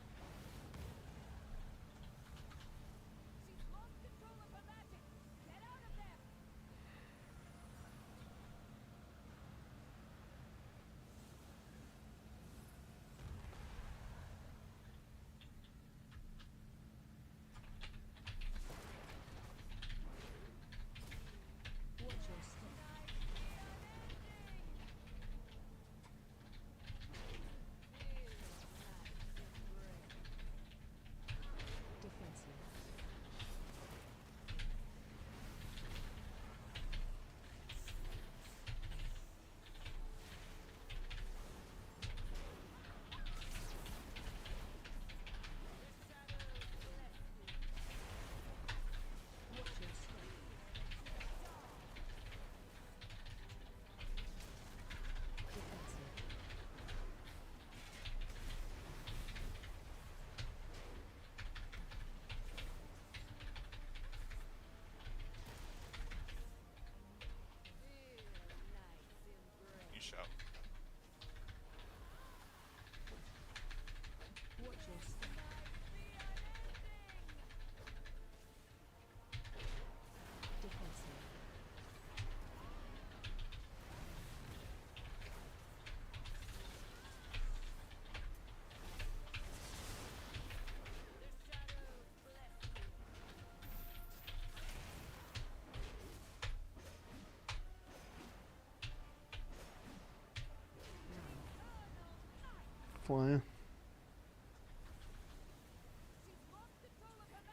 flying.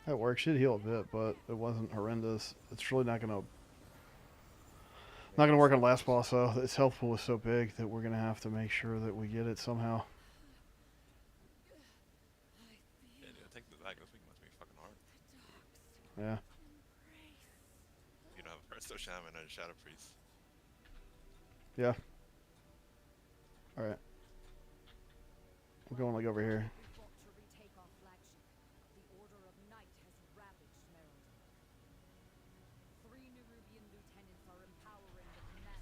That works. Should heal a bit, but it wasn't horrendous. It's really not gonna work on last boss though. Its health pool is so big that we're gonna have to make sure that we get it somehow. Yeah, dude, I think the lag this week must be fucking hard. Yeah. You don't have a Resto Shaman and a Shadow Priest. Yeah. Alright. We're going like over here. We've got to retake our flagship. The Order of Night has ravaged Nerub-ar. 3 Nerubian lieutenants are empowering the command.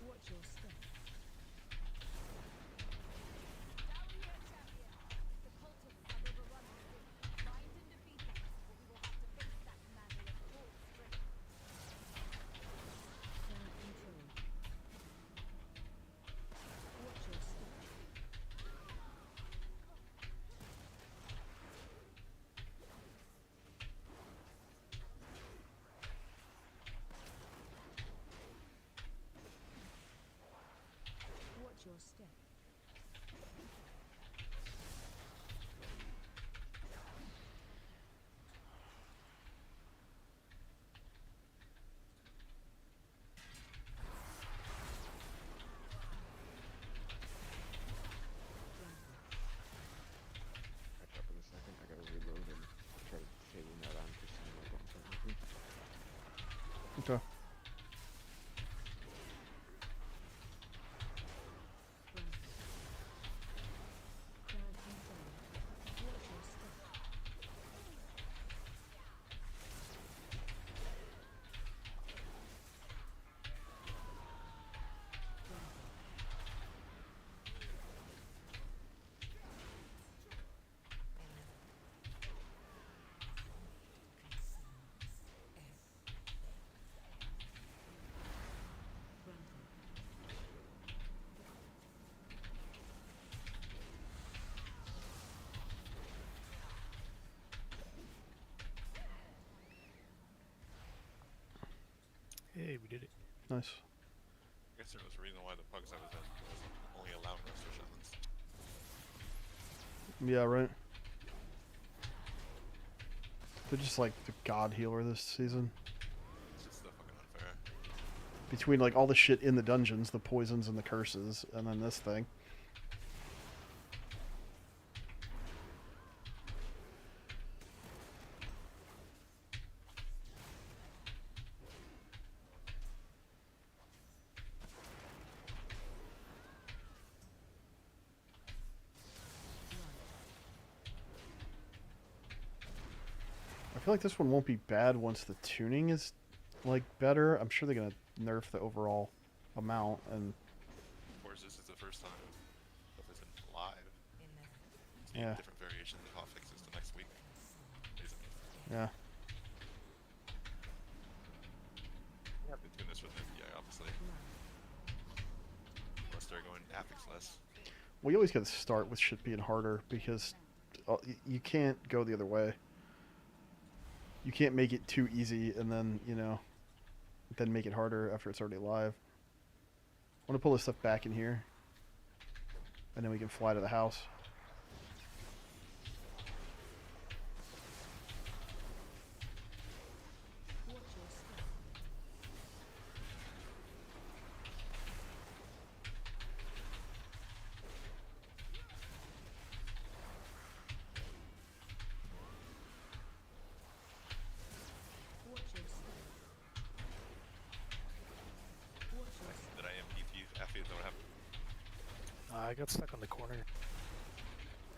Watch your step. Down here, champion. The cultists have overrun the city. Find and defeat them, or we will have to face that commander at full strength. Watch your step. Watch your step. Catch up in a second. I gotta reload and try to table that on for some more going technically. Okay. Hey, we did it. Nice. I guess there was a reason why the pugs I was in was only allowing Resto Shamans. Yeah, right. They're just like the god healer this season. It's just so fucking unfair. Between like all the shit in the dungeons, the poisons and the curses, and then this thing. I feel like this one won't be bad once the tuning is like better. I'm sure they're gonna nerf the overall amount, and Of course, this is the first time stuff isn't live. Yeah. Different variations of affixes the next week. Amazing. yeah. You have to tune this with MPI, obviously. Unless they're going affix less. We always gotta start with shit being harder because you can't go the other way. You can't make it too easy and then, you know, then make it harder after it's already live. I want to pull this stuff back in here, and then we can fly to the house. Did I MPT after that what happened? I got stuck on the corner.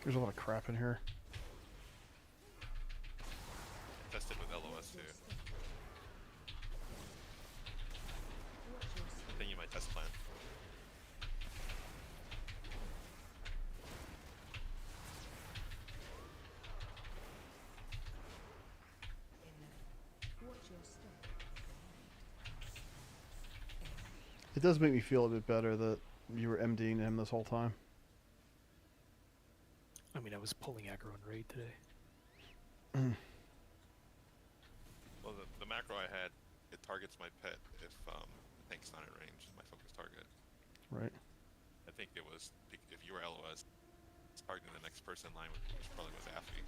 There's a lot of crap in here. Tested with LOS too. Continue my test plan. It does make me feel a bit better that you were MDing him this whole time. I mean, I was pulling aggro on raid today. Well, the macro I had, it target's my pet if the tank's not in range. My focus target. Right. I think it was if you were LOS, targeting the next person in line, which probably was Affy.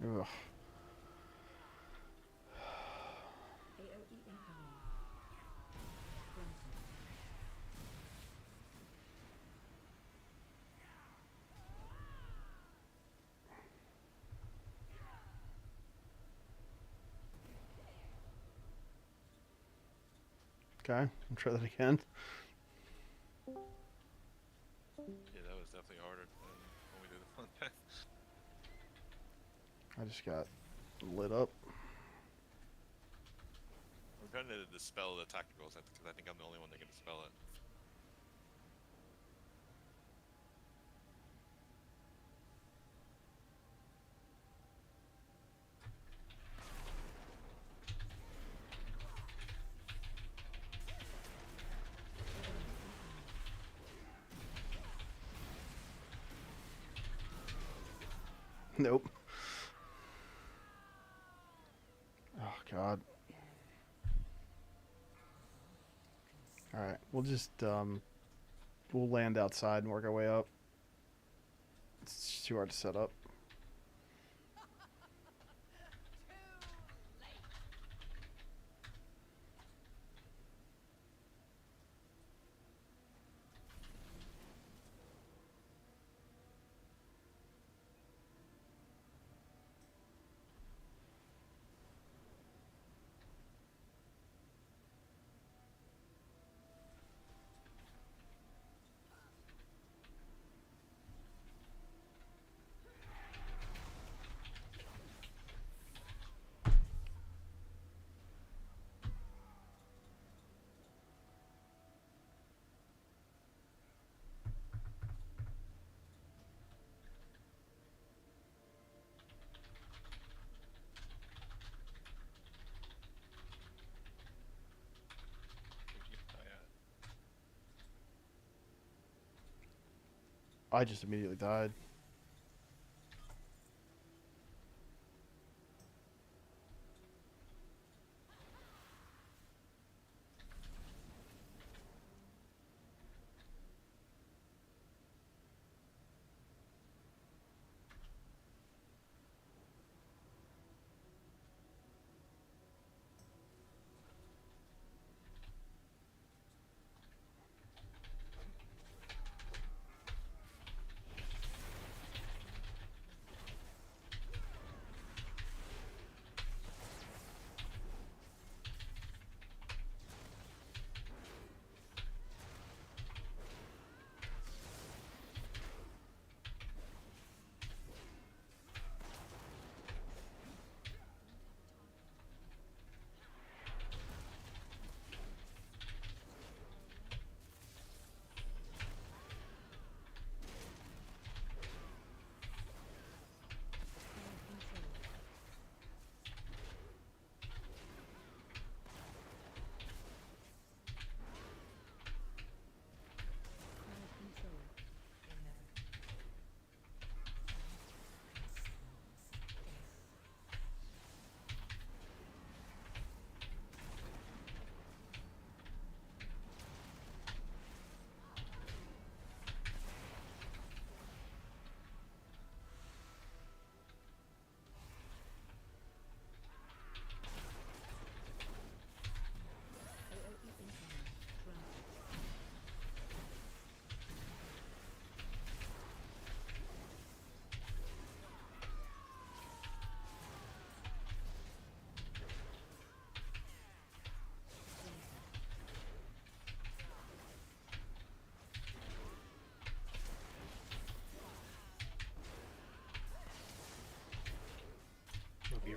Ugh. Okay, I'll try that again. Yeah, that was definitely harder than when we did the fun pack. I just got lit up. I'm trying to dispel the tacticals because I think I'm the only one that can dispel it. Nope. Oh God. All right, we'll just we'll land outside and work our way up. It's too hard to set up. I just immediately died.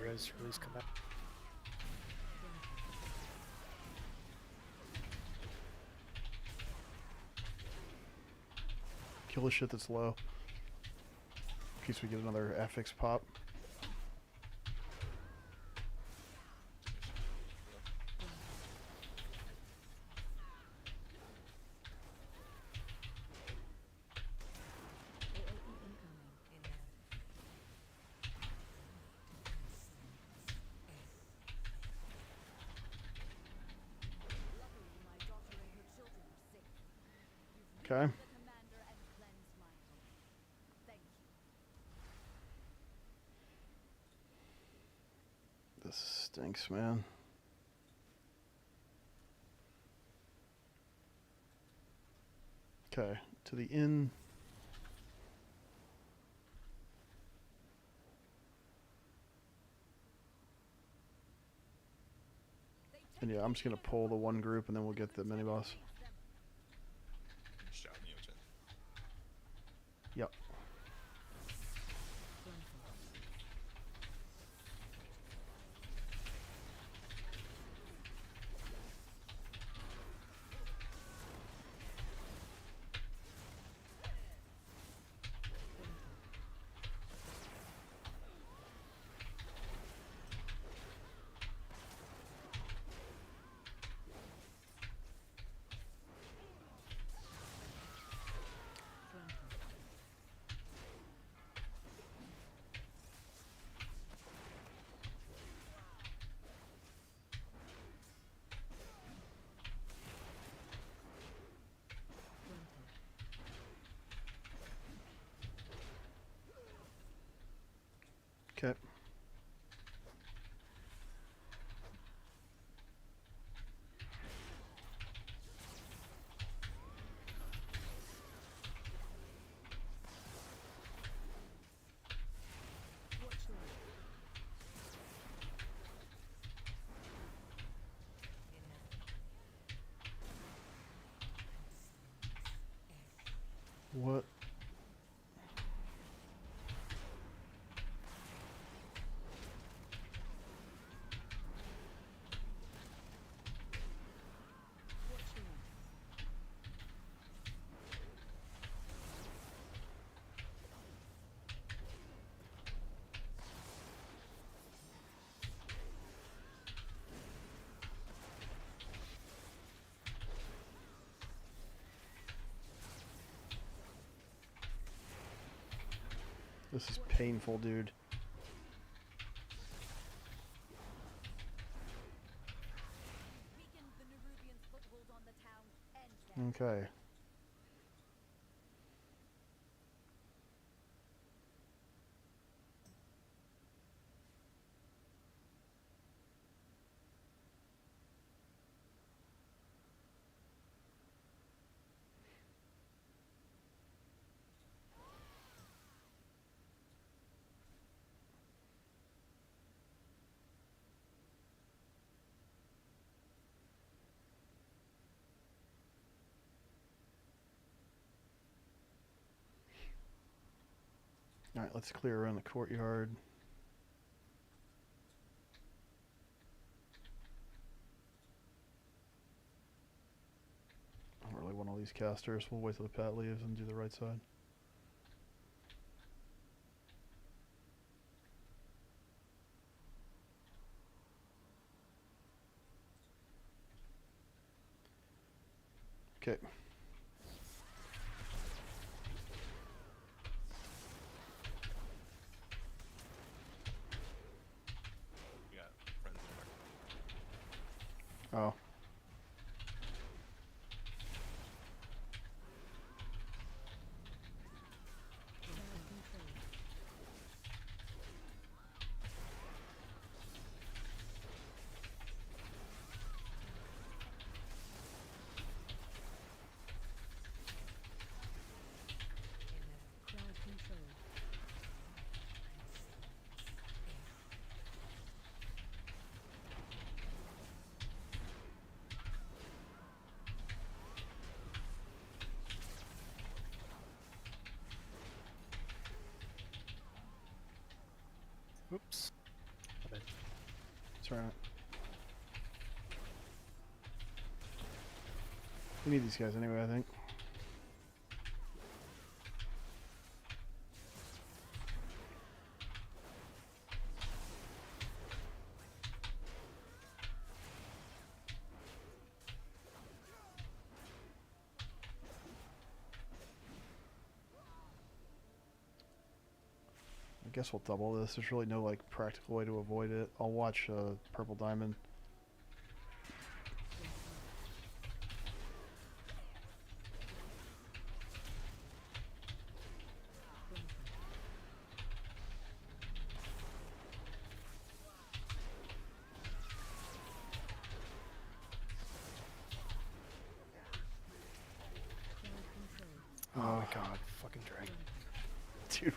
Res release come out. Kill the shit that's low. In case we get another affix pop. Okay. This stinks, man. Okay, to the inn. And yeah, I'm just gonna pull the one group and then we'll get the mini boss. Yep. Okay. What? This is painful, dude. Okay. All right, let's clear around the courtyard. I don't really want all these casters. We'll wait till the Pat leaves and do the right side. Okay. Oh. Oops. My bad. That's right. We need these guys anyway, I think. guess we'll double this. There's really no like practical way to avoid it. I'll watch Purple Diamond. Oh my god, fucking dragon. Dude.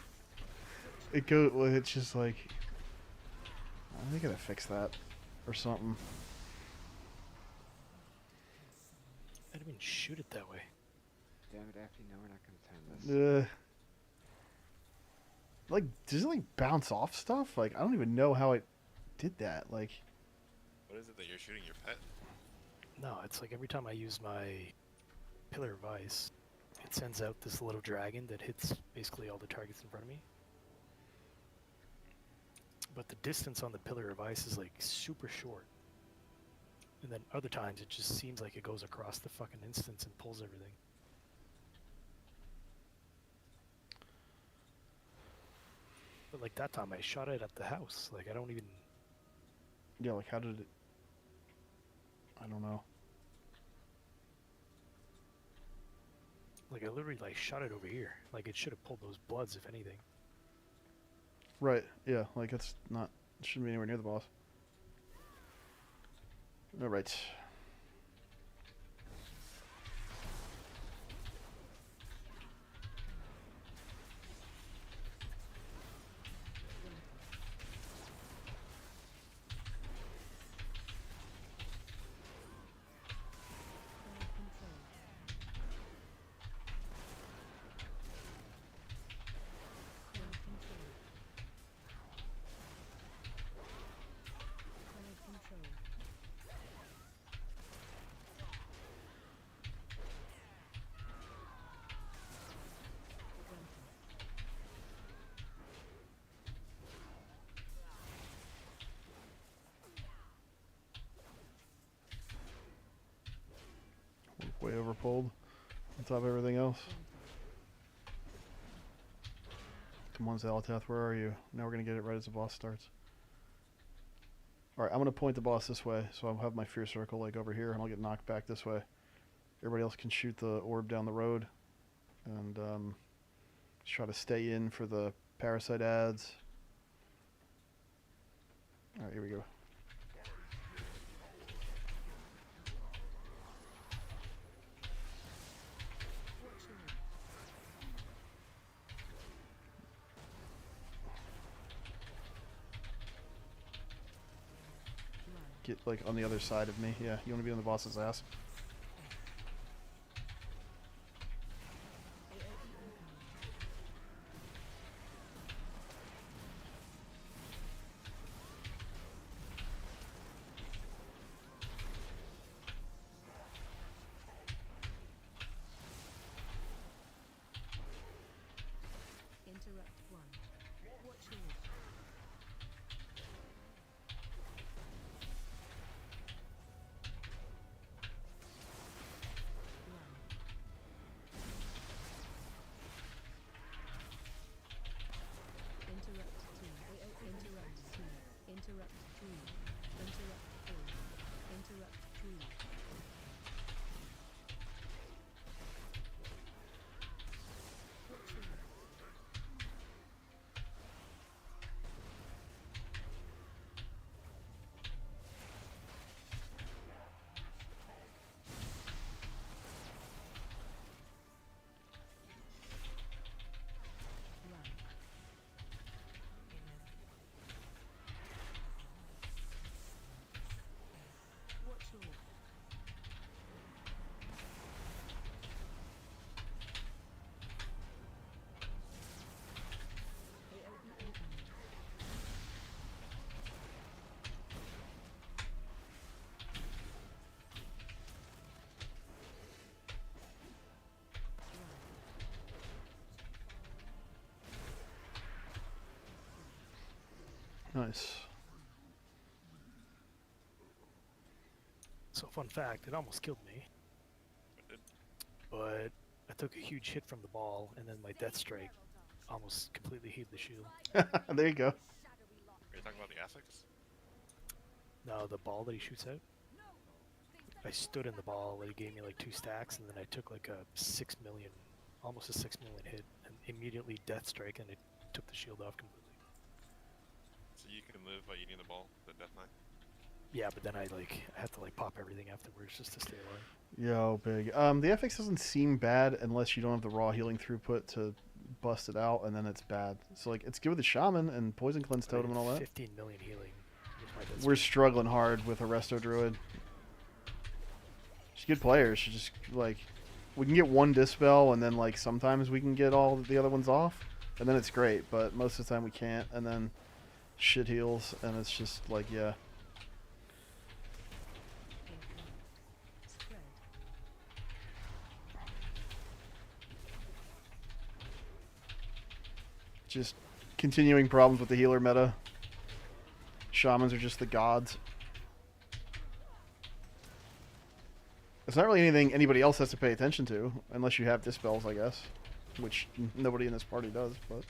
It go. Well, it's just like. I gotta fix that. Or something. I didn't even shoot it that way. Damn it, Afty, no, we're not gonna time this. Like, does it like bounce off stuff? Like, I don't even know how it did that. Like. What is it that you're shooting your pet? No, it's like every time I use my Pillar of Ice, it sends out this little dragon that hits basically all the targets in front of me. But the distance on the Pillar of Ice is like super short. And then other times it just seems like it goes across the fucking instance and pulls everything. But like that time I shot it at the house. Like I don't even... Yeah, like how did it... I don't know. Like I literally like shot it over here. Like it should have pulled those bloods if anything. Right, yeah, like it's not... It shouldn't be anywhere near the boss. Alright. Way overpulled on top of everything else. Come on, Zalatath, where are you? Now we're going to get it right as the boss starts. Alright, I'm going to point the boss this way, so I'll have my fear circle like over here, and I'll get knocked back this way. Everybody else can shoot the orb down the road. And just try to stay in for the parasite ads. Alright, here we go. Get like on the other side of me. Yeah, you want to be on the boss's ass. Interrupt one. Watch your Nice. So fun fact, it almost killed me. But I took a huge hit from the ball, and then my death strike almost completely healed the shield. There you go. Are you talking about the affix? No, the ball that he shoots out. I stood in the ball, and it gave me like 2 stacks, and then I took like a 6 million, almost a 6 million hit, and immediately death strike, and it took the shield off completely. So you can live by eating the ball, the death knight? Yeah, but then I had to like pop everything afterwards just to stay alive. Yo, big. The FX doesn't seem bad unless you don't have the raw healing throughput to bust it out, and then it's bad. So like, it's good with the shaman and poison cleanse totem and all that. 15 million healing. With my death We're strike. struggling hard with a resto druid. She's good players. She just like, we can get one dispel, and then like sometimes we can get all the other ones off, and then it's great. But most of the time we can't, and then shit heals, and it's just like, yeah. Just continuing problems with the healer meta. Shamans are just the gods. It's not really anything anybody else has to pay attention to, unless you have dispels, I guess. Which nobody in this party does, but...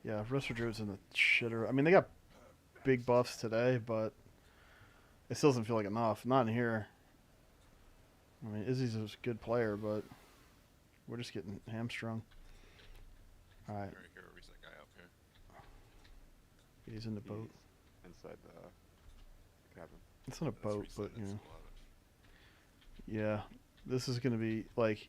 Yeah, Resto Druid's in the shitter. I mean, they got big buffs today, but it still doesn't feel like enough. Not in here. I mean, Izzy's a good player, but we're just getting hamstrung. Alright. Where's that guy out here? He's in the boat. Inside the cabin. It's not a boat, but, you know. Yeah, this is going to be, like...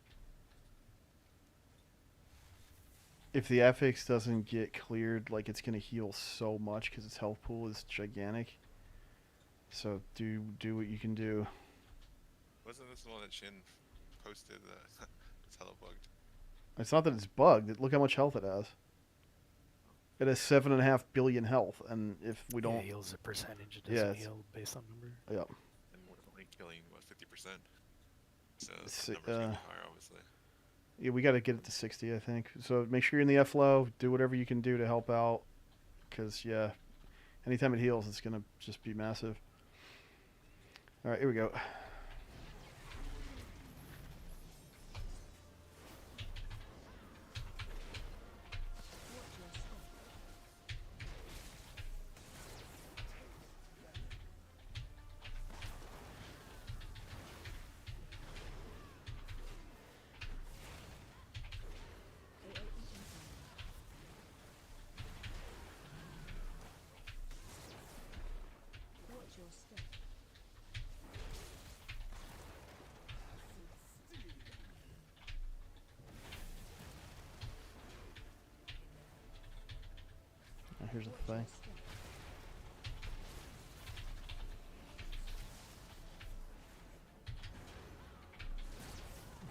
If the affix doesn't get cleared, like, it's going to heal so much because its health pool is gigantic. So do what you can do. Wasn't this the one that Shin posted that it's hella bugged? It's not that it's bugged. Look how much health it has. It has 7.5 billion health, and if we don't... Yeah, it heals a percentage. It doesn't heal based on number. Yep. And we're only killing, what, 50%? So Si- the number's gonna be higher, obviously. Yeah, we got to get it to 60, I think. So make sure you're in the F-low. Do whatever you can do to help out. Because, yeah, anytime it heals, it's going to just be massive. All right, here we go. Here's the thing.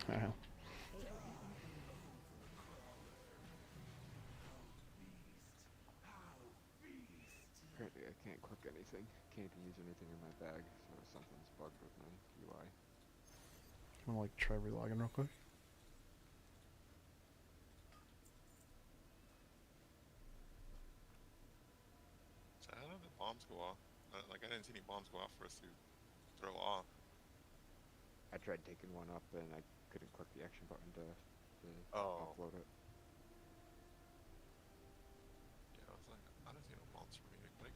Wow. Apparently I can't click anything. Can't even use anything in my bag, so something's bugged with my UI. I'm gonna like try relogging real quick. So how did the bombs go off? Like, I didn't see any bombs go off for us to throw off. I tried taking one up and I couldn't click the action button to upload it. Yeah, I was like, I don't see no bombs for me to click.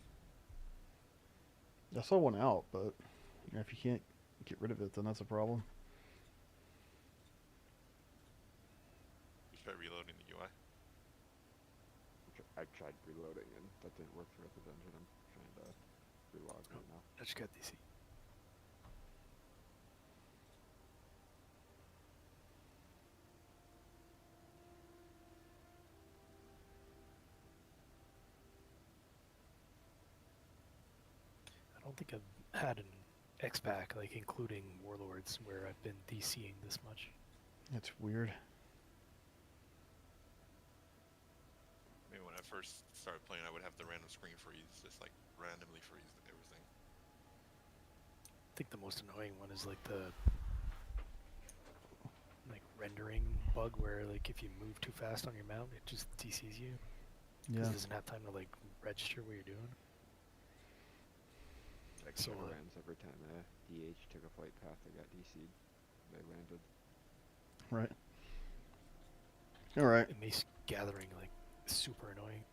I saw one out, but you know, if you can't get rid of it, then that's a problem. You try reloading the UI. I tried reloading and that didn't work throughout the dungeon. I'm trying to relog right now. I just got DC. I don't think I've had an X-Pack, like including Warlords, where I've been DCing this much. It's weird. Maybe when I first started playing, I would have the random screen freeze, just like randomly freeze everything. I think the most annoying one is like the rendering bug where like if you move too fast on your mount, it just DCs you. Yeah. It doesn't have time to like register what you're doing. Like So, runs every time a DH took a flight path that got DC'd. They landed. Right. Alright. It makes gathering like super annoying.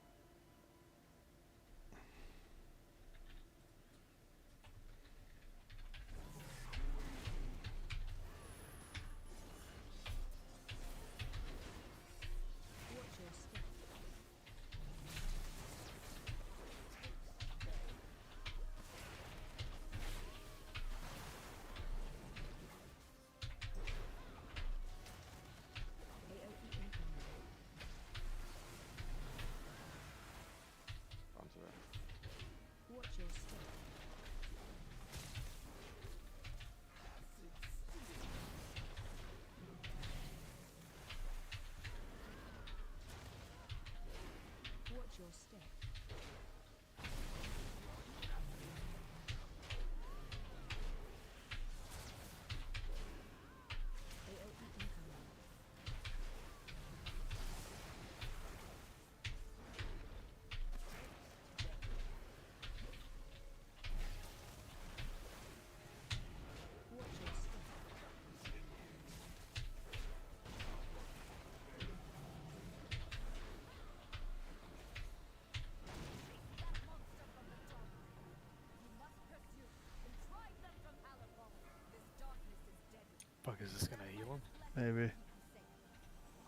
Fuck, is this gonna heal him? Maybe.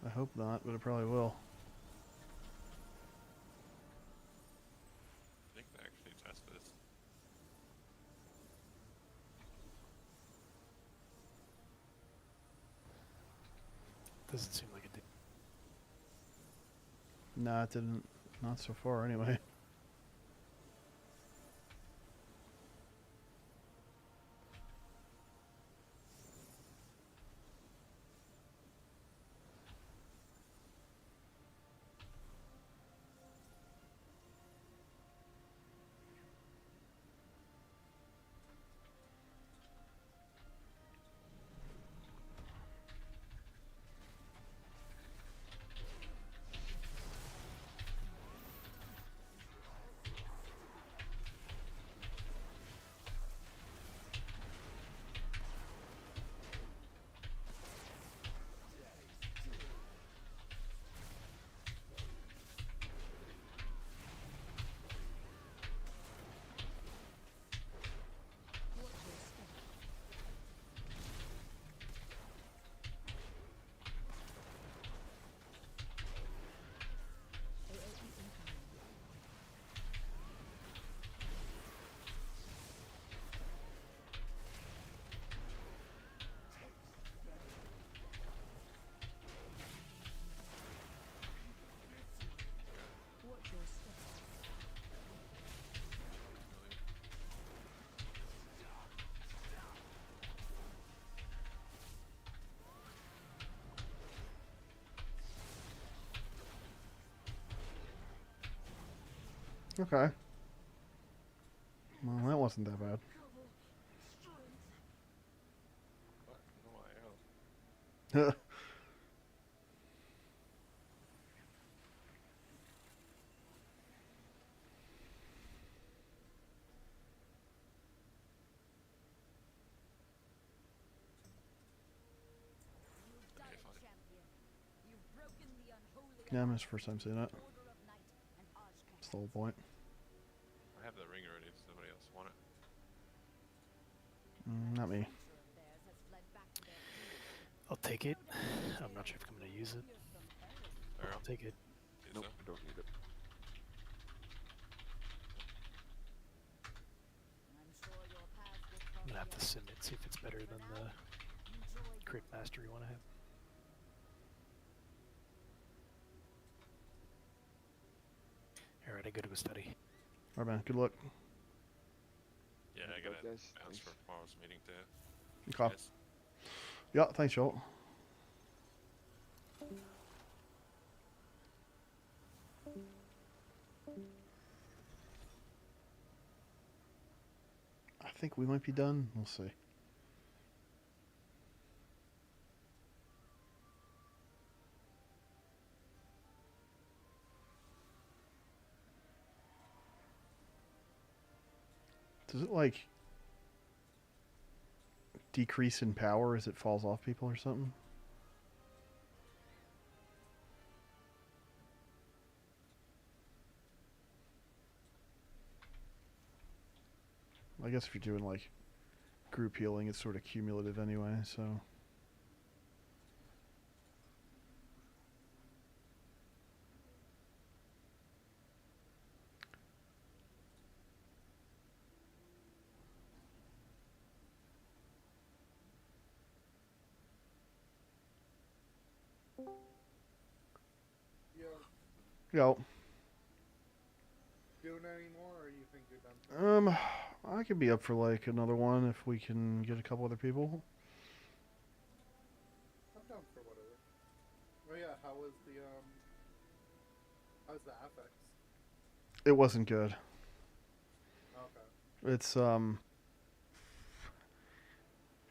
I hope not, but it probably will. I think they actually test this. Doesn't seem like it did. Nah, it didn't. Not so far, anyway. Okay. Well, that wasn't that bad. What? No IO. Yeah, it's the first time seeing it. That's the whole point. I have the ring already, if somebody else want it. Not me. I'll take it. I'm not sure if I'm gonna use it. I'll take it. Nope, I don't need it. I'm gonna have to sim it, see if it's better than the Crit Mastery one I have. Alright, I gotta go study. Alright, man. Good luck. Yeah, I gotta Yes, Thanks for tomorrow's meeting too. Okay. Yes. Yeah, thanks, Joel. I think we might be done. We'll see. Does it like decrease in power as it falls off people or something? I guess if you're doing like group healing, it's sort of cumulative anyway, so. Yo. Doing any more, or you think you're done? I could be up for like another one if we can get a couple other people. I'm down for whatever. Oh yeah, how's the affix? It wasn't good. Okay.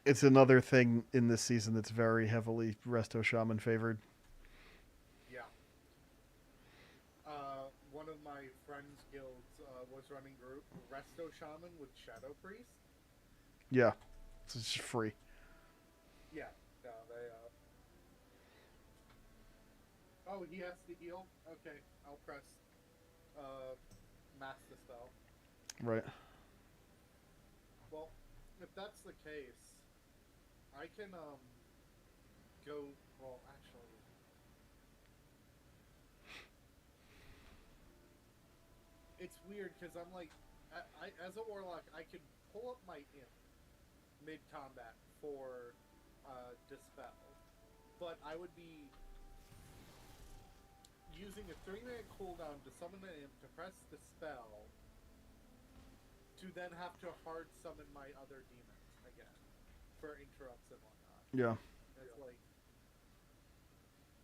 It's another thing in this season that's very heavily Resto Shaman favored. Yeah. One of my friends' guilds was running group Resto Shaman with Shadow Priest. Yeah, it's just free. Yeah, no, they Oh, he has to heal? Okay, I'll press Mass Dispel. Right. Well, if that's the case, I can go, well, actually, it's weird because I'm like, as a warlock, I can pull up my imp mid-combat for Dispel, but I would be using a 3-minute cooldown to summon an imp to press Dispel to then have to hard summon my other demons again for interrupts and whatnot. Yeah. It's like,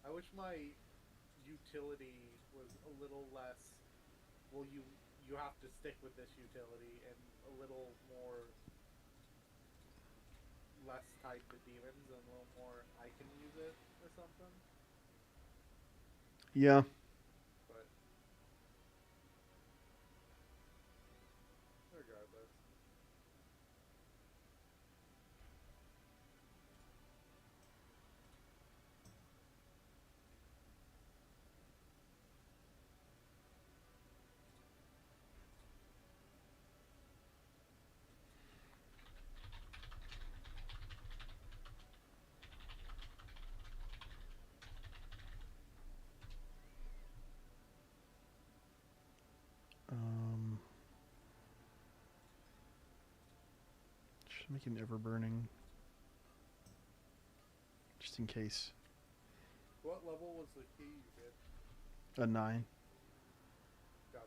I wish my utility was a little less, well, you have to stick with this utility, and a little more less tied to demons and a little more I can use it or something. Yeah. But regardless. Just make an ever burning. Just in case. What level was the key you did? A 9. Gotcha.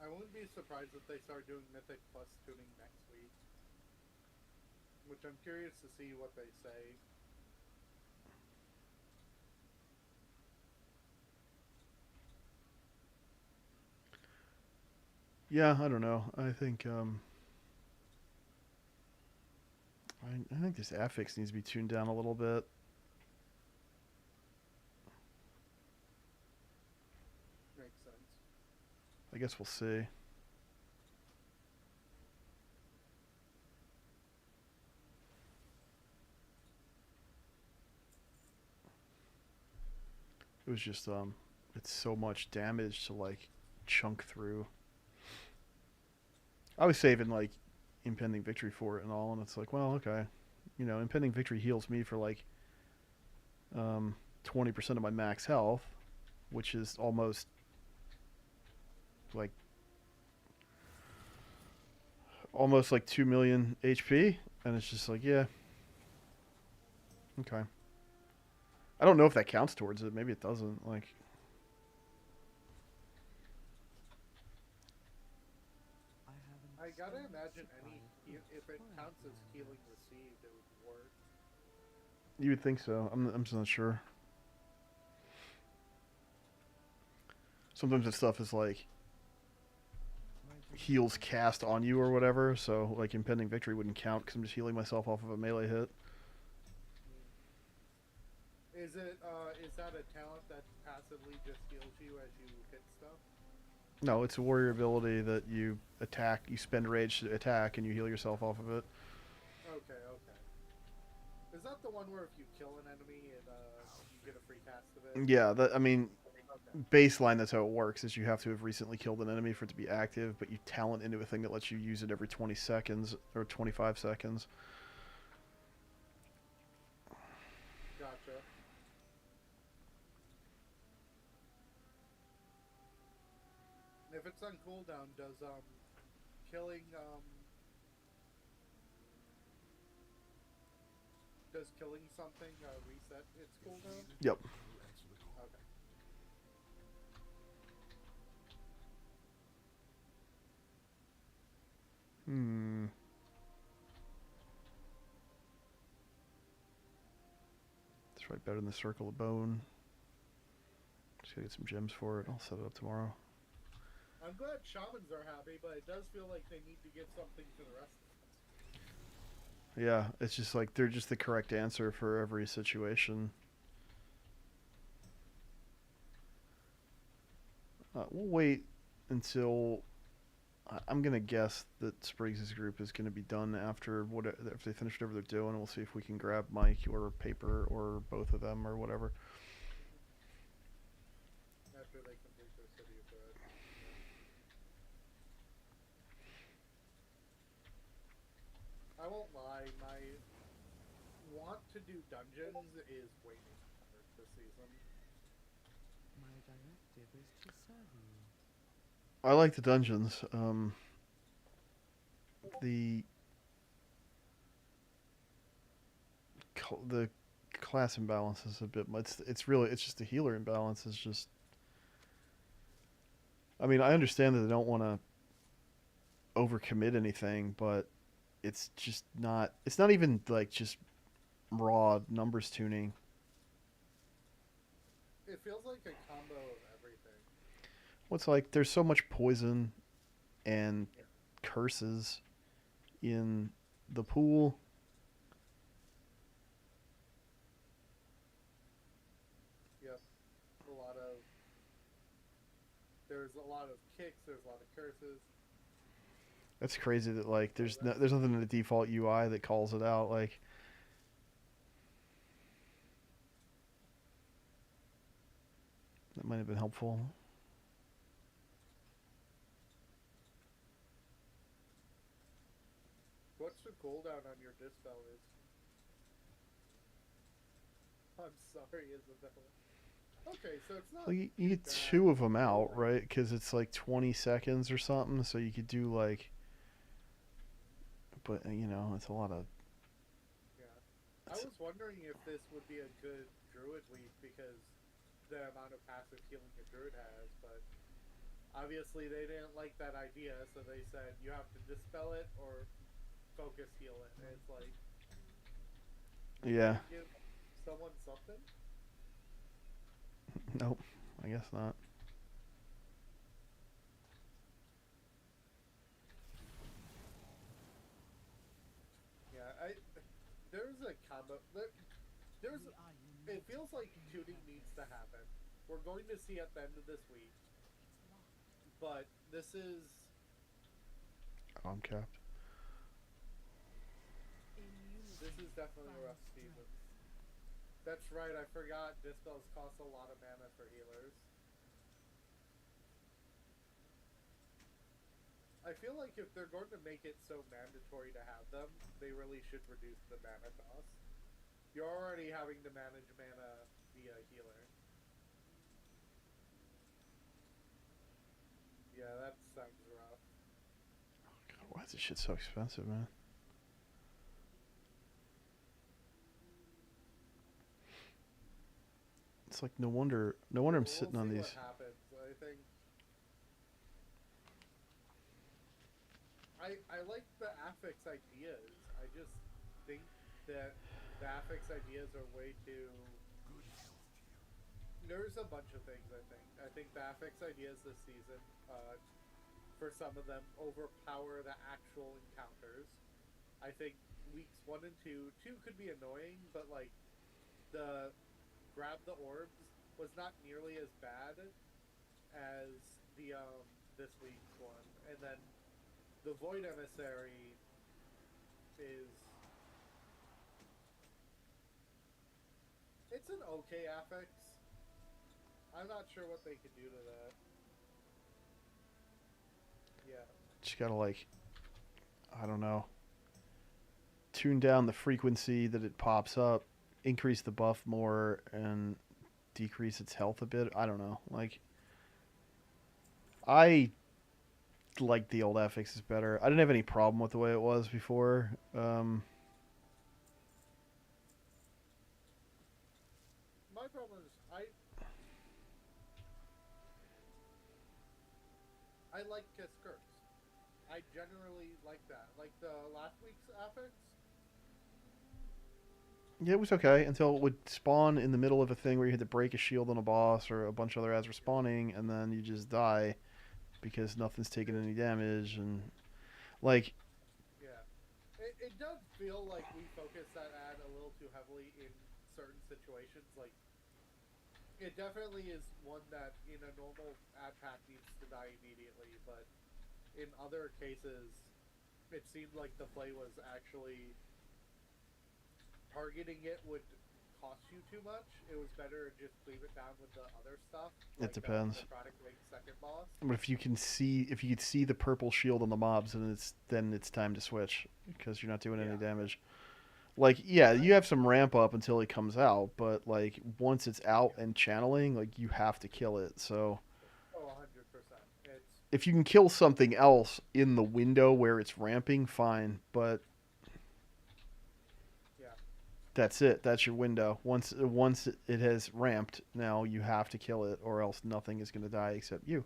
I wouldn't be surprised if they start doing Mythic Plus tuning next week. Which I'm curious to see what they say. Yeah, I don't know. I think I think this affix needs to be tuned down a little bit. Makes sense. I guess we'll see. It was just it's so much damage to like chunk through. I was saving like impending victory for it and all, and it's like, well, okay, you know, impending victory heals me for like 20% of my max health, which is almost like 2 million HP, and it's just like, yeah, okay. I don't know if that counts towards it. Maybe it doesn't. Like, I gotta imagine if it counts as healing received, it would work. you would think so. I'm just not sure. Sometimes that stuff is like heals cast on you or whatever, so like impending victory wouldn't count because I'm just healing myself off of a melee hit. Is that a talent that passively just heals you as you hit stuff? No, it's a warrior ability that you attack, you spend rage to attack, and you heal yourself off of it. Okay. Is that the one where if you kill an enemy, you get a free cast of it? Yeah, I mean, baseline, that's how it works, is you have to have recently killed an enemy for it to be active, but you talent into a thing that lets you use it every 20 seconds, or 25 seconds. Gotcha. If it's on cooldown, does killing something reset its cooldown? Yep. Okay. That's right, better than the Circle of Bone. Just gotta get some gems for it. I'll set it up tomorrow. I'm glad shamans are happy, but it does feel like they need to give something to the rest of us. Yeah, it's just like they're just the correct answer for every situation. We'll wait until I'm gonna guess that Spriggs' group is gonna be done after if they finish whatever they're doing. We'll see if we can grab Mike or Paper or both of them or whatever. After they complete their City of Dread. I won't lie, my want to do dungeons is waning this season. My directive is to serve you. I like the dungeons. The class imbalance is a bit much. It's just the healer imbalance is just. I mean, I understand that they don't want to overcommit anything, but it's just not. It's not even like just raw numbers tuning. It feels like a combo of everything. What's like there's so much poison and curses in the pool. Yep. There's a lot of kicks, there's a lot of curses. That's crazy that like there's nothing in the default UI that calls it out like. That might have been helpful. What's the cooldown on your dispel is? I'm sorry, Isabella. Okay, so it's not. Well, you get two of them out, right? Because it's like 20 seconds or something. So you could do like. But you know, it's a lot of. Yeah, I was wondering if this would be a good druid week because the amount of passive healing a druid has, but obviously they didn't like that idea, so they said you have to dispel it or focus heal it. And it's like. Yeah. Give someone something. Nope, I guess not. Yeah, there's a combo. It feels like tuning needs to happen. We're going to see at the end of this week, but this is. Oh, I'm capped. This is definitely a rough season. That's right, I forgot dispels cost a lot of mana for healers. I feel like if they're going to make it so mandatory to have them, they really should reduce the mana cost. You're already having to manage mana via healer. Yeah, that sounds rough. God, why is this shit so expensive, man? It's like no wonder I'm sitting on these. What happens. I think I like the affix ideas. I just think that the affix ideas are way too. There's a bunch of things. I think the affix ideas this season, for some of them, overpower the actual encounters. I think weeks 1 and 2 could be annoying, but like the grab the orbs was not nearly as bad as the this week's one, and then the Void Emissary is it's an okay affix. I'm not sure what they could do to that. Yeah. Just gotta like, I don't know, tune down the frequency that it pops up, increase the buff more, and decrease its health a bit. I don't know. Like, I like the old affixes better. I didn't have any problem with the way it was before. My problem is I like Kiss Curse. I generally like that. Like the last week's affix. Yeah, it was okay until it would spawn in the middle of a thing where you had to break a shield on a boss or a bunch of other ads were spawning, and then you just die because nothing's taking any damage, and like. Yeah, it does feel like we focus that ad a little too heavily in certain situations. Like, it definitely is one that in a normal ad pack needs to die immediately, but in other cases, it seemed like the play was actually targeting it would cost you too much. It was better to just leave it down with the other stuff. It depends. The product wing second boss. But if you could see the purple shield on the mobs, then it's time to switch because you're not doing any damage. Like, yeah, you have some ramp up until it comes out, but like once it's out and channeling, like you have to kill it. So. Oh, 100%. If you can kill something else in the window where it's ramping, fine, but that's it. That's your window. Once it has ramped, now you have to kill it, or else nothing is going to die except you.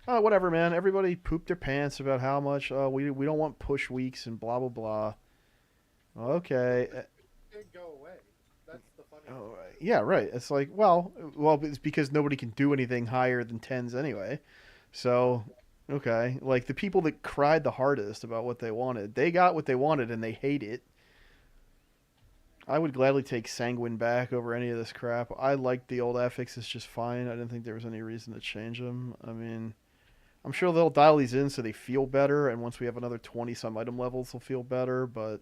Whatever, man. Everybody pooped their pants about how much we don't want push weeks and blah blah blah. Okay. It didn't go away. That's the funny thing. Oh, yeah, right. It's like, well, it's because nobody can do anything higher than 10s anyway. So, okay. Like, the people that cried the hardest about what they wanted, they got what they wanted and they hate it. I would gladly take Sanguine back over any of this crap. I liked the old affixes just fine. I didn't think there was any reason to change them. I mean, I'm sure they'll dial these in so they feel better, and once we have another 20-some item levels, they'll feel better, but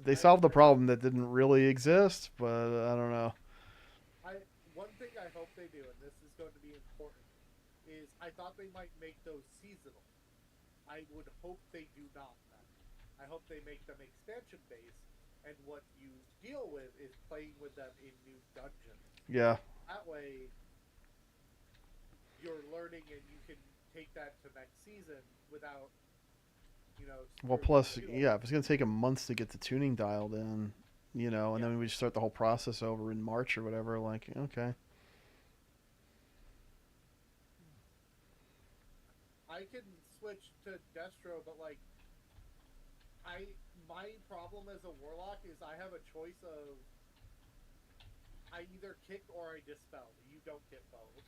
they solved the problem that didn't really exist, but I don't know. One thing I hope they do, and this is going to be important, is I thought they might make those seasonal. I would hope they do not then. I hope they make them expansion-based, and what you deal with is playing with them in new dungeons. Yeah. That way, you're learning and you can take that to next season without, Well, plus, yeah, if it's going to take them months to get the tuning dialed in, and then we just start the whole process over in March or whatever, like, okay. I can switch to Destro, but, like, my problem as a warlock is I have a choice of I either kick or I dispel. You don't get both.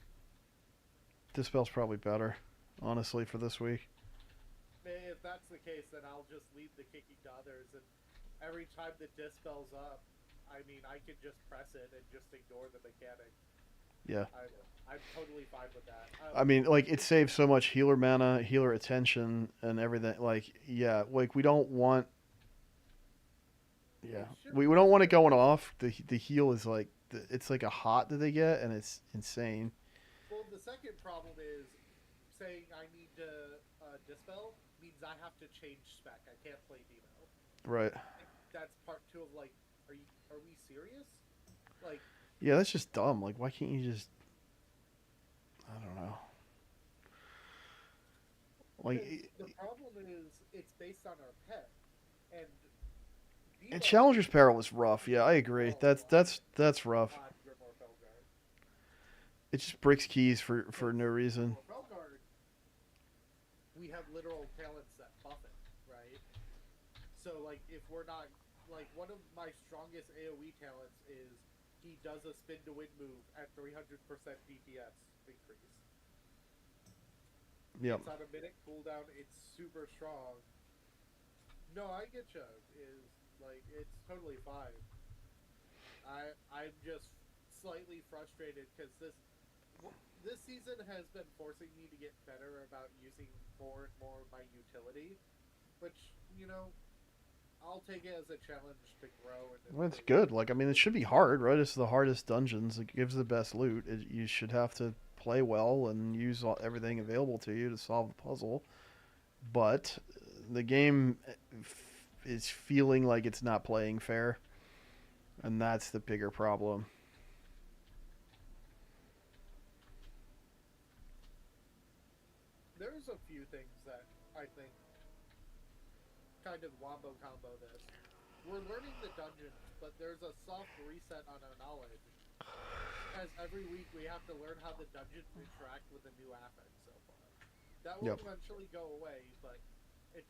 Dispel's probably better, honestly, for this week. If that's the case, then I'll just leave the kicking to others, and every time the dispel's up, I mean, I can just press it and just ignore the mechanic. Yeah. I'm totally fine with that. I mean, like, it saves so much healer mana, healer attention, and everything. Like, yeah, like, we don't want... Yeah, we don't want it going off. The heal is like... It's like a hot that they get, and it's insane. Well, the second problem is saying I need to dispel means I have to change spec. I can't play Demo. Right. That's part 2 of like, are we serious? Like, Yeah, that's just dumb. Like, why can't you just? I don't know. Like, the problem is it's based on our pet, and and Challenger's Peril is rough. Yeah, I agree. That's rough. It just breaks keys for no reason. Felguard, we have literal talents that buff it, right? So like, if we're not like, one of my strongest AoE talents is he does a spin to win move at 300% DPS increase. Yep. It's on a minute cooldown. It's super strong. No, I get you. Is like, it's totally fine. I'm just slightly frustrated because this season has been forcing me to get better about using more and more of my utility, which, you know, I'll take it as a challenge to grow. And Well, it's good. Like, I mean, it should be hard, right? It's the hardest dungeons. It gives the best loot. You should have to play well and use everything available to you to solve the puzzle. But the game is feeling like it's not playing fair, and that's the bigger problem. There's a few things that I think kind of wombo combo this. We're learning the dungeons, but there's a soft reset on our knowledge. As every week we have to learn how the dungeons interact with the new affix so far. That will eventually go away, but it's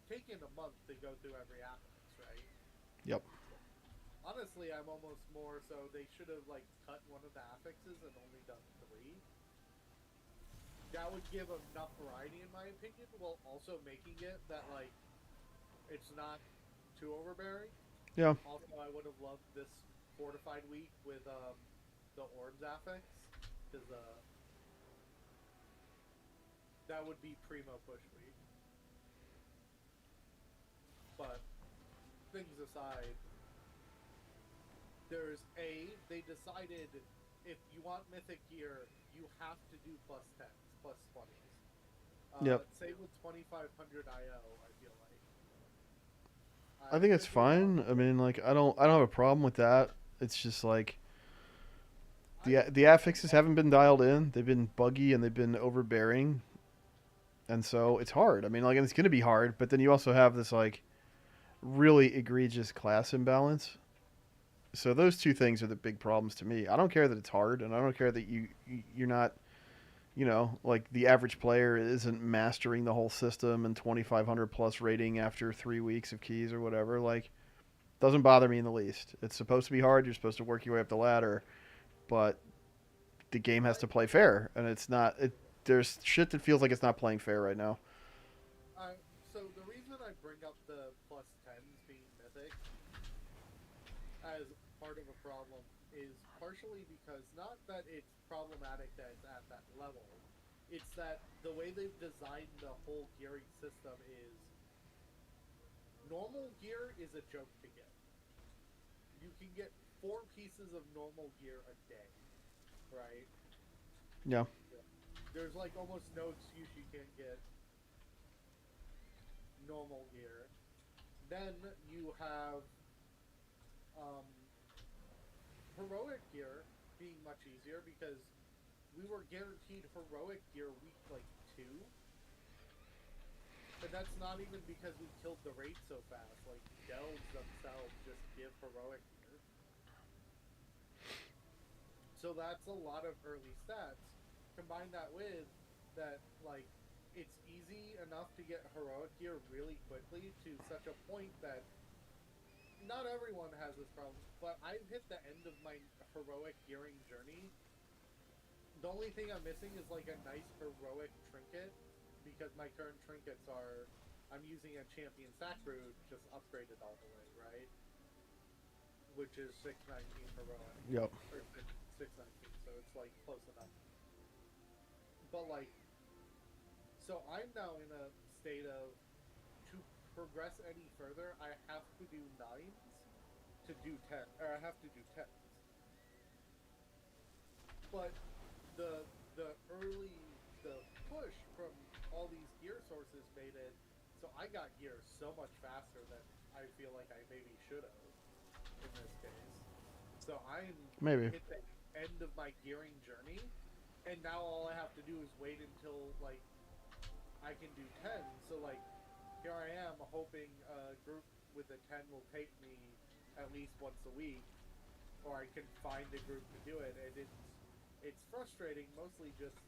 taken a month to go through every affix, right? Yep. Honestly, I'm almost more so they should have like cut one of the affixes and only done 3. That would give enough variety, in my opinion, while also making it that, like, it's not too overbearing. Yeah. Also, I would have loved this fortified week with the orbs affix, because that would be primo push week. But things aside, they decided if you want mythic gear, you have to do +10s, +20s. Yep. Same with 2500 IO, I feel like. I think it's fine. I mean, like, I don't have a problem with that. It's just like the affixes haven't been dialed in. They've been buggy and they've been overbearing, and so it's hard. I mean, like, and it's gonna be hard. But then you also have this like really egregious class imbalance. So those two things are the big problems to me. I don't care that it's hard, and I don't care that you're not, you know, like the average player isn't mastering the whole system and 2500 plus rating after 3 weeks of keys or whatever. Like, doesn't bother me in the least. It's supposed to be hard. You're supposed to work your way up the ladder, but the game has to play fair, and it's not. There's shit that feels like it's not playing fair right now. So the reason I bring up the +10s being mythic as part of a problem is partially because not that it's problematic that it's at that level, it's that the way they've designed the whole gearing system is normal gear is a joke to get. You can get 4 pieces of normal gear a day, right? Yeah. There's like almost no excuse you can't get normal gear. Then you have heroic gear being much easier because we were guaranteed heroic gear week like 2. But that's not even because we killed the raid so fast. Like, delves themselves just give heroic gear. So that's a lot of early stats. Combine that with that, like, it's easy enough to get heroic gear really quickly to such a point that not everyone has this problem, but I've hit the end of my heroic gearing journey. The only thing I'm missing is like a nice heroic trinket, because my current trinkets are, I'm using a champion sack brood, just upgraded all the way, right? Which is 619 heroic. Yep. Or 619, so it's like close enough. But like, so I'm now in a state of, to progress any further, I have to do 9s to do 10, or I have to do 10s. But the push from all these gear sources made it so I got gear so much faster than I feel like I maybe should have in this case. So I'm Maybe. hit the end of my gearing journey, and now all I have to do is wait until like I can do 10. So like here I am hoping a group with a 10 will take me at least once a week, or I can find a group to do it, and it's frustrating. Mostly just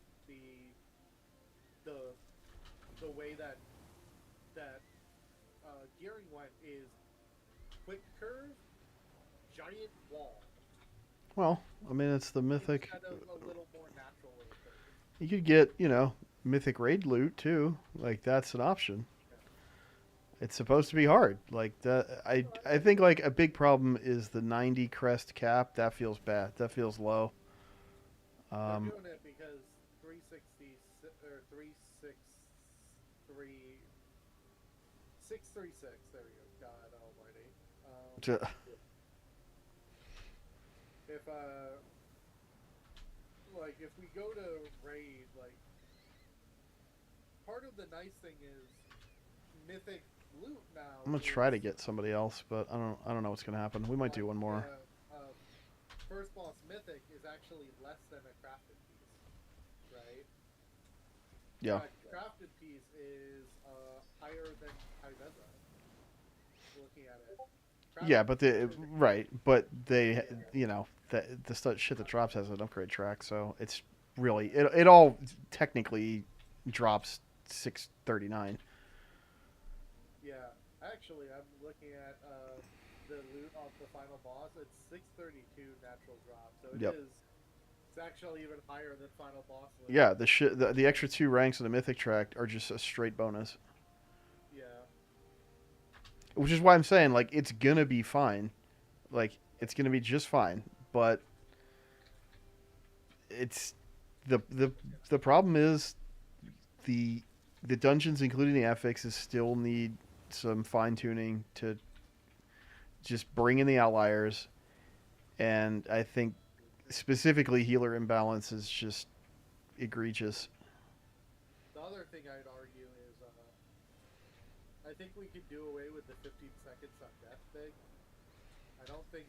the way that gearing went is quick curve, giant wall. Well, I mean, it's the mythic. Instead of a little more natural with the curve. You could get, mythic raid loot too. Like, that's an option. It's supposed to be hard. Like that, I think like a big problem is the 90 crest cap. That feels bad. That feels low. I'm doing it because 360 or 363 636. There we go. God Almighty. If we go to raid, like part of the nice thing is mythic loot now. I'm gonna try to get somebody else, but I don't know what's gonna happen. We might do one more. First boss mythic is actually less than a crafted piece, right? Yeah. Crafted piece is higher than Tyveza. Looking at it. Yeah, but the shit that drops has an upgrade track, so it's really it all technically drops 639. Yeah, actually, I'm looking at the loot of the final boss. It's 632 natural drop, so it's actually even higher than final boss loot. Yeah, the extra 2 ranks in the mythic track are just a straight bonus. Yeah. Which is why I'm saying, like, it's gonna be fine. Like, it's gonna be just fine, but it's the problem is the dungeons, including the affixes, still need some fine tuning to just bring in the outliers, and I think specifically healer imbalance is just egregious. The other thing I'd argue is I think we could do away with the 15 seconds on death thing. I don't think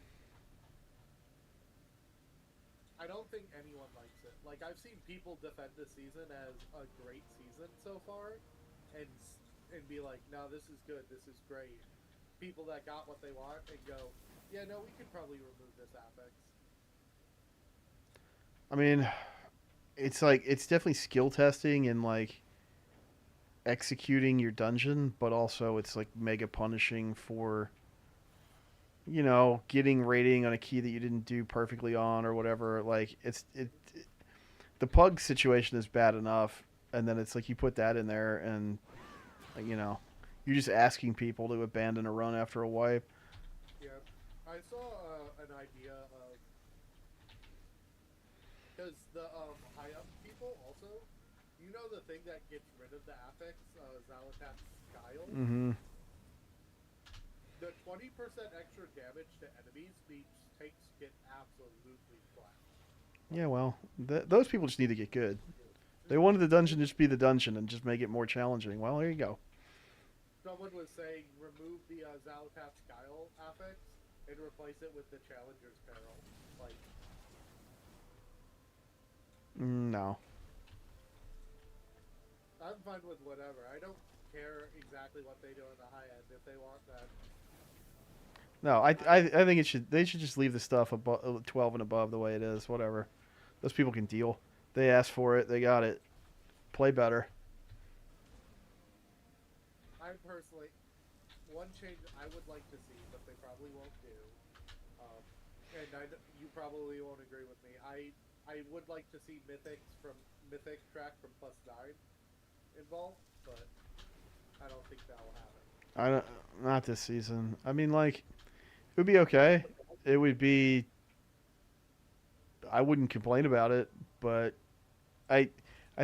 anyone likes it. Like, I've seen people defend the season as a great season so far, and be like, no, this is good, this is great. People that got what they want and go, yeah, no, we could probably remove this affix. I mean, it's like, it's definitely skill testing and like executing your dungeon, but also it's like mega punishing for, getting rating on a key that you didn't do perfectly on or whatever. Like, the pug situation is bad enough, and then it's like you put that in there, and you're just asking people to abandon a run after a wipe. Yeah, I saw an idea of, because the high up people also, the thing that gets rid of the affix, Zalatat's Guile. Mm-hmm. The 20% extra damage to enemies means tanks get absolutely flat. Yeah, well, those people just need to get good. They wanted the dungeon to just be the dungeon and just make it more challenging. Well, there you go. Someone was saying remove the Zalatat's Guile affix and replace it with the Challenger's Peril. Like, no. I'm fine with whatever. I don't care exactly what they do on the high end if they want that. No, I think they should just leave the stuff above 12 and above the way it is. Whatever. Those people can deal. They asked for it. They got it. Play better. I personally, one change I would like to see, but they probably won't do, and you probably won't agree with me. I would like to see Mythic track from +9 involved, but I don't think that will happen. Not this season. I mean, like, it would be okay. It would be. I wouldn't complain about it, but I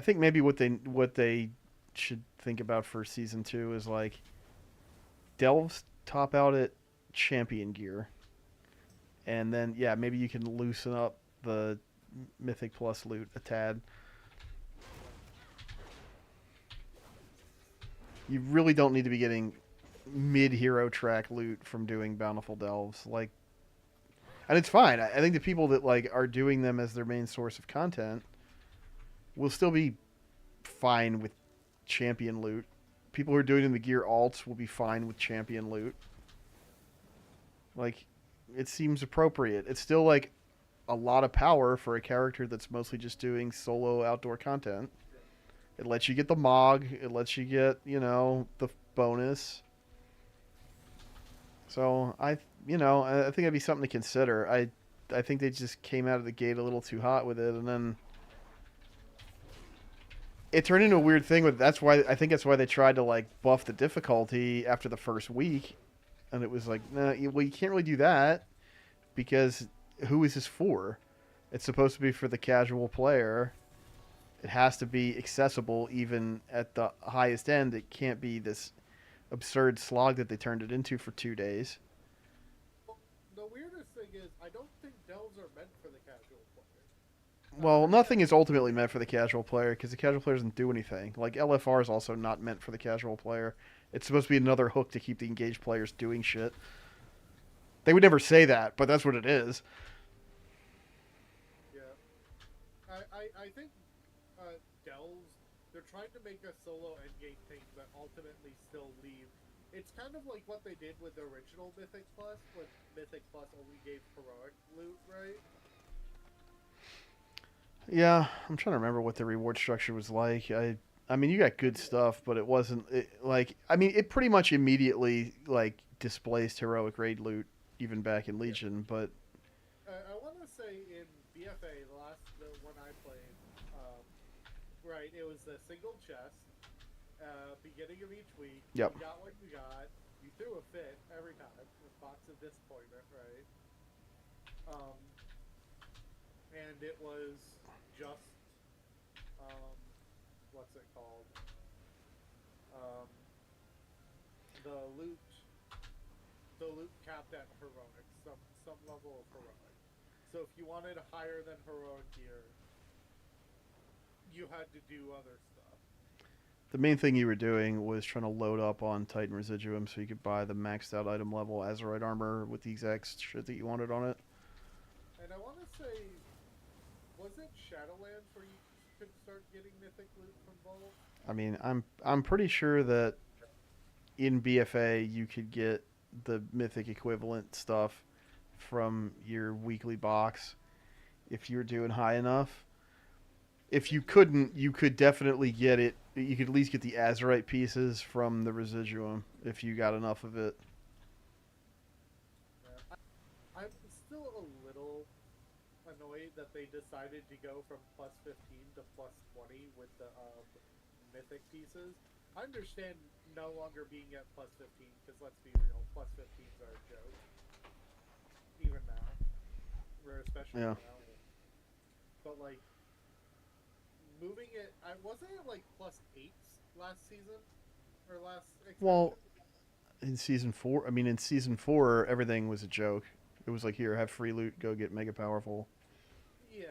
think maybe what they should think about for season 2 is like delves top out at champion gear, and then maybe you can loosen up the Mythic Plus loot a tad. You really don't need to be getting mid-hero track loot from doing Bountiful Delves. Like, and it's fine. I think the people that like are doing them as their main source of content will still be fine with champion loot. People who are doing it in the gear alts will be fine with champion loot. Like, it seems appropriate. It's still like a lot of power for a character that's mostly just doing solo outdoor content. It lets you get the Mog. It lets you get, you know, the bonus. So I think that'd be something to consider. I think they just came out of the gate a little too hot with it, and then it turned into a weird thing. That's why they tried to like buff the difficulty after the first week, and it was like, nah, well, you can't really do that because who is this for? It's supposed to be for the casual player. It has to be accessible even at the highest end. It can't be this absurd slog that they turned it into for 2 days. The weirdest thing is, I don't think delves are meant for the casual player. Well, nothing is ultimately meant for the casual player because the casual player doesn't do anything. Like, LFR is also not meant for the casual player. It's supposed to be another hook to keep the engaged players doing shit. They would never say that, but that's what it is. Yeah. I think delves, they're trying to make a solo endgame thing, but ultimately still leave. It's kind of like what they did with the original Mythic Plus, when Mythic Plus only gave heroic loot, right? Yeah, I'm trying to remember what the reward structure was like. I mean, you got good stuff, but it wasn't it pretty much immediately like displaced heroic raid loot even back in Legion, but I want to say in BFA, the one I played, right, it was a single chest, beginning of each week. Yep. You got what you got. You threw a fit every time. A box of disappointment, right? And it was just, what's it called? The loot capped at heroic, some level of heroic. So if you wanted higher than heroic gear, you had to do other stuff. the main thing you were doing was trying to load up on Titan Residuum so you could buy the maxed out item level Azerite armor with the exact shit that you wanted on it. And I want to say, was it Shadowlands where you could start getting mythic loot from Vault? I mean, I'm pretty sure that in BFA you could get the mythic equivalent stuff from your weekly box if you were doing high enough. If you couldn't, you could definitely get it. You could at least get the Azerite pieces from the Residuum if you got enough of it. Yeah, I'm still a little annoyed that they decided to go from plus 15 to plus 20 with the mythic pieces. I understand no longer being at plus 15 because let's be real, plus 15s are a joke. Even now, or especially Yeah. now. But like, moving it, wasn't it like plus 8s last season or last? Well, in season 4, everything was a joke. It was like, here, have free loot, go get mega powerful. Yeah.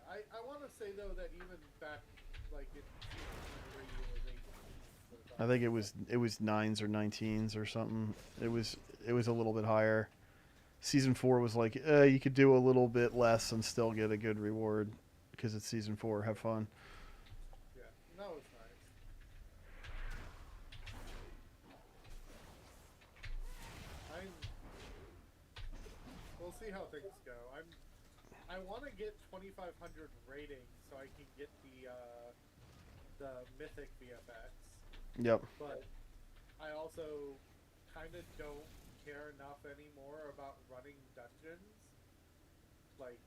I want to say though that even back like in season 3 it was 8. I think it was 9s or 19s or something. It was a little bit higher. Season 4 was like, you could do a little bit less and still get a good reward because it's season 4. Have fun. Yeah, that was nice. We'll see how things go. I want to get 2,500 ratings so I can get the mythic VFX. Yep. But I also kind of don't care enough anymore about running dungeons. Like,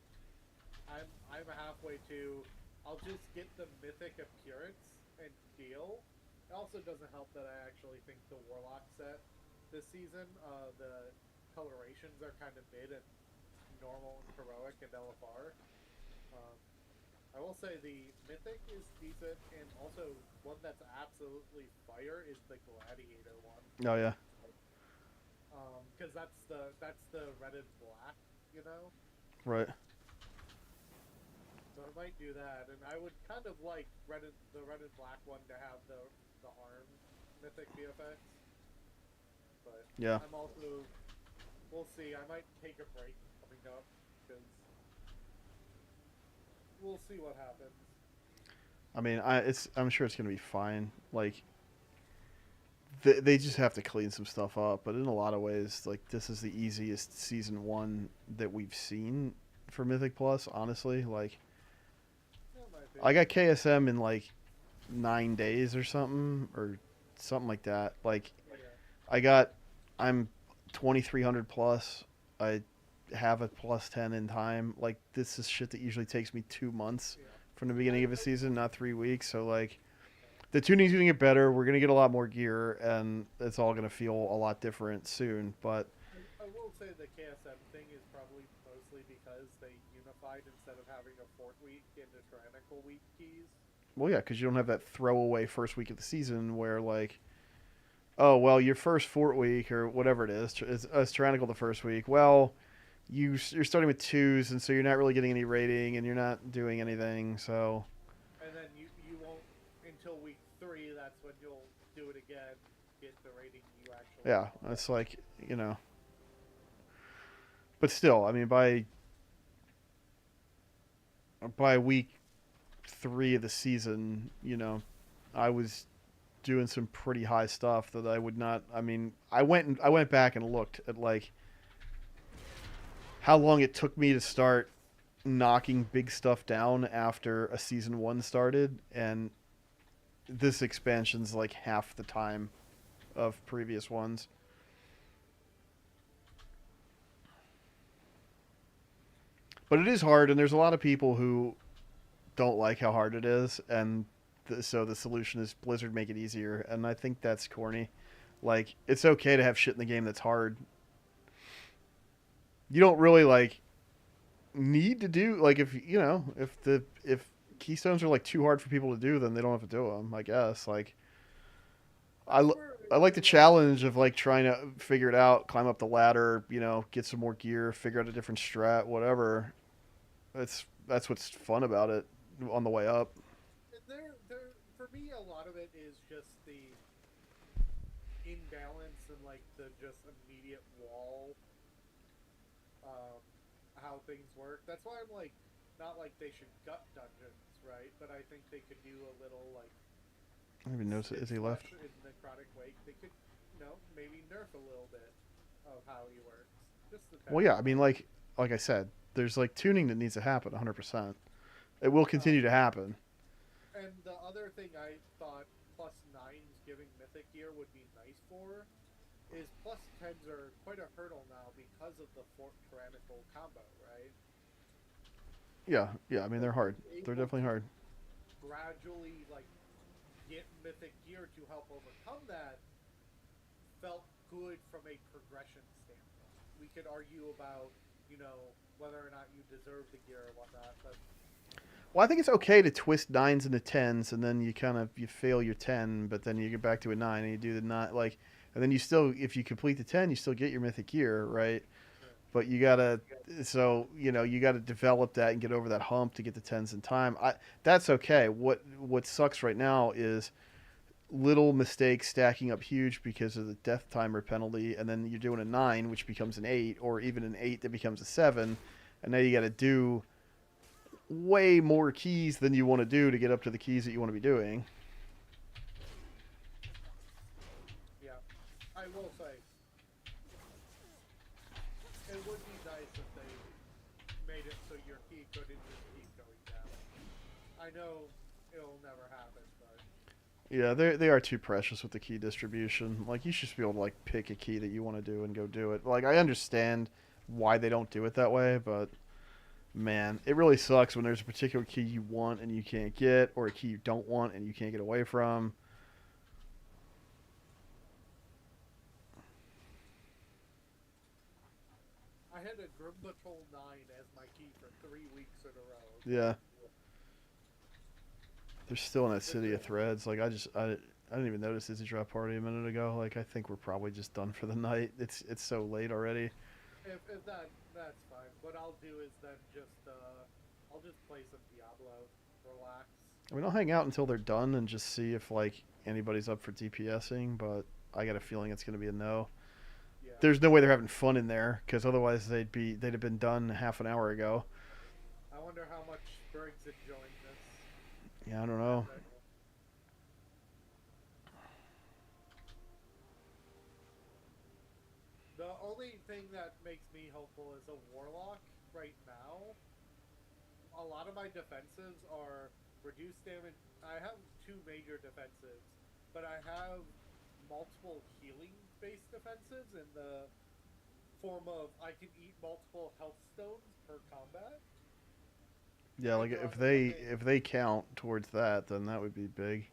I'm halfway to, I'll just get the mythic appearance and deal. It also doesn't help that I actually think the Warlock set this season, the colorations are kind of mid and normal and heroic and LFR. I will say the mythic is decent, and also one that's absolutely fire is the gladiator one. Oh yeah. Because that's the red and black, you know. Right. So I might do that, and I would kind of like the red and black one to have the arm Mythic VFX. But Yeah. I'm also, we'll see. I might take a break coming up because we'll see what happens. I mean, I'm sure it's gonna be fine. Like, they just have to clean some stuff up. But in a lot of ways, like, this is the easiest season 1 that we've seen for Mythic Plus. Honestly, like, I got KSM in like 9 days or something like that. Like, I'm 2300 plus. I have a plus 10 in time. Like, this is shit that usually takes me 2 months from the beginning of a season, not 3 weeks. So, like, the tuning's going to get better. We're going to get a lot more gear, and it's all going to feel a lot different soon. But I will say the KSM thing is probably mostly because they unified instead of having a fort week into tyrannical week keys. well, yeah, because you don't have that throwaway first week of the season where, like, oh, well, your first fort week or whatever it is tyrannical the first week. Well, you're starting with 2s, and so you're not really getting any rating, and you're not doing anything. So, and then you won't until week 3. That's when you'll do it again, get the rating you actually. Yeah, it's like, you know. But still, I mean, by week 3 of the season, you know, I was doing some pretty high stuff that I would not. I mean, I went back and looked at, like, how long it took me to start knocking big stuff down after a season 1 started, and this expansion's like half the time of previous ones. But it is hard, and there's a lot of people who don't like how hard it is, and so the solution is Blizzard make it easier, and I think that's corny. Like, it's okay to have shit in the game that's hard. You don't really, like, need to do, like, if keystones are, like, too hard for people to do, then they don't have to do them, I guess. Like, I like the challenge of, like, trying to figure it out, climb up the ladder, you know, get some more gear, figure out a different strat, whatever. That's what's fun about it on the way up. For me, a lot of it is just the imbalance and, like, the just immediate wall, how things work. That's why I'm, like, not like they should gut dungeons, right? But I think they could do a little, like, I didn't even notice it as he left. In Necrotic Wake, they could, you know, maybe nerf a little bit of how he works. Just the Well, yeah, I mean, like I said, there's, like, tuning that needs to happen 100%. It will continue to happen. And the other thing I thought plus 9s giving Mythic gear would be nice for is plus 10s are quite a hurdle now because of the Fort Tyrannical combo, right? Yeah, I mean, they're hard. They're definitely hard. Gradually, like, get Mythic gear to help overcome that felt good from a progression standpoint. We could argue about, you know, whether or not you deserve the gear or whatnot, but Well, I think it's okay to twist 9s into 10s, and then you fail your 10, but then you get back to a 9, and you do the 9, like, and then you still, if you complete the 10, you still get your Mythic gear, right? But you gotta develop that and get over that hump to get the 10s in time. That's okay. What sucks right now is little mistakes stacking up huge because of the death timer penalty, and then you're doing a 9, which becomes an 8, or even an 8 that becomes a 7, and now you got to do way more keys than you want to do to get up to the keys that you want to be doing. yeah, I will say it would be nice if they made it so your key couldn't just keep going down. I know it'll never happen, but Yeah, they are too precious with the key distribution. Like, you should just be able to, like, pick a key that you want to do and go do it. Like, I understand why they don't do it that way, but man, it really sucks when there's a particular key you want and you can't get, or a key you don't want and you can't get away from. I had a Grim Patrol 9 as my key for 3 weeks in a row. Yeah. They're still in that city of threads. Like, I didn't even notice Izzy Drop Party a minute ago. Like, I think we're probably just done for the night. It's so late already. If that's fine. What I'll do is then just I'll just play some Diablo, relax. I mean, I'll hang out until they're done and just see if like anybody's up for DPSing, but I got a feeling it's going to be a no. Yeah. There's no way they're having fun in there because otherwise they'd have been done half an hour ago. I wonder how much Berg's enjoying this. Yeah, I don't know. The only thing that makes me hopeful is a warlock right now. A lot of my defensives are reduced damage. I have 2 major defensives, but I have multiple healing-based defensives in the form of I can eat multiple health stones per combat. Yeah, like if they count towards that, then that would be big.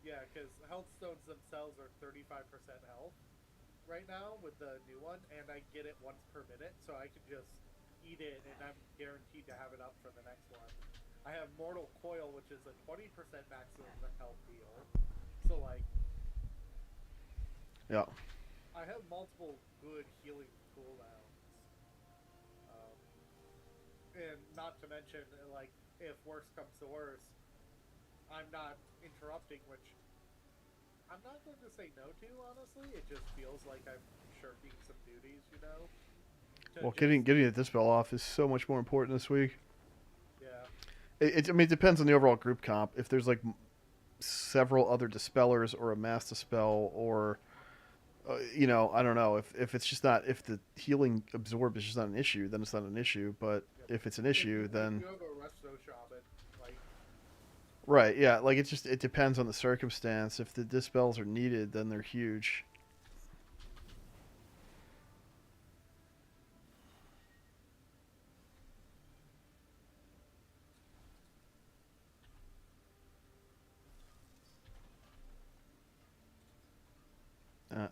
Yeah, because health stones themselves are 35% health right now with the new one, and I get it once per minute, so I can just eat it, and I'm guaranteed to have it up for the next one. I have Mortal Coil, which is a 20% maximum health heal. So, like... Yeah. I have multiple good healing cooldowns. And not to mention, like, if worse comes to worse, I'm not interrupting, which I'm not going to say no to, honestly. It just feels like I'm shirking some duties, you know? Well, getting the dispel off is so much more important this week. Yeah. I mean, it depends on the overall group comp. If there's like several other dispellers or a mass dispel, or you know, I don't know. If it's just not, if the healing absorb is just not an issue, then it's not an issue. But if it's an issue, then you have a resto shaman, like... Right. Yeah. Like it depends on the circumstance. If the dispels are needed, then they're huge.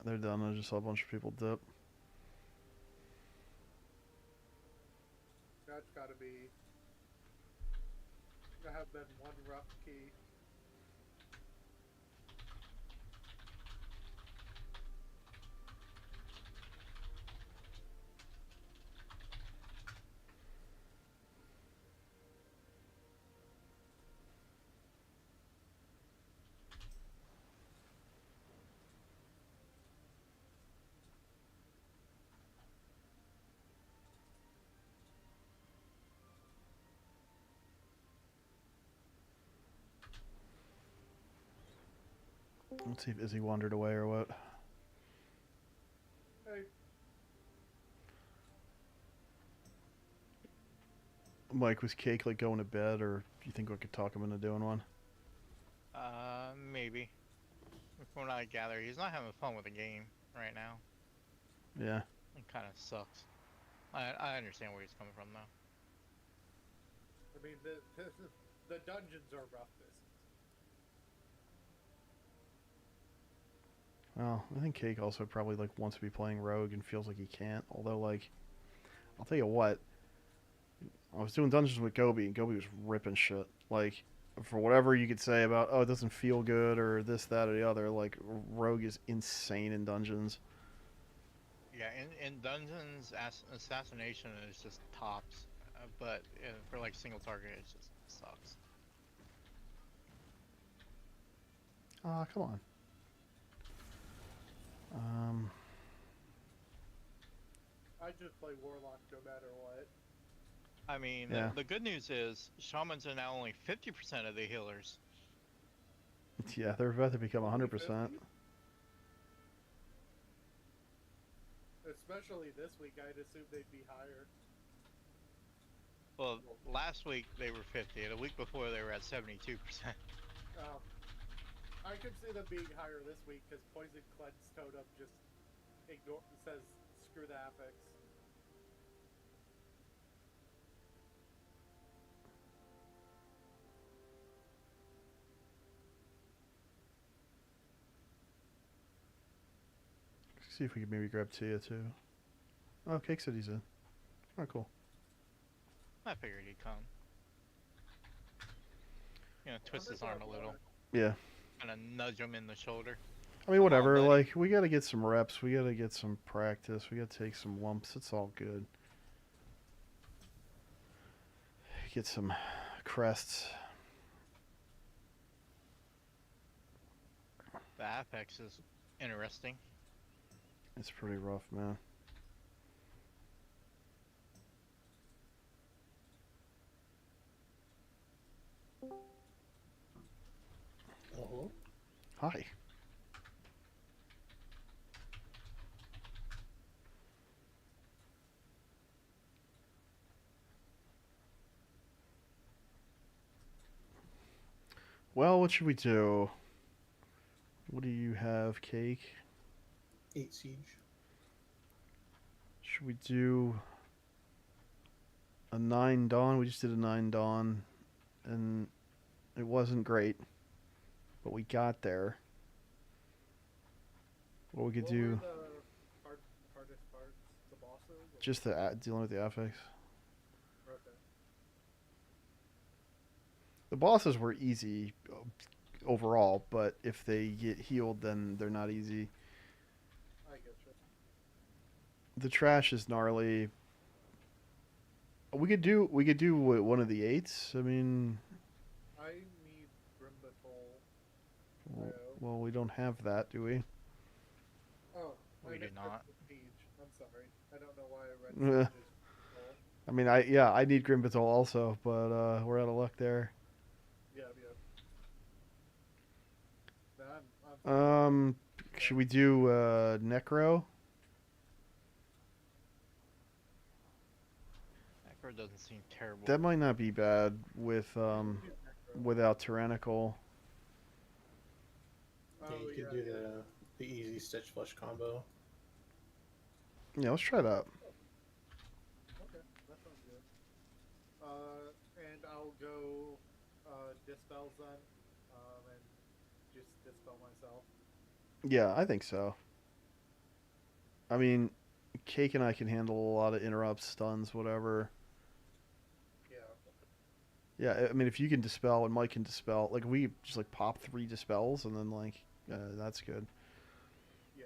They're done. I just saw a bunch of people dip. That's gotta be... There have been one rough key. Let's see if Izzy wandered away or what. Hey. Mike, was Cake like going to bed, or do you think we could talk him into doing one? Maybe. From what I gather, he's not having fun with the game right now. Yeah. It kind of sucks. I understand where he's coming from, though. I mean, the dungeons are rough this. Well, I think Cake also probably like wants to be playing Rogue and feels like he can't. Although, like, I'll tell you what, I was doing dungeons with Gobi, and Gobi was ripping shit. Like, for whatever you could say about, oh, it doesn't feel good, or this, that, or the other, like, Rogue is insane in dungeons. Yeah, in dungeons, assassination is just tops, but for like single target, it just sucks. Ah, come on. I just play Warlock no matter what. I mean, Yeah. the good news is shamans are now only 50% of the healers. Yeah, they're about to become 100%. Especially this week, I'd assume they'd be higher. Well, last week they were 50. The week before they were at 72%. I could see them being higher this week because Poison Cleanse Totem just says screw the affix. See if we can maybe grab Tia too. Oh, Cake said he's in. Oh, cool. I figured he'd come. You know, twist his arm a little. Yeah. Kind of nudge him in the shoulder. I mean, whatever. Like, we gotta get some reps. We gotta get some practice. We gotta take some lumps. It's all good. Get some crests. The affix is interesting. It's pretty rough, man. Oh. Hi. Well, what should we do? What do you have, Cake? 8 siege. Should we do a 9 dawn? We just did a 9 dawn, and it wasn't great, but we got there. What we could What do? were the hardest parts? The bosses? Or? Just dealing with the affix. Okay. The bosses were easy overall, but if they get healed, then they're not easy. I get you. The trash is gnarly. We could do one of the 8s. I mean, I need Grimbatol. well, we don't have that, do we? Oh, We do not. Siege. I'm sorry. I don't know why I read Yeah. Siege as I mean, I need Grimbatol also, but we're out of luck there. Yeah. No, I'm Should we do Necro? Necro doesn't seem terrible. That might not be bad with without Tyrannical. Yeah, you could do the easy Stitch Flush combo. Yeah, let's try that. Okay, that sounds good. And I'll go Dispels then, and just Dispel myself. Yeah, I think so. I mean, Cake and I can handle a lot of interrupts, stuns, whatever. Yeah. Yeah, I mean, if you can dispel and Mike can dispel, like we just like pop 3 dispels and then like that's good. Yeah.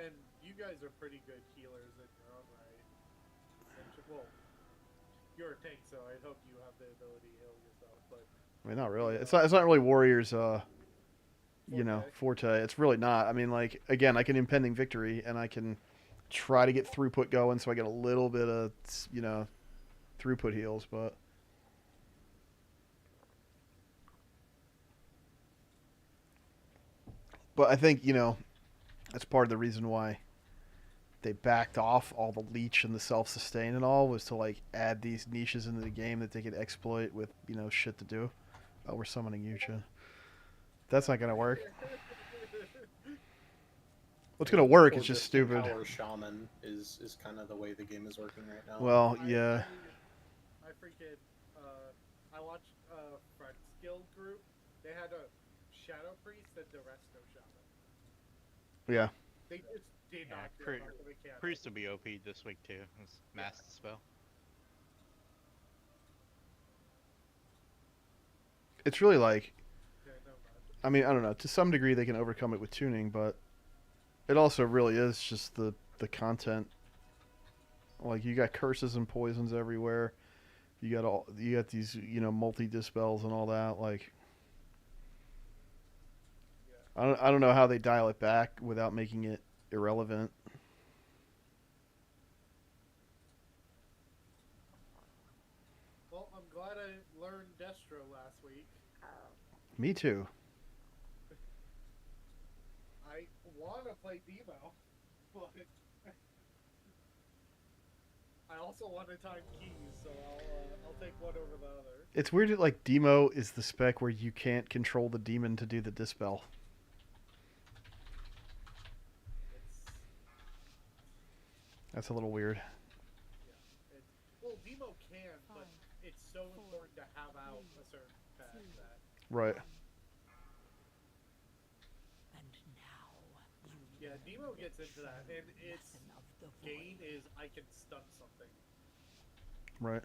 And you guys are pretty good healers in your own right. Well, you're a tank, so I hope you have the ability to heal yourself. But I mean, not really. It's not really Warriors. Forte. It's really not. I mean, like again, I can impending victory and I can try to get throughput going, so I get a little bit of throughput heals, but. But I think, that's part of the reason why they backed off all the leech and the self-sustain and all, was to, like, add these niches into the game that they could exploit with, shit to do. Oh, we're summoning Yucha. That's not going to work. What's going to work is just stupid. Power Shaman is kind of the way the game is working right now. Well, yeah. I freaking, I watched Fred's Guild group. They had a Shadow Priest and the Resto Shaman. Yeah. They just did not care about the mechanics. Priest will be OP this week too. It's Mass Dispel. It's really like, I mean, I don't know. To some degree, they can overcome it with tuning, but it also really is just the content. Like, you got curses and poisons everywhere. You got these multi dispels and all that. Like, I don't know how they dial it back without making it irrelevant. Well, I'm glad I learned Destro last week. Me too. I want to play Demo, but I also want to time keys, so I'll take one over the other. It's weird that, like, Demo is the spec where you can't control the demon to do the dispel. That's a little weird. Yeah. Well, Demo can, but it's so important to have out a certain path that... Right. Yeah, Demo gets into that, and its gain is I can stun something. Right.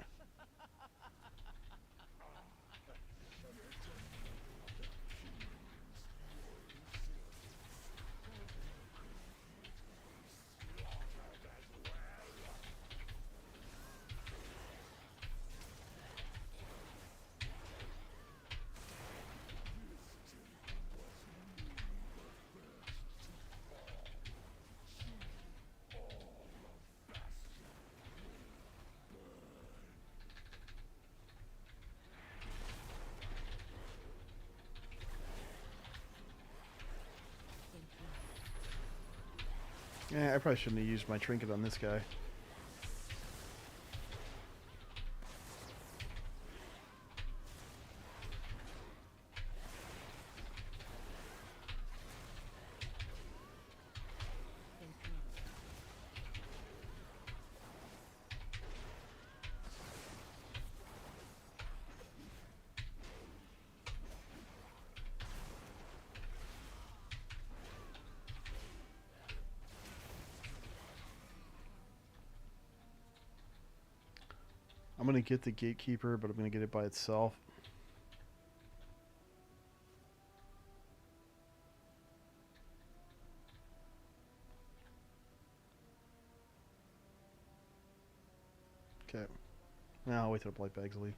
Yeah, I probably shouldn't have used my trinket on this guy. I'm going to get the gatekeeper, but I'm going to get it by itself. Okay. Now I'll wait till the blight bags leave.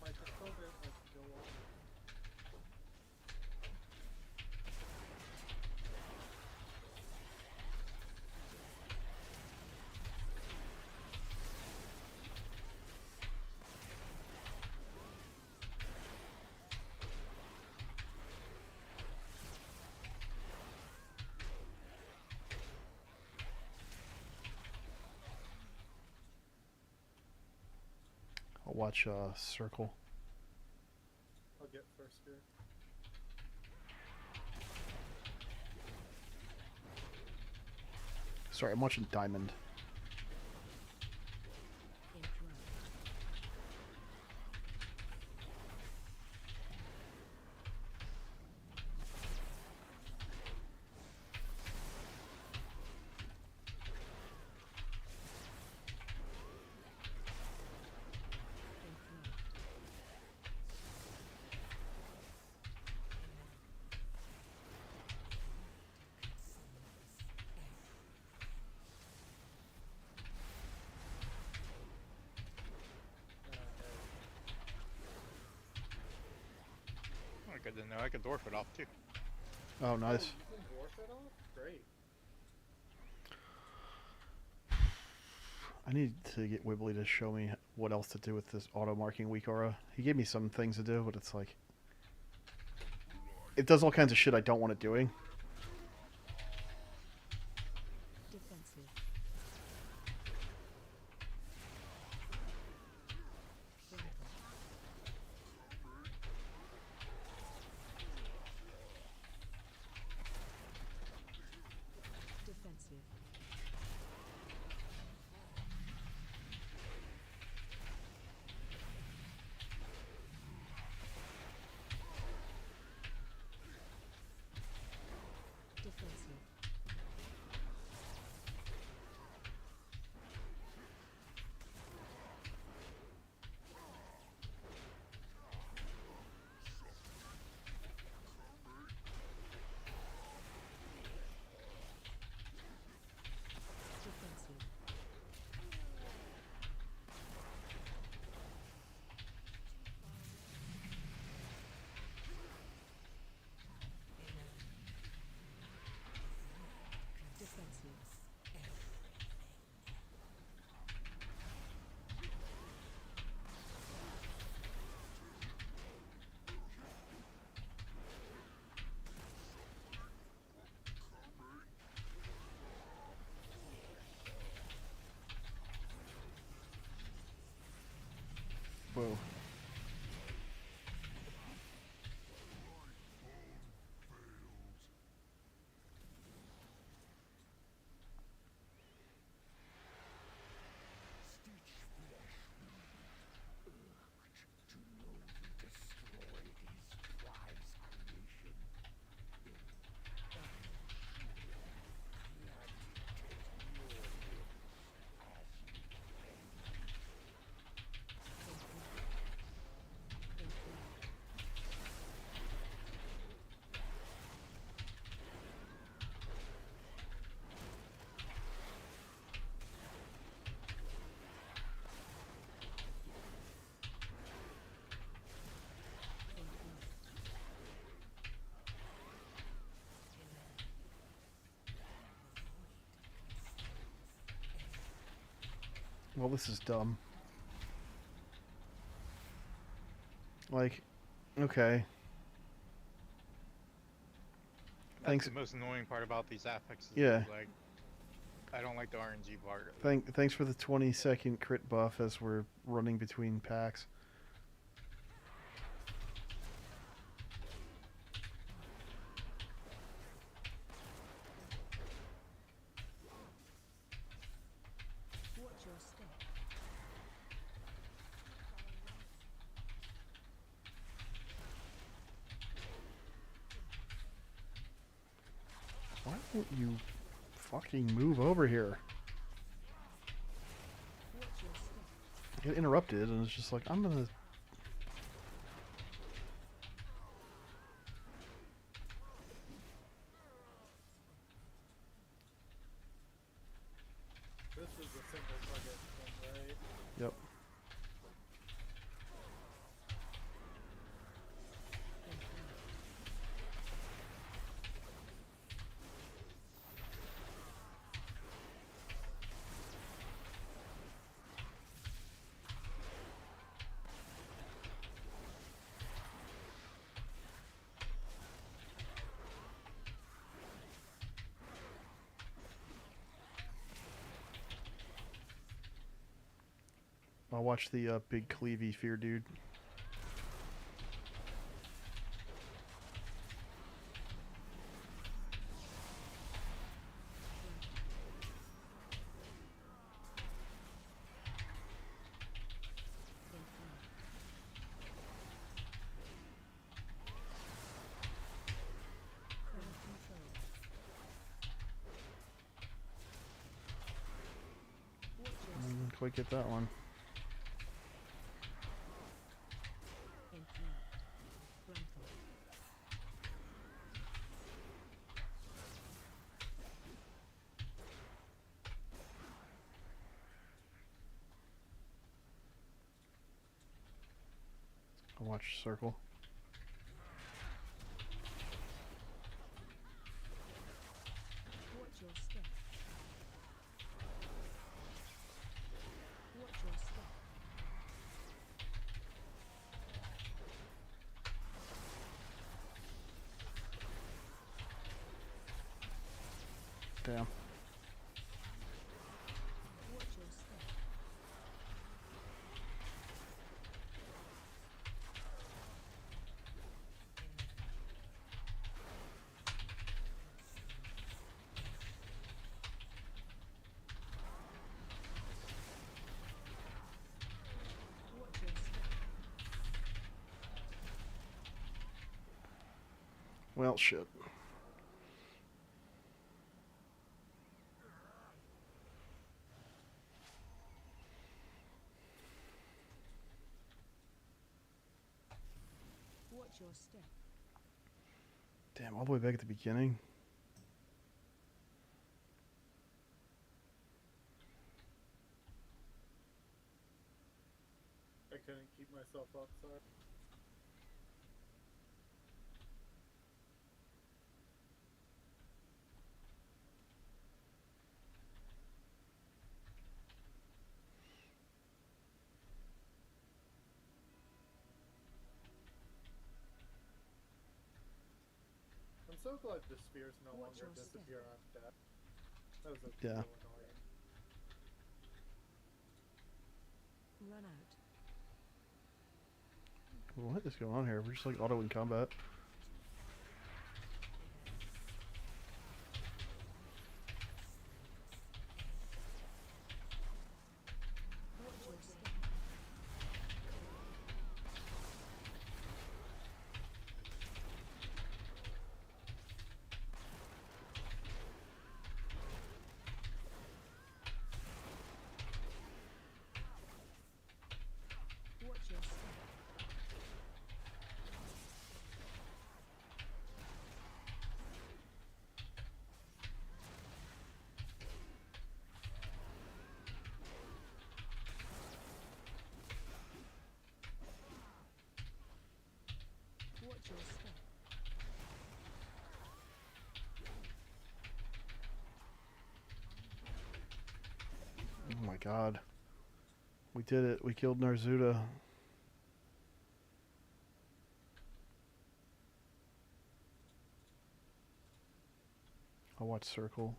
My dispel didn't like go off. I'll watch circle. I'll get first spirit. Sorry, I'm watching diamond. Oh, good to know. I can dwarf it off too. Oh, nice. You can dwarf it off? Great. I need to get Wibbly to show me what else to do with this auto marking weak aura. He gave me some things to do, but it's like it does all kinds of shit I don't want it doing. Defensive. Defensive. Defensive. Defensive. Defensive. Whoa. Well, this is dumb. Like, okay. That's Thanks. the most annoying part about these affixes. Yeah. Like, I don't like the RNG part. Thanks for the 20-second crit buff as we're running between packs. Watch your step. Why won't you fucking move over here? Watch your step. I get interrupted, and it's just like, I'm gonna... This is a single target one, right? Yep. I'll watch the big cleavy fear dude. Didn't quite get that one. I'll watch circle. Watch your step. Watch your step. Damn. Watch your step. Watch your step. Well, shit. Watch your step. Damn, all the way back at the beginning. I couldn't keep myself up, sorry. I'm so glad the spheres no Watch longer your step. disappear on death. That was a Yeah. little annoying. Run out. What is going on here? We're just like auto in combat. Watch your step. Watch your step. Watch your step. Oh my god. We did it. We killed Narzuda. I'll watch Circle.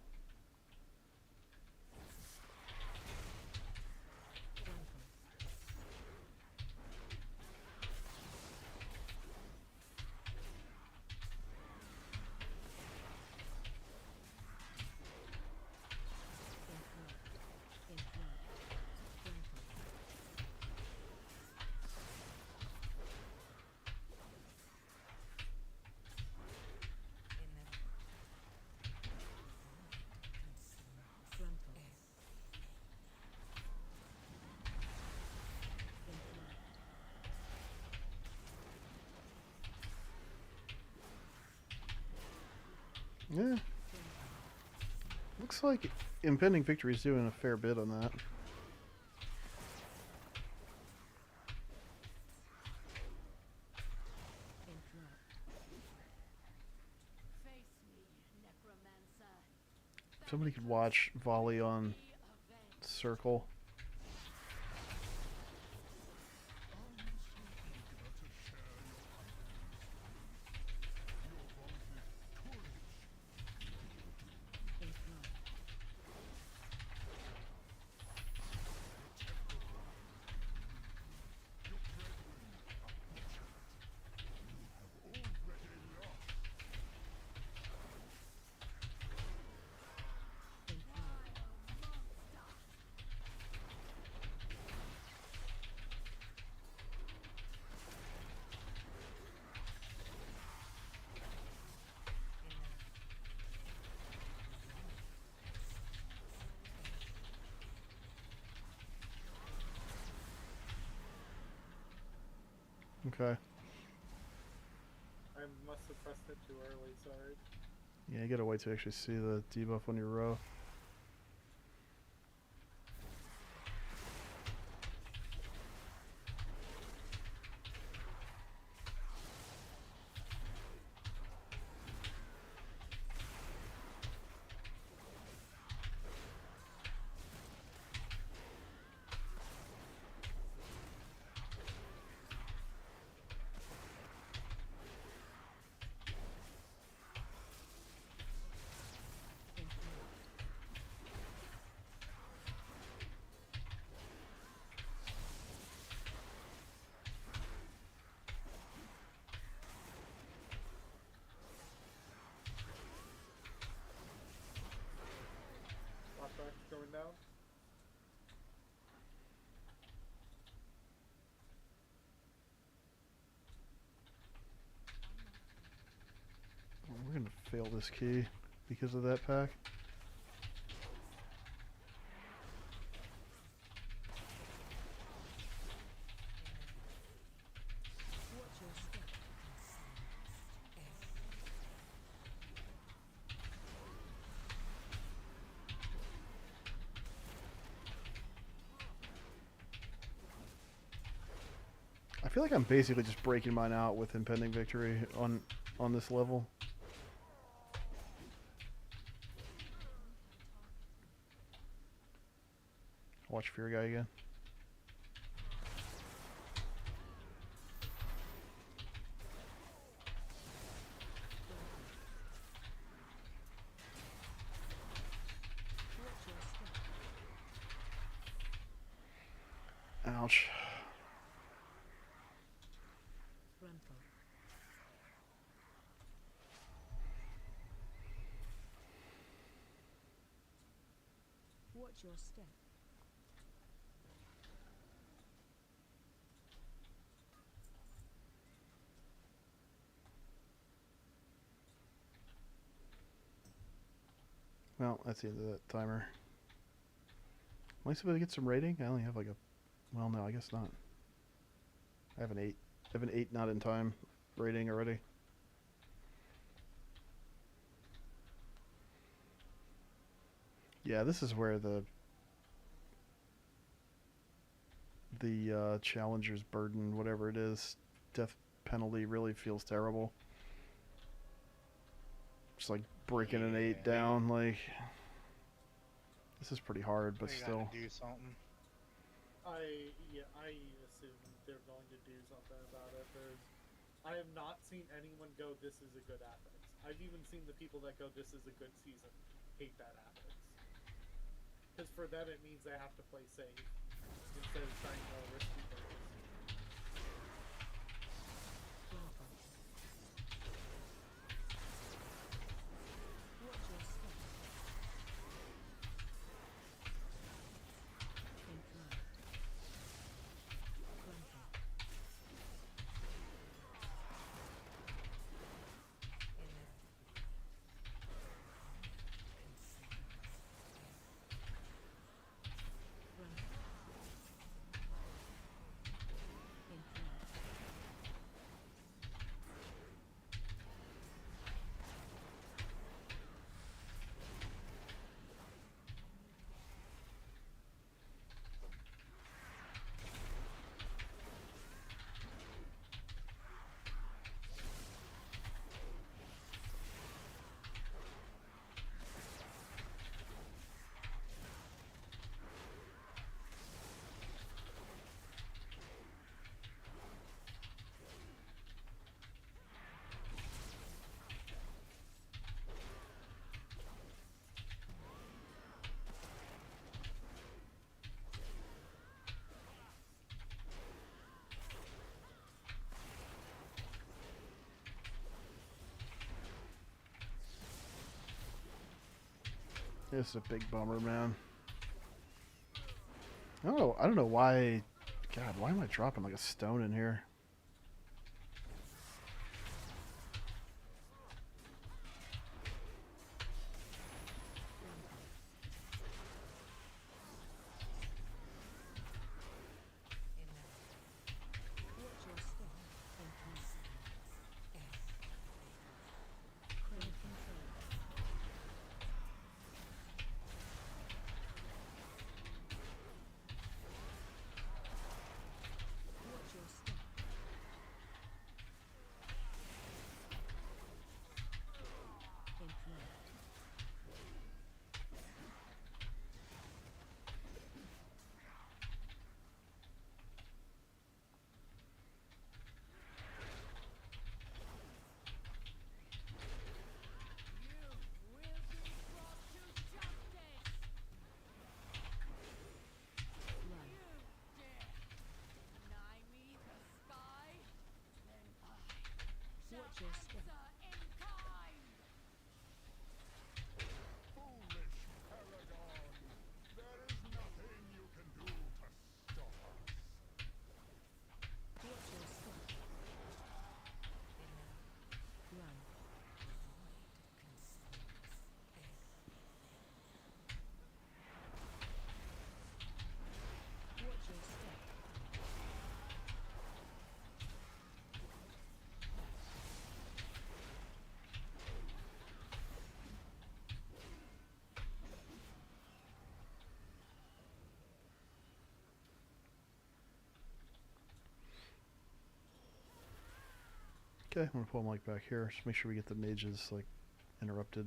Yeah. Looks like Impending Victory is doing a fair bit on that. Somebody could watch Volley on Circle. Okay. I must have pressed it too early, sorry. Yeah, you gotta wait to actually see the debuff on your row. Flashback going down. We're gonna fail this key because of that pack. I feel like I'm basically just breaking mine out with Impending Victory on this level. Watch Fear Guy again. Ouch. Watch your step. Well, that's the end of that timer. Am I supposed to get some rating? I only have like a... Well, no, I guess not. I have an 8. I have an 8 not in time rating already. Yeah, this is where the challenger's burden, whatever it is, death penalty really feels terrible. Just like breaking an 8 down, like... This is pretty hard, but We still. gotta do something. I assume they're going to do something about it. I have not seen anyone go, this is a good affix. I've even seen the people that go, this is a good season, hate that affix. Because for them it means they have to play safe instead of trying to risky purchase. This is a big bummer, man. I don't know why. God, why am I dropping like a stone in here? Okay, I'm gonna pull my mic back here. Just make sure we get the mages like interrupted.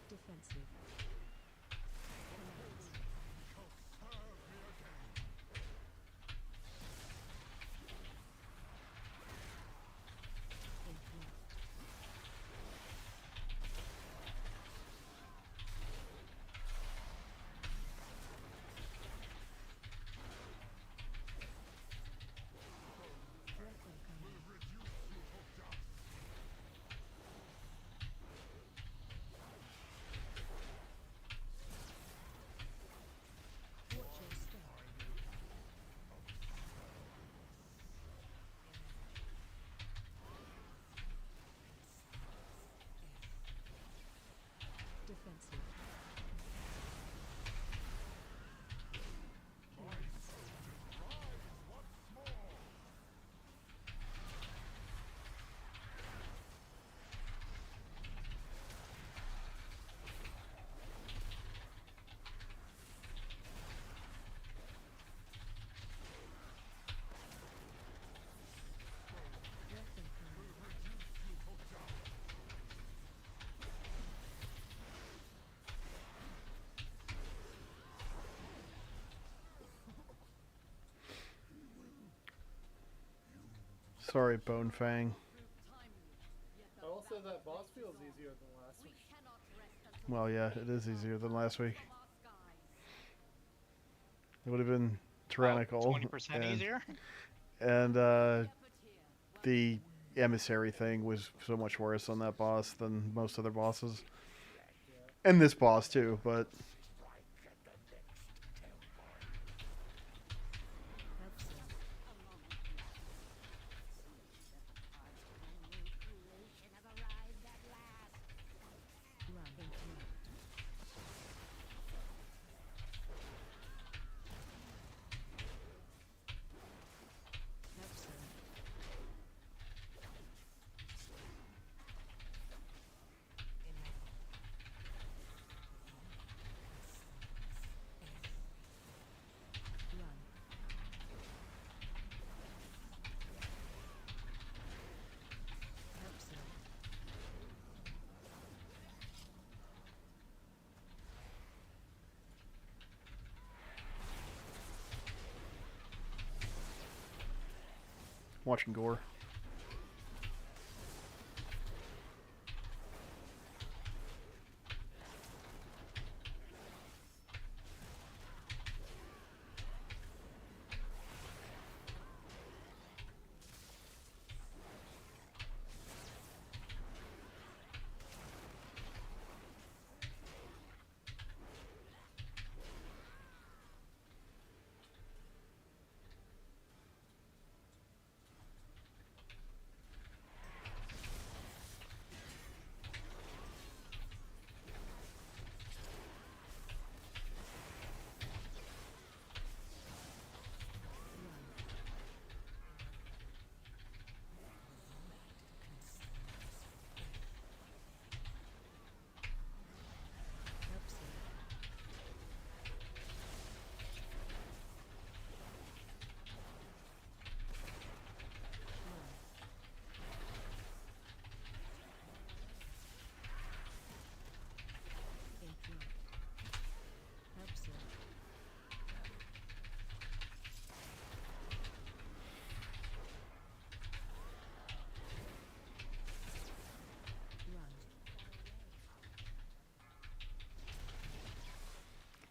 Defensive. Sorry, Bone Fang. I will say that boss feels easier than last week. Well, yeah, it is easier than last week. It would have been tyrannical. 20% easier? And the emissary thing was so much worse on that boss than most other bosses. And this boss too, but watching gore.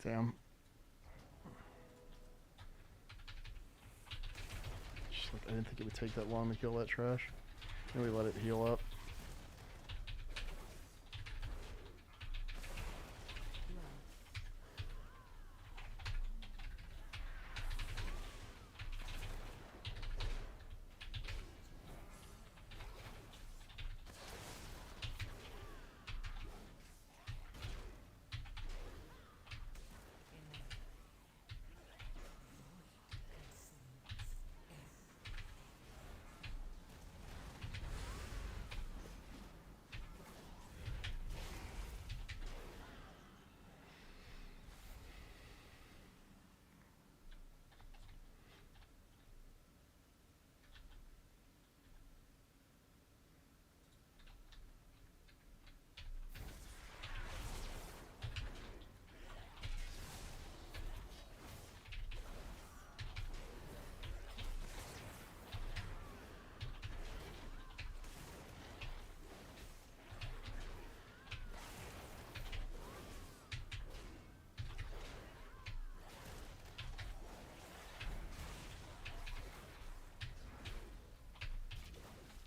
Damn. Just like, I didn't think it would take that long to kill that trash. And we let it heal up.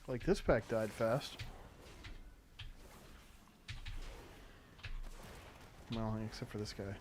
Like, this pack died fast. Well, except for this guy.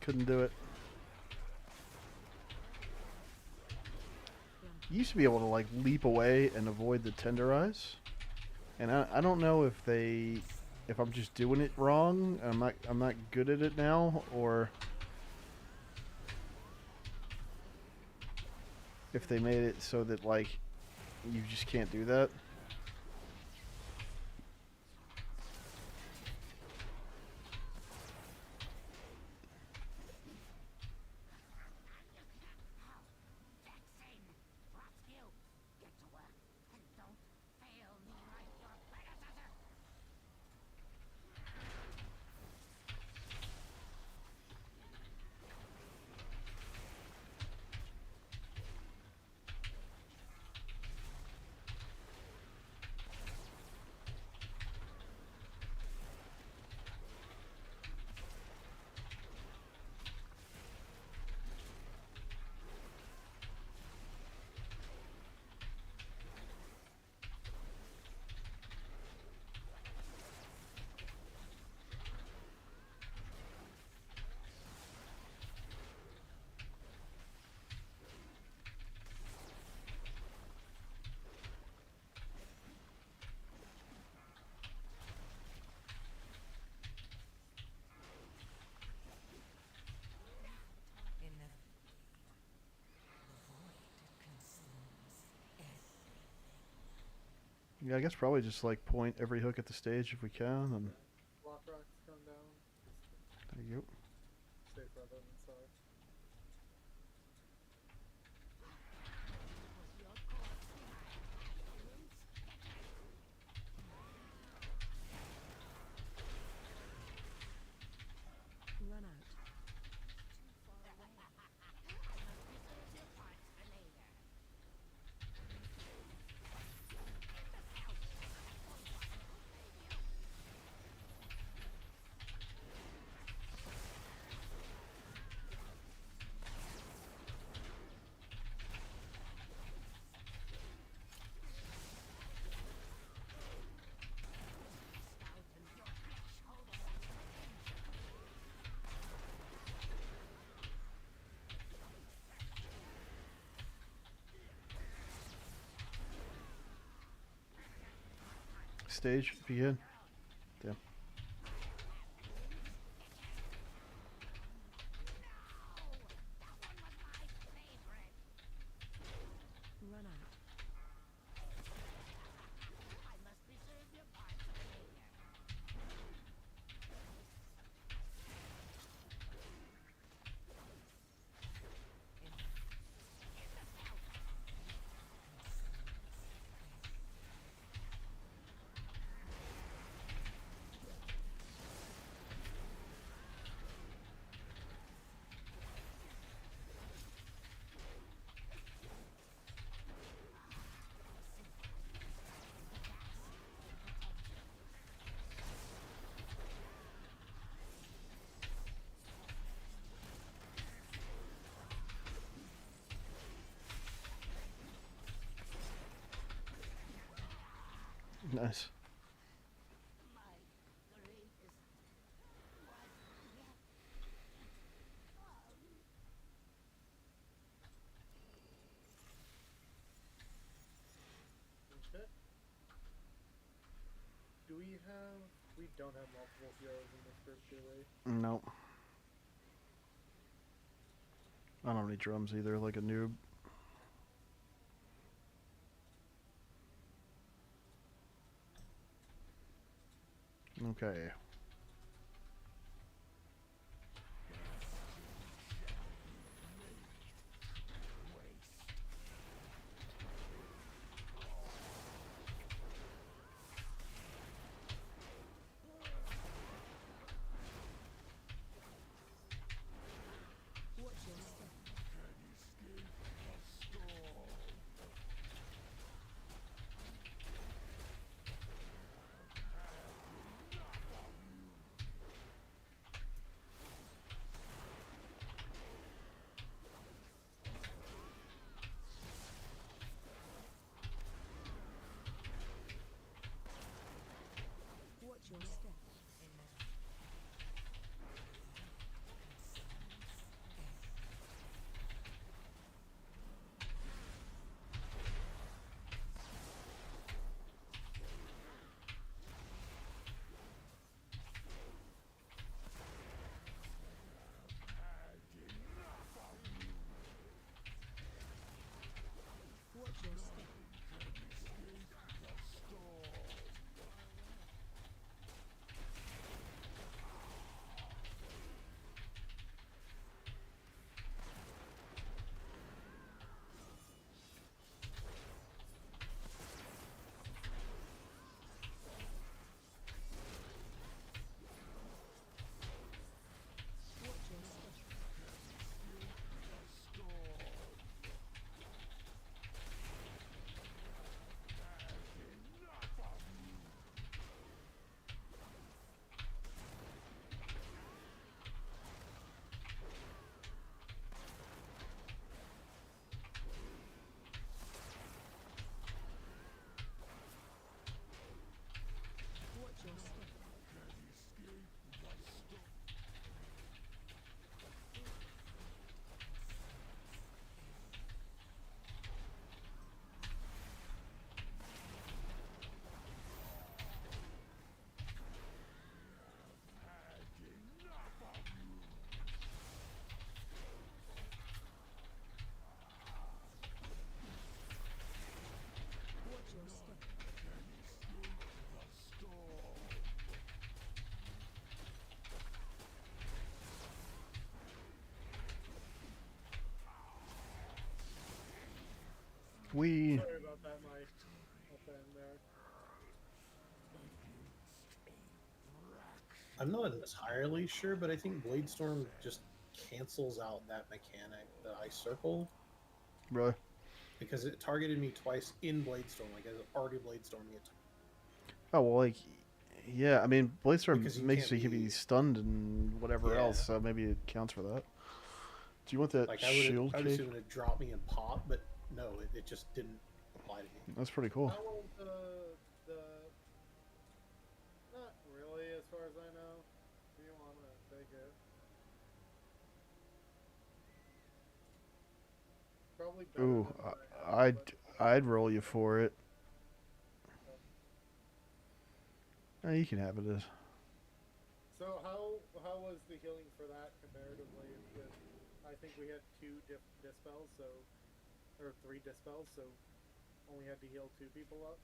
couldn't do it. You used to be able to like leap away and avoid the tenderize, and I don't know if I'm just doing it wrong. I'm not good at it now, or if they made it so that like you just can't do that. Yeah, I guess probably just like point every hook at the stage if we can, and Block rocks come down. there you go. Safe rather than sorry. Run out. Stage begin. Damn. Run out. Nice. Okay. Do we have... We don't have multiple heroes in this group, do we? Nope. I don't have any drums either, like a noob. Okay. Wee. Sorry about that, Mike. Up in there. I'm not entirely sure, but I think Bladestorm just cancels out that mechanic, the ice circle, Really? because it targeted me twice in Bladestorm. Like, I was already Bladestorming it. Oh well, like, yeah. I mean, Bladestorm Because you makes can't so you can be leave. stunned and whatever Yeah. else. So maybe it counts for that. Do you want that Like, shield I would cake? assume it drop me and pop, but no, it just didn't apply to me. That's pretty cool. How was the... Not really, as far as I know. Do you want to take it? Probably better Ooh, than what I have, I'd roll you for it. No, you can have it as. So how was the healing for that comparatively? With, I think we had 2 dispels, so, or 3 dispels, so only had to heal 2 people up.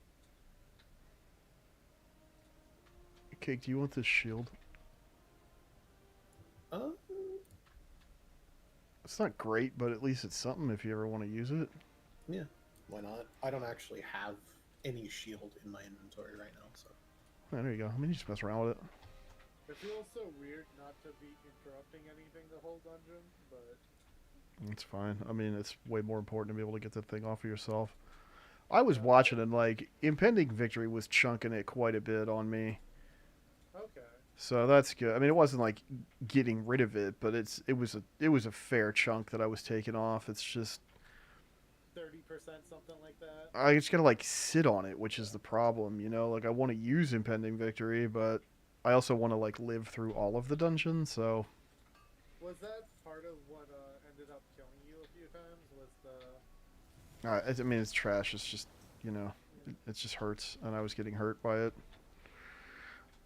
Cake, do you want this shield? It's not great, but at least it's something if you ever want to use it. Yeah, why not? I don't actually have any shield in my inventory right now, so. Oh, there you go. I mean, you just mess around with it. It feels so weird not to be interrupting anything the whole dungeon, but... It's fine. I mean, it's way more important to be able to get that thing off of yourself. I was watching and, like, Impending Victory was chunking it quite a bit on me. Okay. So that's good. I mean, it wasn't like getting rid of it, but it was a fair chunk that I was taking off. It's just 30%, something like that. I just gotta like sit on it, which is the problem, you know. Like I want to use Impending Victory, but I also want to like live through all of the dungeons. So Was that part of what ended up killing you a few times? Was the... I mean, it's trash. It's just, you know, it just hurts, and I was getting hurt by it.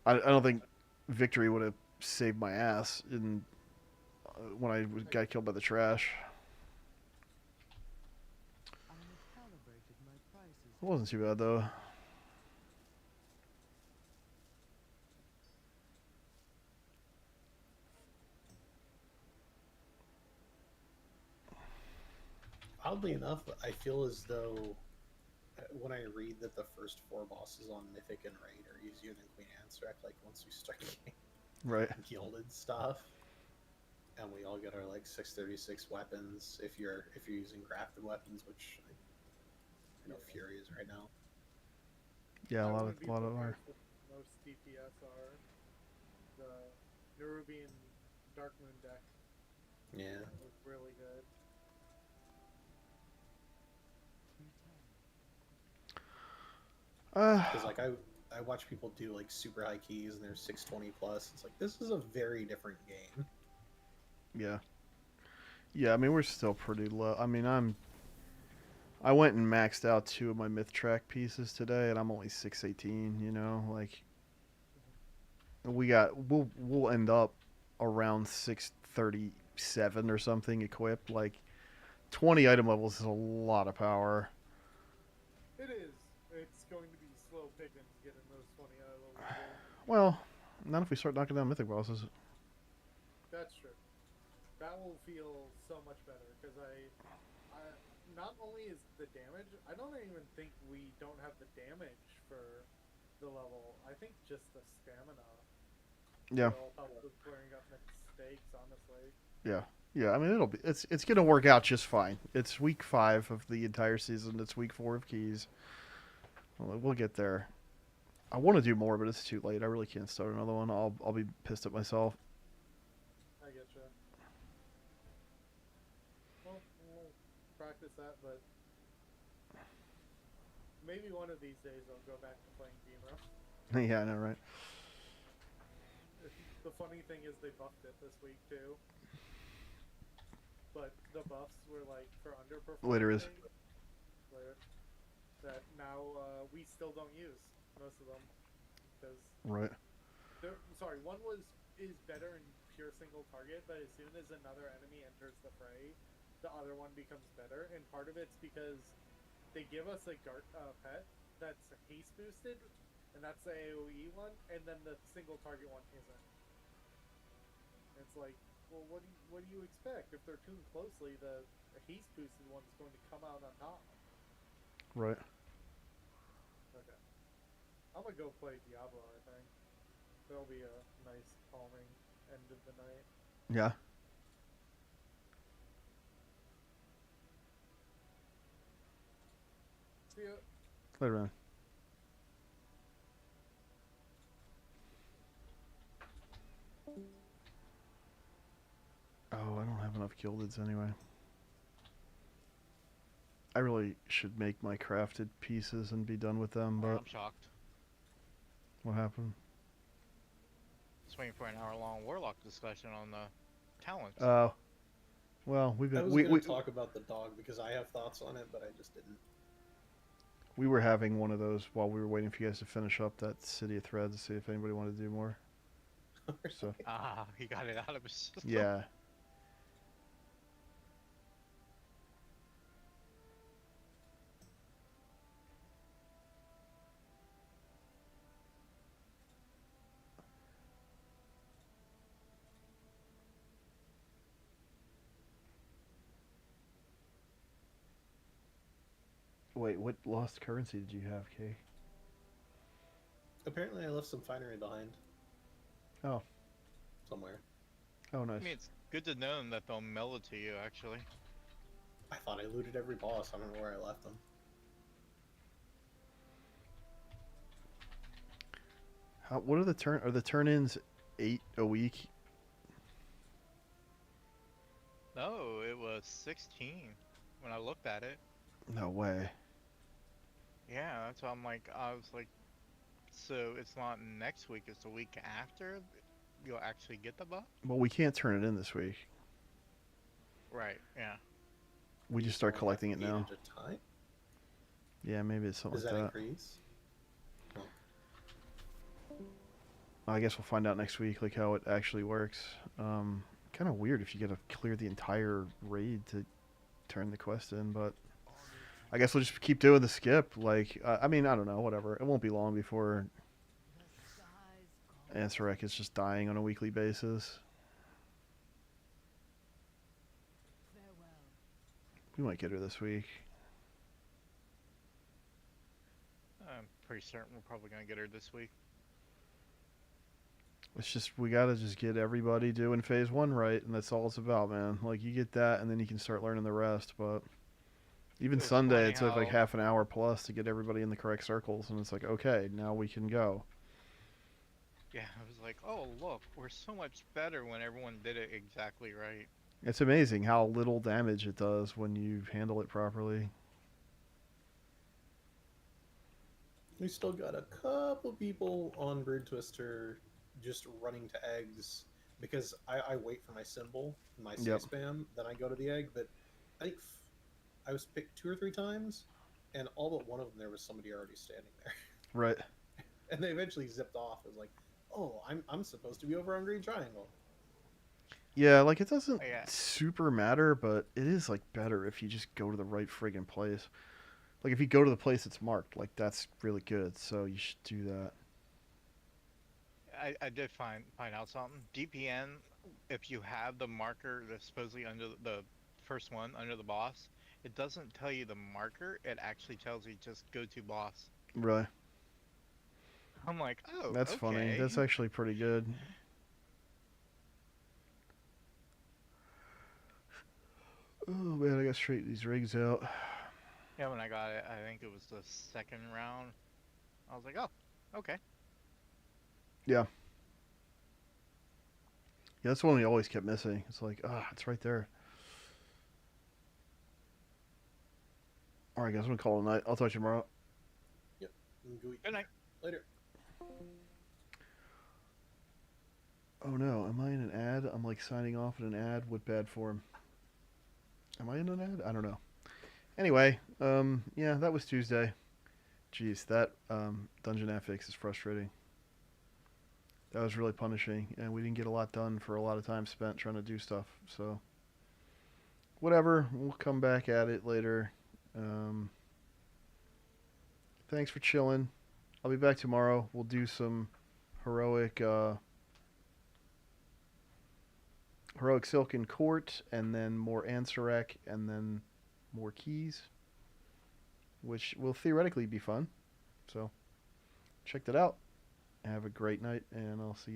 I don't think Victory would have saved my ass in when I got killed by the trash. It wasn't too bad though. Oddly enough, I feel as though when I read that the first 4 bosses on Mythic and Raid are easier than Queen Anstrack, like once you start getting Right. gilded stuff, and we all get our like 636 weapons if you're using grafted weapons, which I know Fury is right now. Yeah, a I lot wouldn't be of surprised are. if most DPS are the Nerub-ar Dark Moon deck. Yeah. Was really good. Because like I watch people do like super high keys and they're 620 plus. It's like this is a very different game. Yeah. Yeah, I mean we're still pretty low. I mean I went and maxed out 2 of my myth track pieces today, and I'm only 618. You know, like we'll end up around 637 or something equipped. Like 20 item levels is a lot of power. It is. It's going to be slow pickings getting those 20 levels. Well, not if we start knocking down mythic bosses. That's true. That will feel so much better because I not only is the damage, I don't even think we don't have the damage for the level. I think just the stamina. Yeah. Will help with clearing up mistakes, honestly. Yeah. Yeah, I mean it's gonna work out just fine. It's week 5 of the entire season. It's week 4 of keys. We'll get there. I want to do more, but it's too late. I really can't start another one. I'll be pissed at myself. I get you. Well, we'll practice that, but maybe one of these days I'll go back to playing Beam. Yeah, I know, right? The funny thing is they buffed it this week too. But the buffs were like for underperforming. Later is. That now we still don't use most of them because Right. Sorry, one is better in pure single target, but as soon as another enemy enters the fray, the other one becomes better. And part of it's because they give us a pet that's haste boosted, and that's the AOE one, and then the single target one isn't. It's like, well, what do you expect? If they're tuned closely, the haste boosted one's going to come out on top. Right. Okay. I'm gonna go play Diablo, I think. That'll be a nice, calming end of the night. Yeah. See ya. Later, man. Oh, I don't have enough gildeds anyway. I really should make my crafted pieces and be done with them, but... I'm shocked. What happened? Just waiting for an hour-long Warlock discussion on the talents. Oh. Well, we've I been... was We going to talk about the dog because I have thoughts on it, but I just didn't. we were having one of those while we were waiting for you guys to finish up that City of Threads to see if anybody wanted to do more. So, He got it out of his system. yeah. Wait, what lost currency did you have, Kay? Apparently, I left some finery behind. Oh. Somewhere. Oh, nice. I mean, it's good to know that they'll mail it to you, actually. I thought I looted every boss. I don't know where I left them. What are the turn-ins 8 a week? No, it was 16 when I looked at it. No way. Yeah, that's why I was like, so it's not next week, it's the week after you'll actually get the buff? Well, we can't turn it in this week. Right, yeah. We just start collecting it now. At a time? Yeah, maybe it's something Does like that that. increase? I guess we'll find out next week, like how it actually works. Kind of weird if you gotta clear the entire raid to turn the quest in, but I guess we'll just keep doing the skip. Like, I mean, I don't know, whatever. It won't be long before Ansarek is just dying on a weekly basis. We might get her this week. I'm pretty certain we're probably gonna get her this week. It's just, we gotta just get everybody doing phase 1 right, and that's all it's about, man. Like, you get that, and then you can start learning the rest, but... Even It's Sunday, funny it took like how- half an hour plus to get everybody in the correct circles, and it's like, okay, now we can go. Yeah, I was like, oh look, we're so much better when everyone did it exactly right. It's amazing how little damage it does when you handle it properly. We still got a couple people on Bird Twister just running to eggs because I wait for my symbol, my say Yep. spam, then I go to the egg, but I think I was picked 2 or 3 times, and all but one of them there was somebody already standing there. Right. And they eventually zipped off. It was like, oh, I'm supposed to be over on Green Triangle. Yeah, like, it doesn't Yeah. super matter, but it is, like, better if you just go to the right friggin' place. Like, if you go to the place that's marked, like, that's really good, so you should do that. I did find out something. DPN, if you have the marker that's supposedly under the first one, under the boss, it doesn't tell you the marker, it actually tells you just go to boss. Really. I'm like, oh, That's funny. okay. That's actually pretty good. Oh, man, I gotta straighten these rigs out. Yeah, when I got it, I think it was the second round. I was like, oh, okay. Yeah. Yeah, that's the one we always kept missing. It's like, it's right there. Alright, guys, I'm gonna call it a night. I'll talk to you tomorrow. Yep. Good night. Later. Oh no, am I in an ad? I'm like signing off in an ad. What bad form? Am I in an ad? I don't know. Anyway, yeah, that was Tuesday. Jeez, that dungeon affix is frustrating. That was really punishing, and we didn't get a lot done for a lot of time spent trying to do stuff, so... Whatever, we'll come back at it later. Thanks for chilling. I'll be back tomorrow. We'll do some heroic Silken Court, and then more Ansarek, and then more keys. which will theoretically be fun. So check that out. Have a great night, and I'll see you